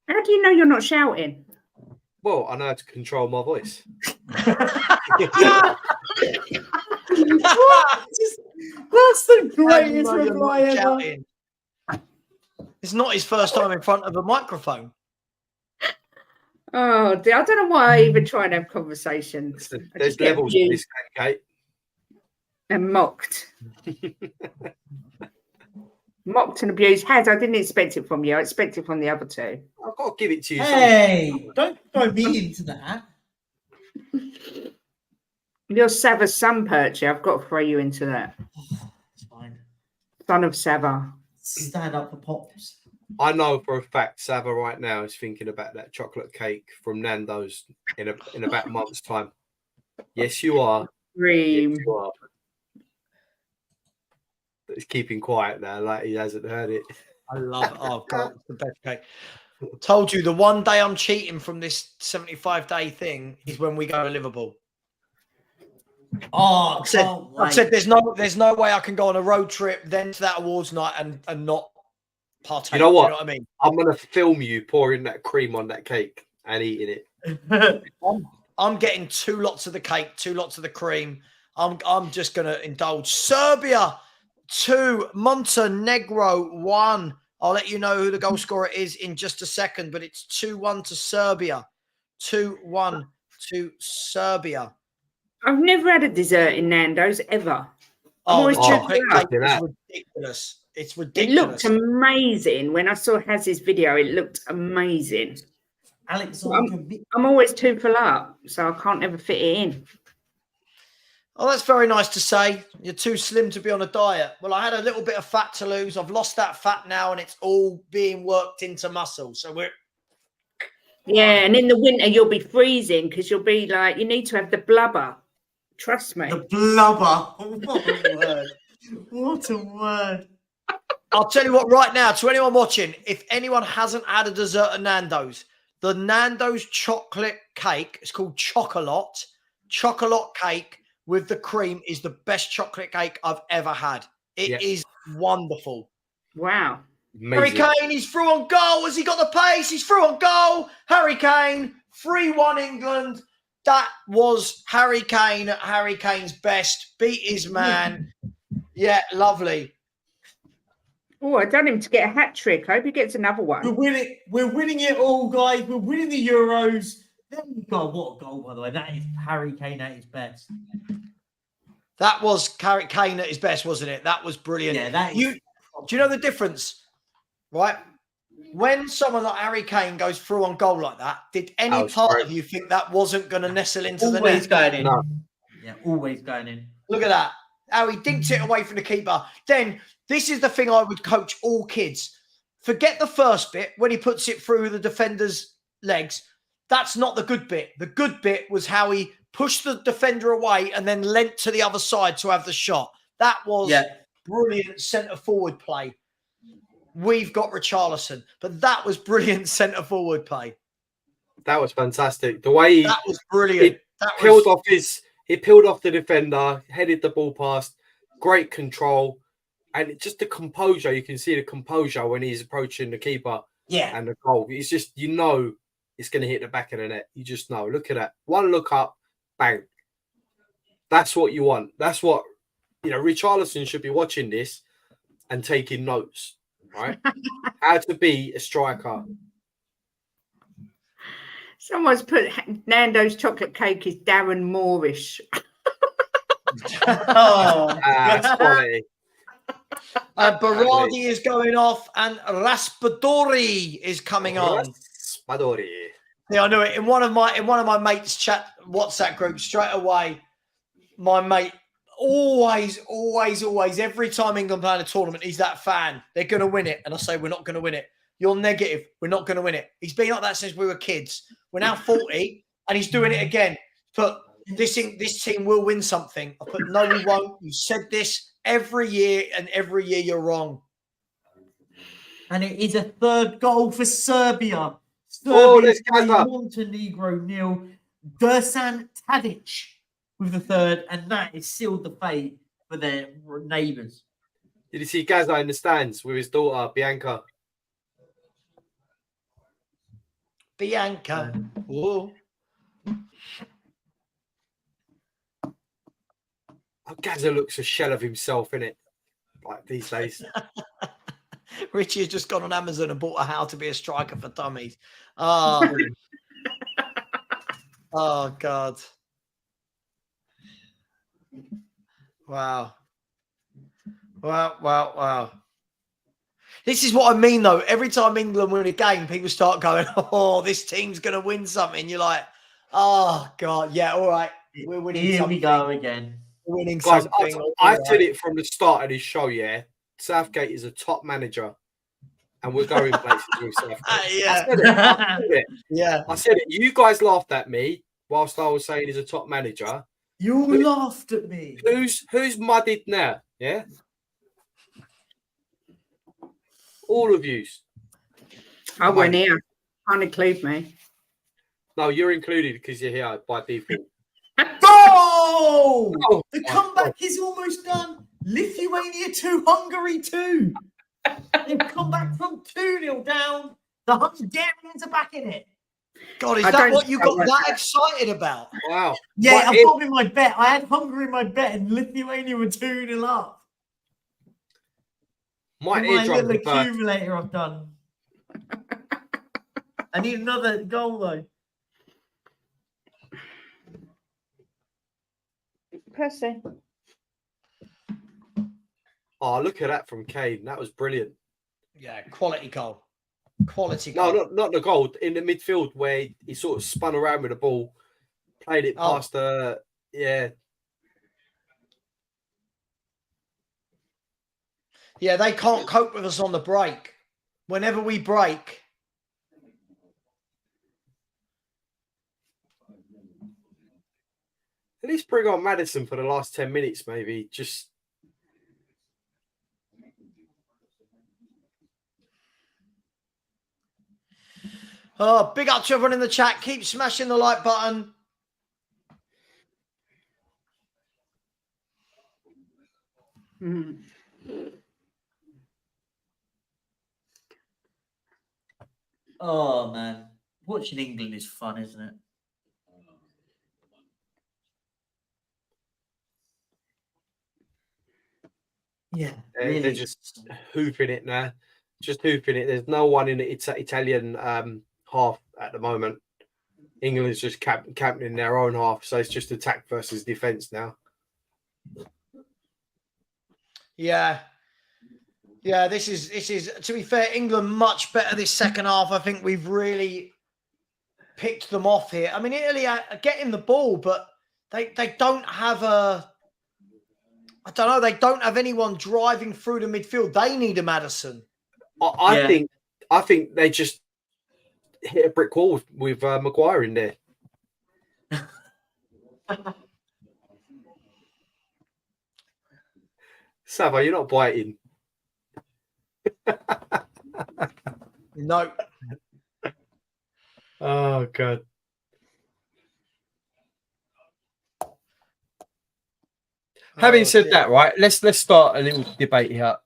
how do you know you're not shouting? Well, I know how to control my voice. That's the greatest reply ever. It's not his first time in front of a microphone. Oh, dear. I don't know why I even try and have conversations. I There's just get levels to abused this game, Kate. and mocked. Mocked and abused. I didn't expect it from you. I expected it from the other two. I've got to give it to you. Hey, don't throw me into that. You're Savva's son, Perchy. I've got to throw you into that. It's fine. Son of Savva. Stand up for Pops. I know for a fact Savva right now is thinking about that chocolate cake from Nando's in about a month's time. Yes, you are. Dream. Yes, you are. But he's keeping quiet now, like he hasn't heard it. I love it. Oh, God, it's the best cake. Told you the one day I'm cheating from this 75-day thing is when we go to Liverpool. Oh, I've said there's no way I can go on a road trip, then to that awards night and not partake. You know what? Do you know what I mean? I'm going to film you pouring that cream on that cake and eating it. I'm getting 2 lots of the cake, 2 lots of the cream. I'm just going to indulge. Serbia 2, Montenegro 1. I'll let you know who the goal scorer is in just a second, but it's 2-1 to Serbia. 2-1 to Serbia. I've never had a dessert in Nando's ever. Oh, the chocolate cake look at is ridiculous. It's It ridiculous. looked amazing. When I saw Haz's video, it looked amazing. Alex, I'm always too full up, so I can't ever fit it in. Oh, that's very nice to say. You're too slim to be on a diet. Well, I had a little bit of fat to lose. I've lost that fat now, and it's all being worked into muscle. So we're... Yeah, and in the winter, you'll be freezing because you'll be like, you need to have the blubber. Trust me. the blubber. What a word. What a word. I'll tell you what, right now, to anyone watching, if anyone hasn't had a dessert at Nando's, the Nando's chocolate cake, it's called Chocolate cake with the cream is the best chocolate cake I've ever had. It is wonderful. Wow. Amazing. Harry Kane, he's through on goal. Has he got the pace? He's through on goal. Harry Kane, 3-1 England. That was Harry Kane at Harry Kane's best. Beat his man. Yeah, lovely. Oh, I done him to get a hat trick. I hope he gets another one. We're winning it all, guys. We're winning the Euros. There we go. What a goal, by the way. That is Harry Kane at his best. That was Harry Kane at his best, wasn't it? That was brilliant. Yeah, that is... Do you know the difference? Right? When someone like Harry Kane goes through on goal like that, did any part of you think that wasn't going to nestle into the net? Always going in. No. Yeah, always going in. Look at that. How he dinked it away from the keeper. Then, this is the thing I would coach all kids. Forget the first bit when he puts it through the defender's legs. That's not the good bit. The good bit was how he pushed the defender away and then leant to the other side to have the shot. That was brilliant centre-forward play. We've got Richarlison, but that was brilliant centre-forward play. That was fantastic. The way that was brilliant. He peeled off the defender, headed the ball past, great control, and just the composure. You can see the composure when he's approaching the keeper. Yeah. And the goal. It's just, it's going to hit the back of the net. You just know. Look at that. One look up, bang. That's what you want. That's what, Richarlison should be watching this and taking notes, right? How to be a striker. Someone's put Nando's chocolate cake is Darren Moorish. That's funny. Berardi is going off and Raspadori is coming on. Raspadori. Yeah, I knew it. In one of my mates' chat WhatsApp groups, straight away, my mate always, every time England play in a tournament, he's that fan. They're going to win it. And I say, we're not going to win it. You're negative. We're not going to win it. He's been like that since we were kids. We're now 40 and he's doing it again. But this team will win something. I put, no, we won't. You said this every year and every year you're wrong. And it is a third goal for Serbia. Let's go. Montenegro 0. Dusan Tadic with the third, and that has sealed the fate for their neighbours. Did you see Gaza in the stands with his daughter, Bianca? Bianca. Whoa. Gaza looks a shell of himself, innit? Like these days. Richie has just gone on Amazon and bought a How to Be a Striker for Dummies. Oh, Oh God. Wow. Wow. This is what I mean, though. Every time England win a game, people start going, "Oh, this team's going to win something." You're like, "Oh God, yeah, all right, we're winning Here something. we go again. We're winning Guys, something." I said it from the start of this show, yeah. Southgate is a top manager, and we're going places with Southgate. Yeah. I said it. Yeah. I said it. You guys laughed at me whilst I was saying he's a top manager. You all laughed at me. Who's muddied now? Yeah, all of you. I went here. Can't include me. No, you're included because you're here by default. Go! Oh, The comeback is almost done. Lithuania 2, Hungary 2. They've come back from 2-0 down. The Hungarians are back in it. God, is that what you got that excited about? Wow. Yeah, I've got in my bet. I had Hungary in my bet and Lithuania were 2-0 up. My My eardrums little are burst. accumulator I've done. I need another goal though. Percy. Oh, look at that from Kane. That was brilliant. Yeah, quality goal. Quality goal. No, not the goal. In the midfield where he sort of spun around with the ball, played it past the Yeah, they can't cope with us on the break. Whenever we break, at least bring on Maddison for the last 10 minutes, maybe. Just big up to everyone in the chat. Keep smashing the like button. Oh man. Watching England is fun, isn't it? Yeah, really. they're just hooping it now. Just hooping it. There's no one in the Italian half at the moment. England's just camping in their own half, so it's just attack versus defense now. Yeah. This is to be fair, England much better this second half. I think we've really picked them off here. I mean, Italy are getting the ball, but they don't have they don't have anyone driving through the midfield. They need a Maddison. I think they just hit a brick wall with Maguire in there. Savva, you're not biting. No. Oh God. Having said that, right? Let's start a little debate here.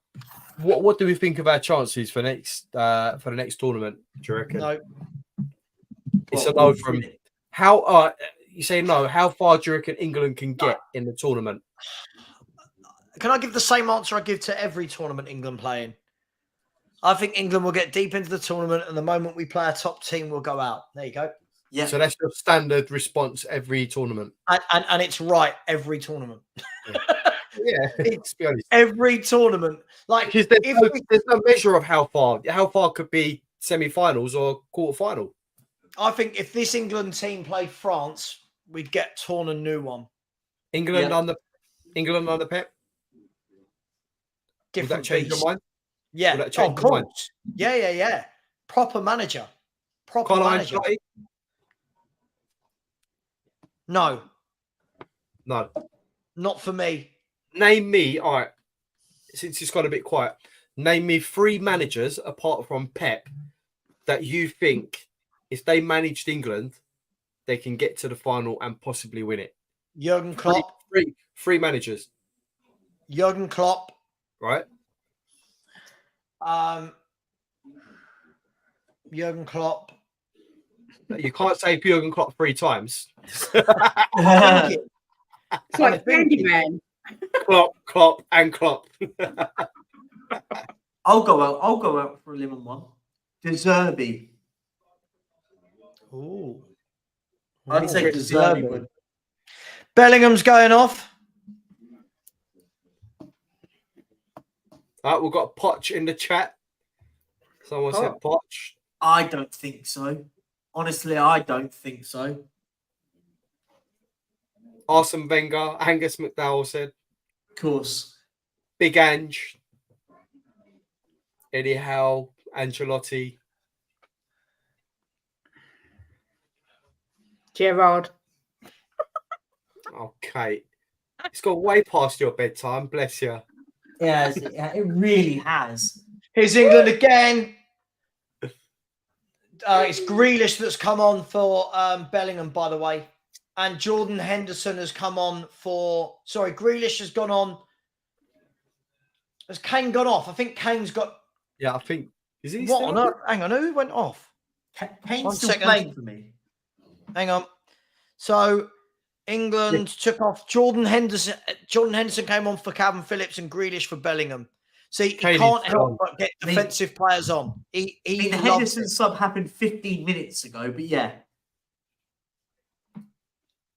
What do we think of our chances for the next tournament? Do you reckon? No. It's a no from how. You say no. How far do you reckon England can get in the tournament? Can I give the same answer I give to every tournament England playing? I think England will get deep into the tournament, and the moment we play a top team, we'll go out. There you go. Yeah. So that's your standard response every tournament. And it's right every tournament. Yeah, let's be honest. Every tournament, like Because there's no measure of how far could be semi-finals or quarter-final. I think if this England team played France, we'd get torn a new one. England under Pep. Different Would that change beast. your mind? Yeah, Would that change of your mind? course. Yeah. Proper manager. Proper Carlo manager. Ancelotti? No, not for me. Name me, all right, since it's got a bit quiet, name me 3 managers apart from Pep that you think if they managed England, they can get to the final and possibly win it. Jurgen Klopp. Three managers. Jurgen Klopp. Right? Jurgen Klopp. You can't say Jurgen Klopp 3 times. It's like Candyman. Klopp, and Klopp. I'll go out for a lemon one. De Zerbi. Ooh. I'd say Chris Deserby Deserby. would. Bellingham's going off. We've got Poch in the chat. Someone said Poch. I don't think so. Honestly, I don't think so. Arsene Wenger. Angus McDowell said. Of course. Big Ange. Eddie Howe. Ancelotti. Gerard. Okay. It's gone way past your bedtime. Bless you. Yeah, it really has. Here's England again. It's Grealish that's come on for Bellingham, by the way. And Jordan Henderson has come on for... Sorry, Grealish has gone on. Has Kane gone off? I think Kane's got... Yeah, I think... Is he What still on on? earth? Hang on, who went off? Kane's 1 still second. playing for me. Hang on. So England took off Jordan Henderson. Jordan Henderson came on for Calvin Phillips and Grealish for Bellingham. See, he Kane is can't help gone. but get defensive players on. The He loves Henderson it. sub happened 15 minutes ago, but yeah.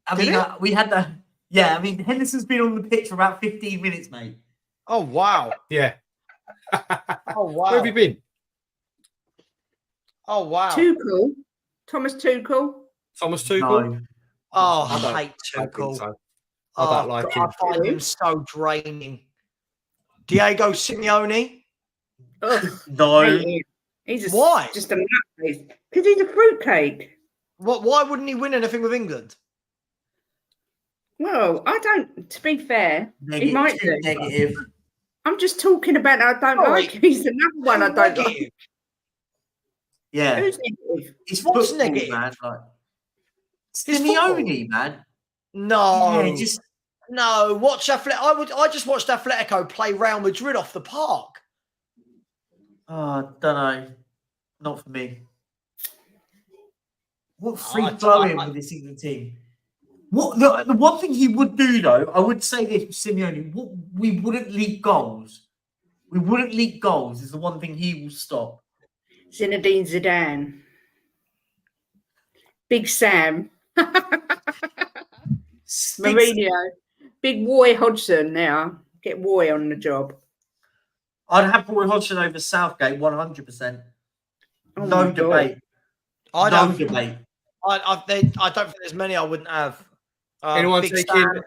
I Did mean, it? we had the... Yeah, I mean, Henderson's been on the pitch for about 15 minutes, mate. Oh, wow. Yeah. Oh, wow. Where have you been? Oh, wow. Tuchel. Thomas Tuchel. Thomas Tuchel? No. Oh, I I don't- hate I think Tuchel. so. I don't like him. I find him so draining. Diego Simeone? Ugh, No. hate him. He's Why? just a nutcase. Because he's a fruitcake. Why wouldn't he win anything with England? Well, I don't, to be fair, he might do. Negative. I'm just talking about I don't Oh, like. He's another one I don't like. Negative. Yeah. Who's negative? It's What's football, negative? man. Like, It's Simeone, man. No. Yeah, just No, watch I just watched Atletico play Real Madrid off the park. don't know. Not for me. What I free don't- flowing with this England team? What the one thing he would do though, I would say this with Simeone, we wouldn't leak goals. We wouldn't leak goals is the one thing he will stop. Zinedine Zidane. Big Sam. Mourinho. Big Roy Hodgson now. Get Roy on the job. I'd have Roy Hodgson over Southgate 100%. Oh No my God. debate. I No don't. debate. I don't think there's many I wouldn't have. Anyone Big taking Sam,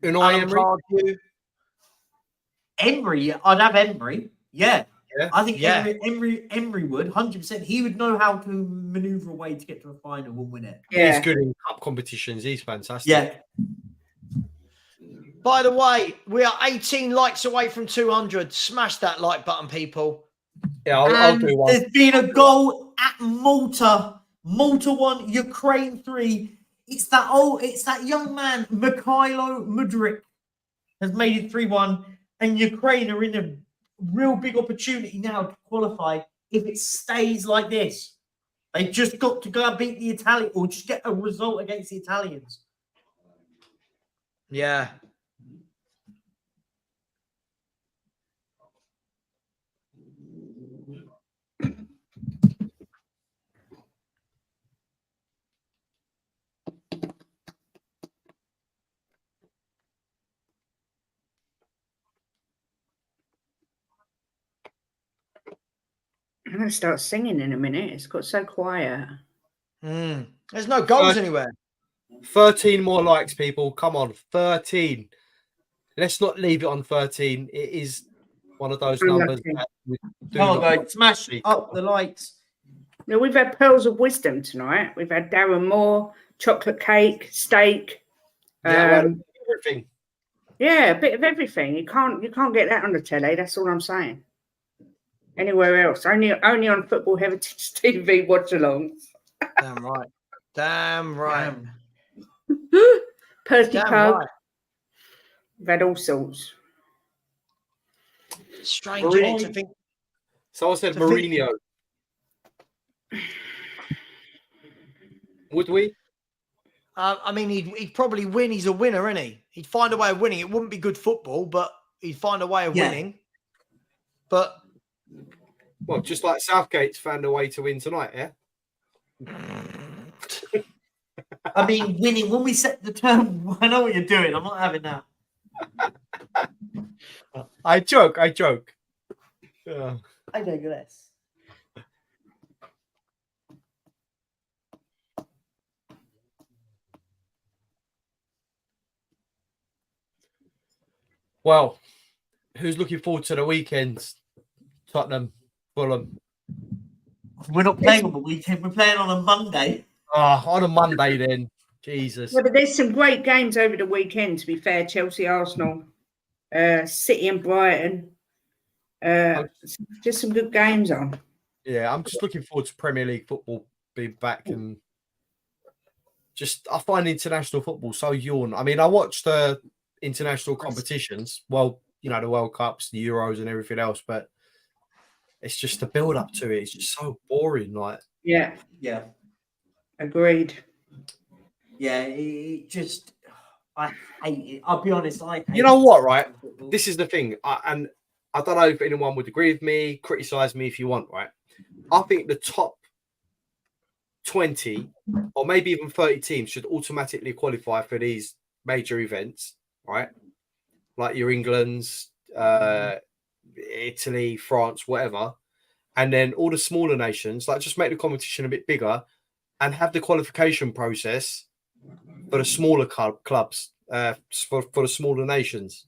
Unai Alan Emery? Pardew. Emery, I'd have Emery. Yeah. Yeah. I think Yeah. Emery would 100%. He would know how to maneuver a way to get to a final and win it. Yeah. He's good in cup competitions. He's fantastic. Yeah. By the way, we are 18 likes away from 200. Smash that like button, people. Yeah, I'll do one. There's been a goal at Malta. Malta 1, Ukraine 3. It's that young man, Mikhailo Mudryk, has made it 3-1. And Ukraine are in a real big opportunity now to qualify if it stays like this. They just got to go and beat the Italians or just get a result against the Italians. Yeah. I'm going to start singing in a minute. It's got so quiet. There's no goals anywhere. 13 more likes, people. Come on, 13. Let's not leave it on 13. It is one of those numbers that we do Come on, not guys. Smash speak. up the lights. Now, we've had pearls of wisdom tonight. We've had Darren Moore, chocolate cake, steak. Yeah, well, everything. Yeah, a bit of everything. You can't get that on the telly. That's all I'm saying. Anywhere else, only on Football Heritage TV watch-alongs. Damn right. Damn right. Percy Damn Pug. right. We've had all sorts. Strange isn't it, to think. Someone said To think- Mourinho. Would we? I mean, he'd probably win. He's a winner, isn't he? He'd find a way of winning. It wouldn't be good football, but he'd find a way of winning. But Well, just like Southgate's found a way to win tonight, yeah? I mean, winning. When we set the term, I know what you're doing. I'm not having that. I joke. Yeah. I digress. Well, who's looking forward to the weekends? Tottenham, Fulham. We're not playing on the weekend. We're playing on a Monday. On a Monday then. Jesus. Yeah, but there's some great games over the weekend, to be fair. Chelsea, Arsenal, City and Brighton. Just some good games on. Yeah, I'm just looking forward to Premier League football being back, and I find international football so yawn. I mean, I watch the international competitions, well, you know, the World Cups, the Euros and everything else, but it's just the build up to it. It's just so boring. Like, Yeah, agreed. Yeah, it just, I hate it. I'll be honest. you know what, right? This is the thing, and I don't know if anyone would agree with me, criticize me if you want, right? I think the top 20 or maybe even 30 teams should automatically qualify for these major events, right? Like your England's, Italy, France, whatever. And then all the smaller nations, like, just make the competition a bit bigger and have the qualification process for the smaller clubs, for the smaller nations.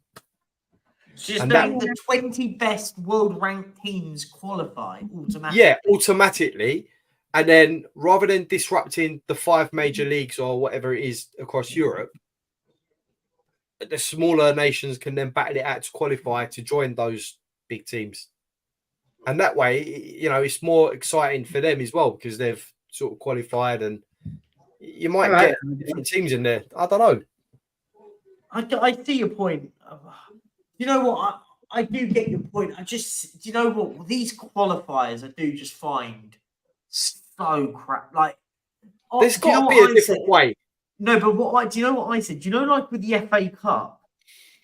Just And make the 20 best world ranked teams qualify automatically. Yeah, automatically. And then rather than disrupting the 5 major leagues or whatever it is across Europe, the smaller nations can then battle it out to qualify to join those big teams. And that way, you know, it's more exciting for them as well, because they've sort of qualified, and you might get different teams in there. I don't know. I see your point. You know what? I do get your point. Do you know what? These qualifiers I do just find so crap. Like, there's got to be a different way. No, but do you know what I said? Do you know, like with the FA Cup,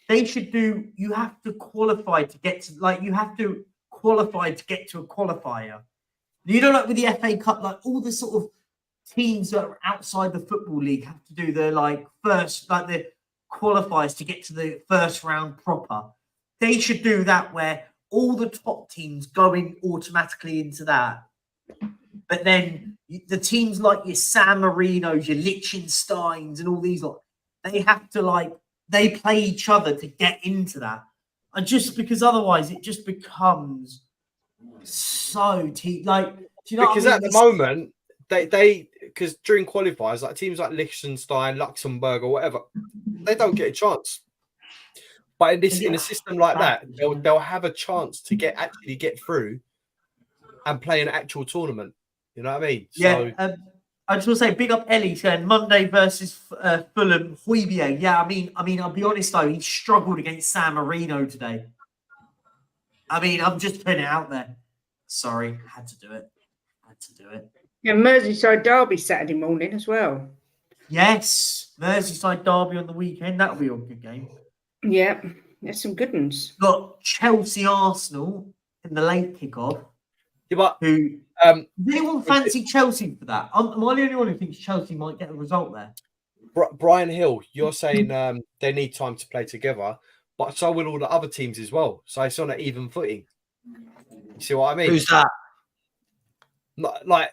they should do, you have to qualify to get to, like, you have to qualify to get to a qualifier. You know, like with the FA Cup, like all the sort of teams that are outside the Football League have to do the, like, first, like the qualifiers to get to the first round proper. They should do that where all the top teams go in automatically into that. But then the teams like your San Marinos, your Liechtensteins, and all these, like, they have to, like, they play each other to get into that. And just because otherwise it just becomes so like, do you know? Because what I mean? at the moment, they because during qualifiers, like teams like Liechtenstein, Luxembourg, or whatever, they don't get a chance. But in a system like that, they'll have a chance to actually get through and play an actual tournament. You know what I mean? Yeah. So, I just want to say, big up Ellie saying Monday versus Fulham. Højbjerg. Yeah, I mean, I'll be honest though, he struggled against San Marino today. I mean, I'm just putting it out there. Sorry, had to do it. Yeah, Merseyside derby Saturday morning as well. Yes, Merseyside derby on the weekend. That'll be a good game. Yeah, there's some good ones. Got Chelsea Arsenal in the late kickoff. Yeah, but who? Does anyone fancy Chelsea for that? Am I the only one who thinks Chelsea might get a result there? Brian Hill, you're saying they need time to play together, but so will all the other teams as well. So it's on an even footing. You see what I mean? Who's that? Like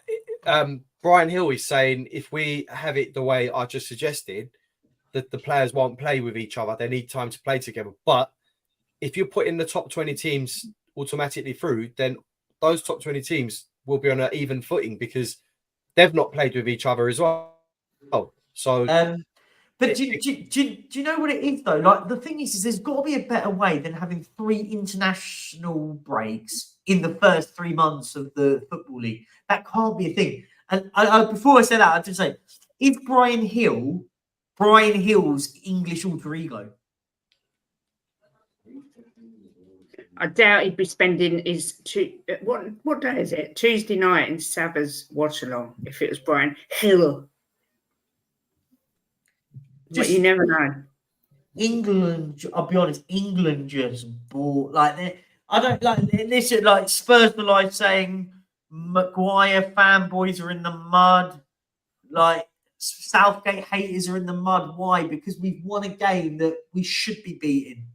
Brian Hill is saying, if we have it the way I just suggested, that the players won't play with each other. They need time to play together. But if you're putting the top 20 teams automatically through, then those top 20 teams will be on an even footing because they've not played with each other as well. So, but do you know what it is though? Like, the thing is there's got to be a better way than having 3 international breaks in the first 3 months of the Football League. That can't be a thing. And before I say that, I just say, is Brian Hill's English alter ego? I doubt he'd be spending his what day is it? Tuesday night in Savva's Watchalong if it was Brian Hill. But you never know. England, I'll be honest, England just bought I don't like this. Like Spurs for life saying Maguire fanboys are in the mud. Like, Southgate haters are in the mud. Why? Because we've won a game that we should be beating.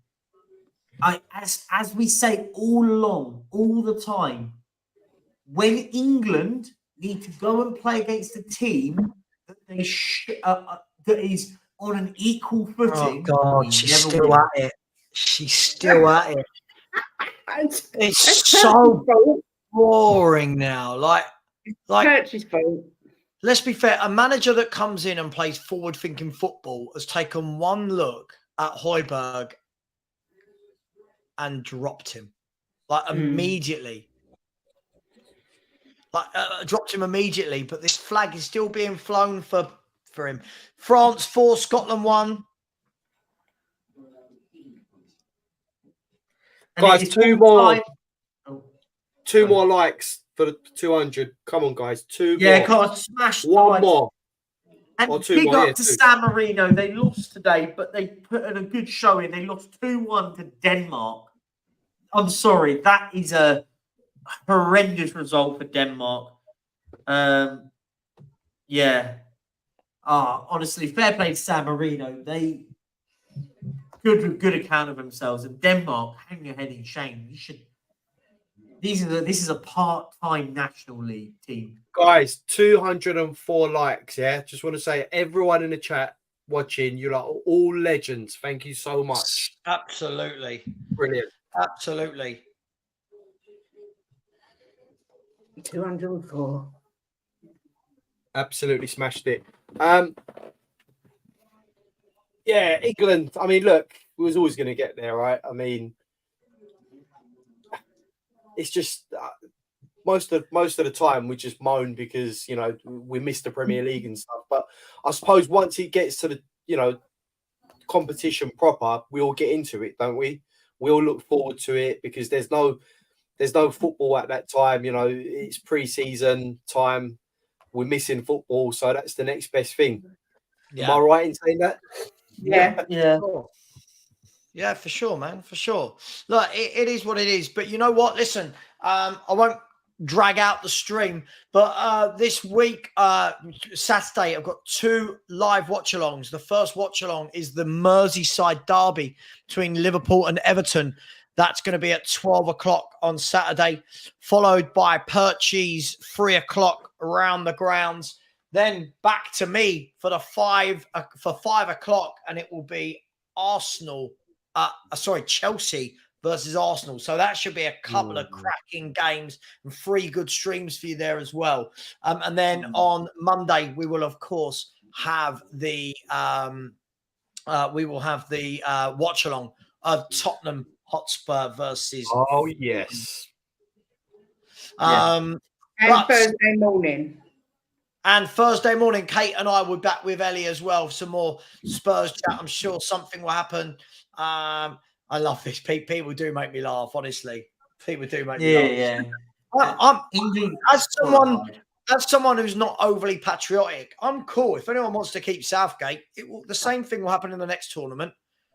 As we say all along, all the time, when England need to go and play against a team that that is on an equal footing. Oh God, she's still at it. She's still at it. It's so boring now. Like Church's fault. Let's be fair. A manager that comes in and plays forward-thinking football has taken one look at Højbjerg and dropped him, like immediately. Dropped him immediately. But this flag is still being flown for him. France 4, Scotland 1. Guys, two more likes for the 200. Come on, guys. Two more. Come on, smash one more. And or two big more, up yeah, to two. San Marino. They lost today, but they put in a good showing. They lost 2-1 to Denmark. I'm sorry. That is a horrendous result for Denmark. Honestly, fair play to San Marino. They good account of themselves. And Denmark, hang your head in shame. You should. This is a part-time National League team. Guys, 204 likes. Yeah, just want to say, everyone in the chat watching, you're like all legends. Thank you so much. Absolutely, Brilliant. Absolutely. 204. Absolutely smashed it. Yeah, England. I mean, look, we was always going to get there, right? I mean, it's just most of the time we just moan because we miss the Premier League and stuff. But I suppose once it gets to the competition proper, we all get into it, don't we? We all look forward to it because there's no football at that time. It's pre-season time. We're missing football, so that's the next best thing. Yeah. Am I right in saying that? Yeah. Yeah, for sure, man. For sure. Look, it is what it is. But you know what? Listen, I won't drag out the stream, but this week, Saturday, I've got 2 live watchalongs. The first watchalong is the Merseyside derby between Liverpool and Everton. That's going to be at 12 o'clock on Saturday, followed by Perchie's 3 o'clock around the grounds. Then back to me for 5 o'clock, and it will be Chelsea versus Arsenal. So that should be a couple of cracking games and 3 good streams for you there as well. And then on Monday, we will of course have the watch-along of Tottenham Hotspur versus. Oh yes. And Thursday morning. And Thursday morning, Kate and I will be back with Ellie as well. Some more Spurs chat. I'm sure something will happen. I love this. People do make me laugh, honestly. People do make me laugh. As someone who's not overly patriotic, I'm cool. If anyone wants to keep Southgate, the same thing will happen in the next tournament.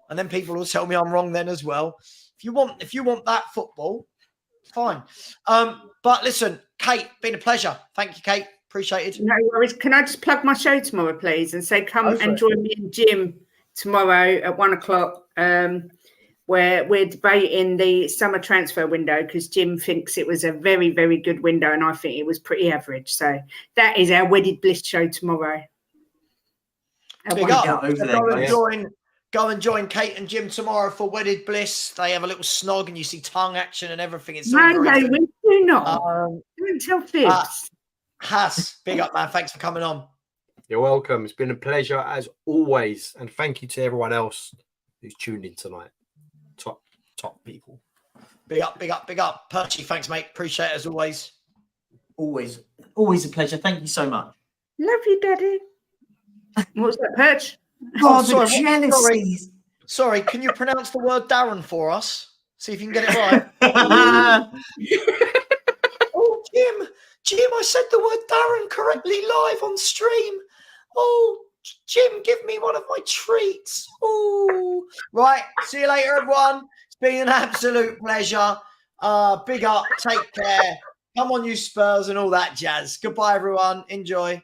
And then people will tell me I'm wrong then as well. If you want that football, fine. But listen, Kate, been a pleasure. Thank you, Kate. Appreciate it. No worries. Can I just plug my show tomorrow, please, and say come and join me and Jim tomorrow at 1 o'clock, where we're debating the summer transfer window because Jim thinks it was a very, very good window and I think it was pretty average. So that is our Wedded Bliss show tomorrow. Go and join Kate and Jim tomorrow for Wedded Bliss. They have a little snog and you see tongue action and everything. It's no, we do not. Don't tell fibs. Haas, big up, man. Thanks for coming on. You're welcome. It's been a pleasure as always. And thank you to everyone else who's tuned in tonight. Top people. Big up, big up, big up. Perchy, thanks, mate. Appreciate it as always. Always a pleasure. Thank you so much. Love you, Daddy. What's that, Perch? Sorry, can you pronounce the word Darren for us? See if you can get it right. Oh, Jim, I said the word Darren correctly live on stream. Oh, Jim, give me one of my treats. Oh, right. See you later, everyone. It's been an absolute pleasure. Big up. Take care. Come on, you Spurs and all that jazz. Goodbye, everyone. Enjoy.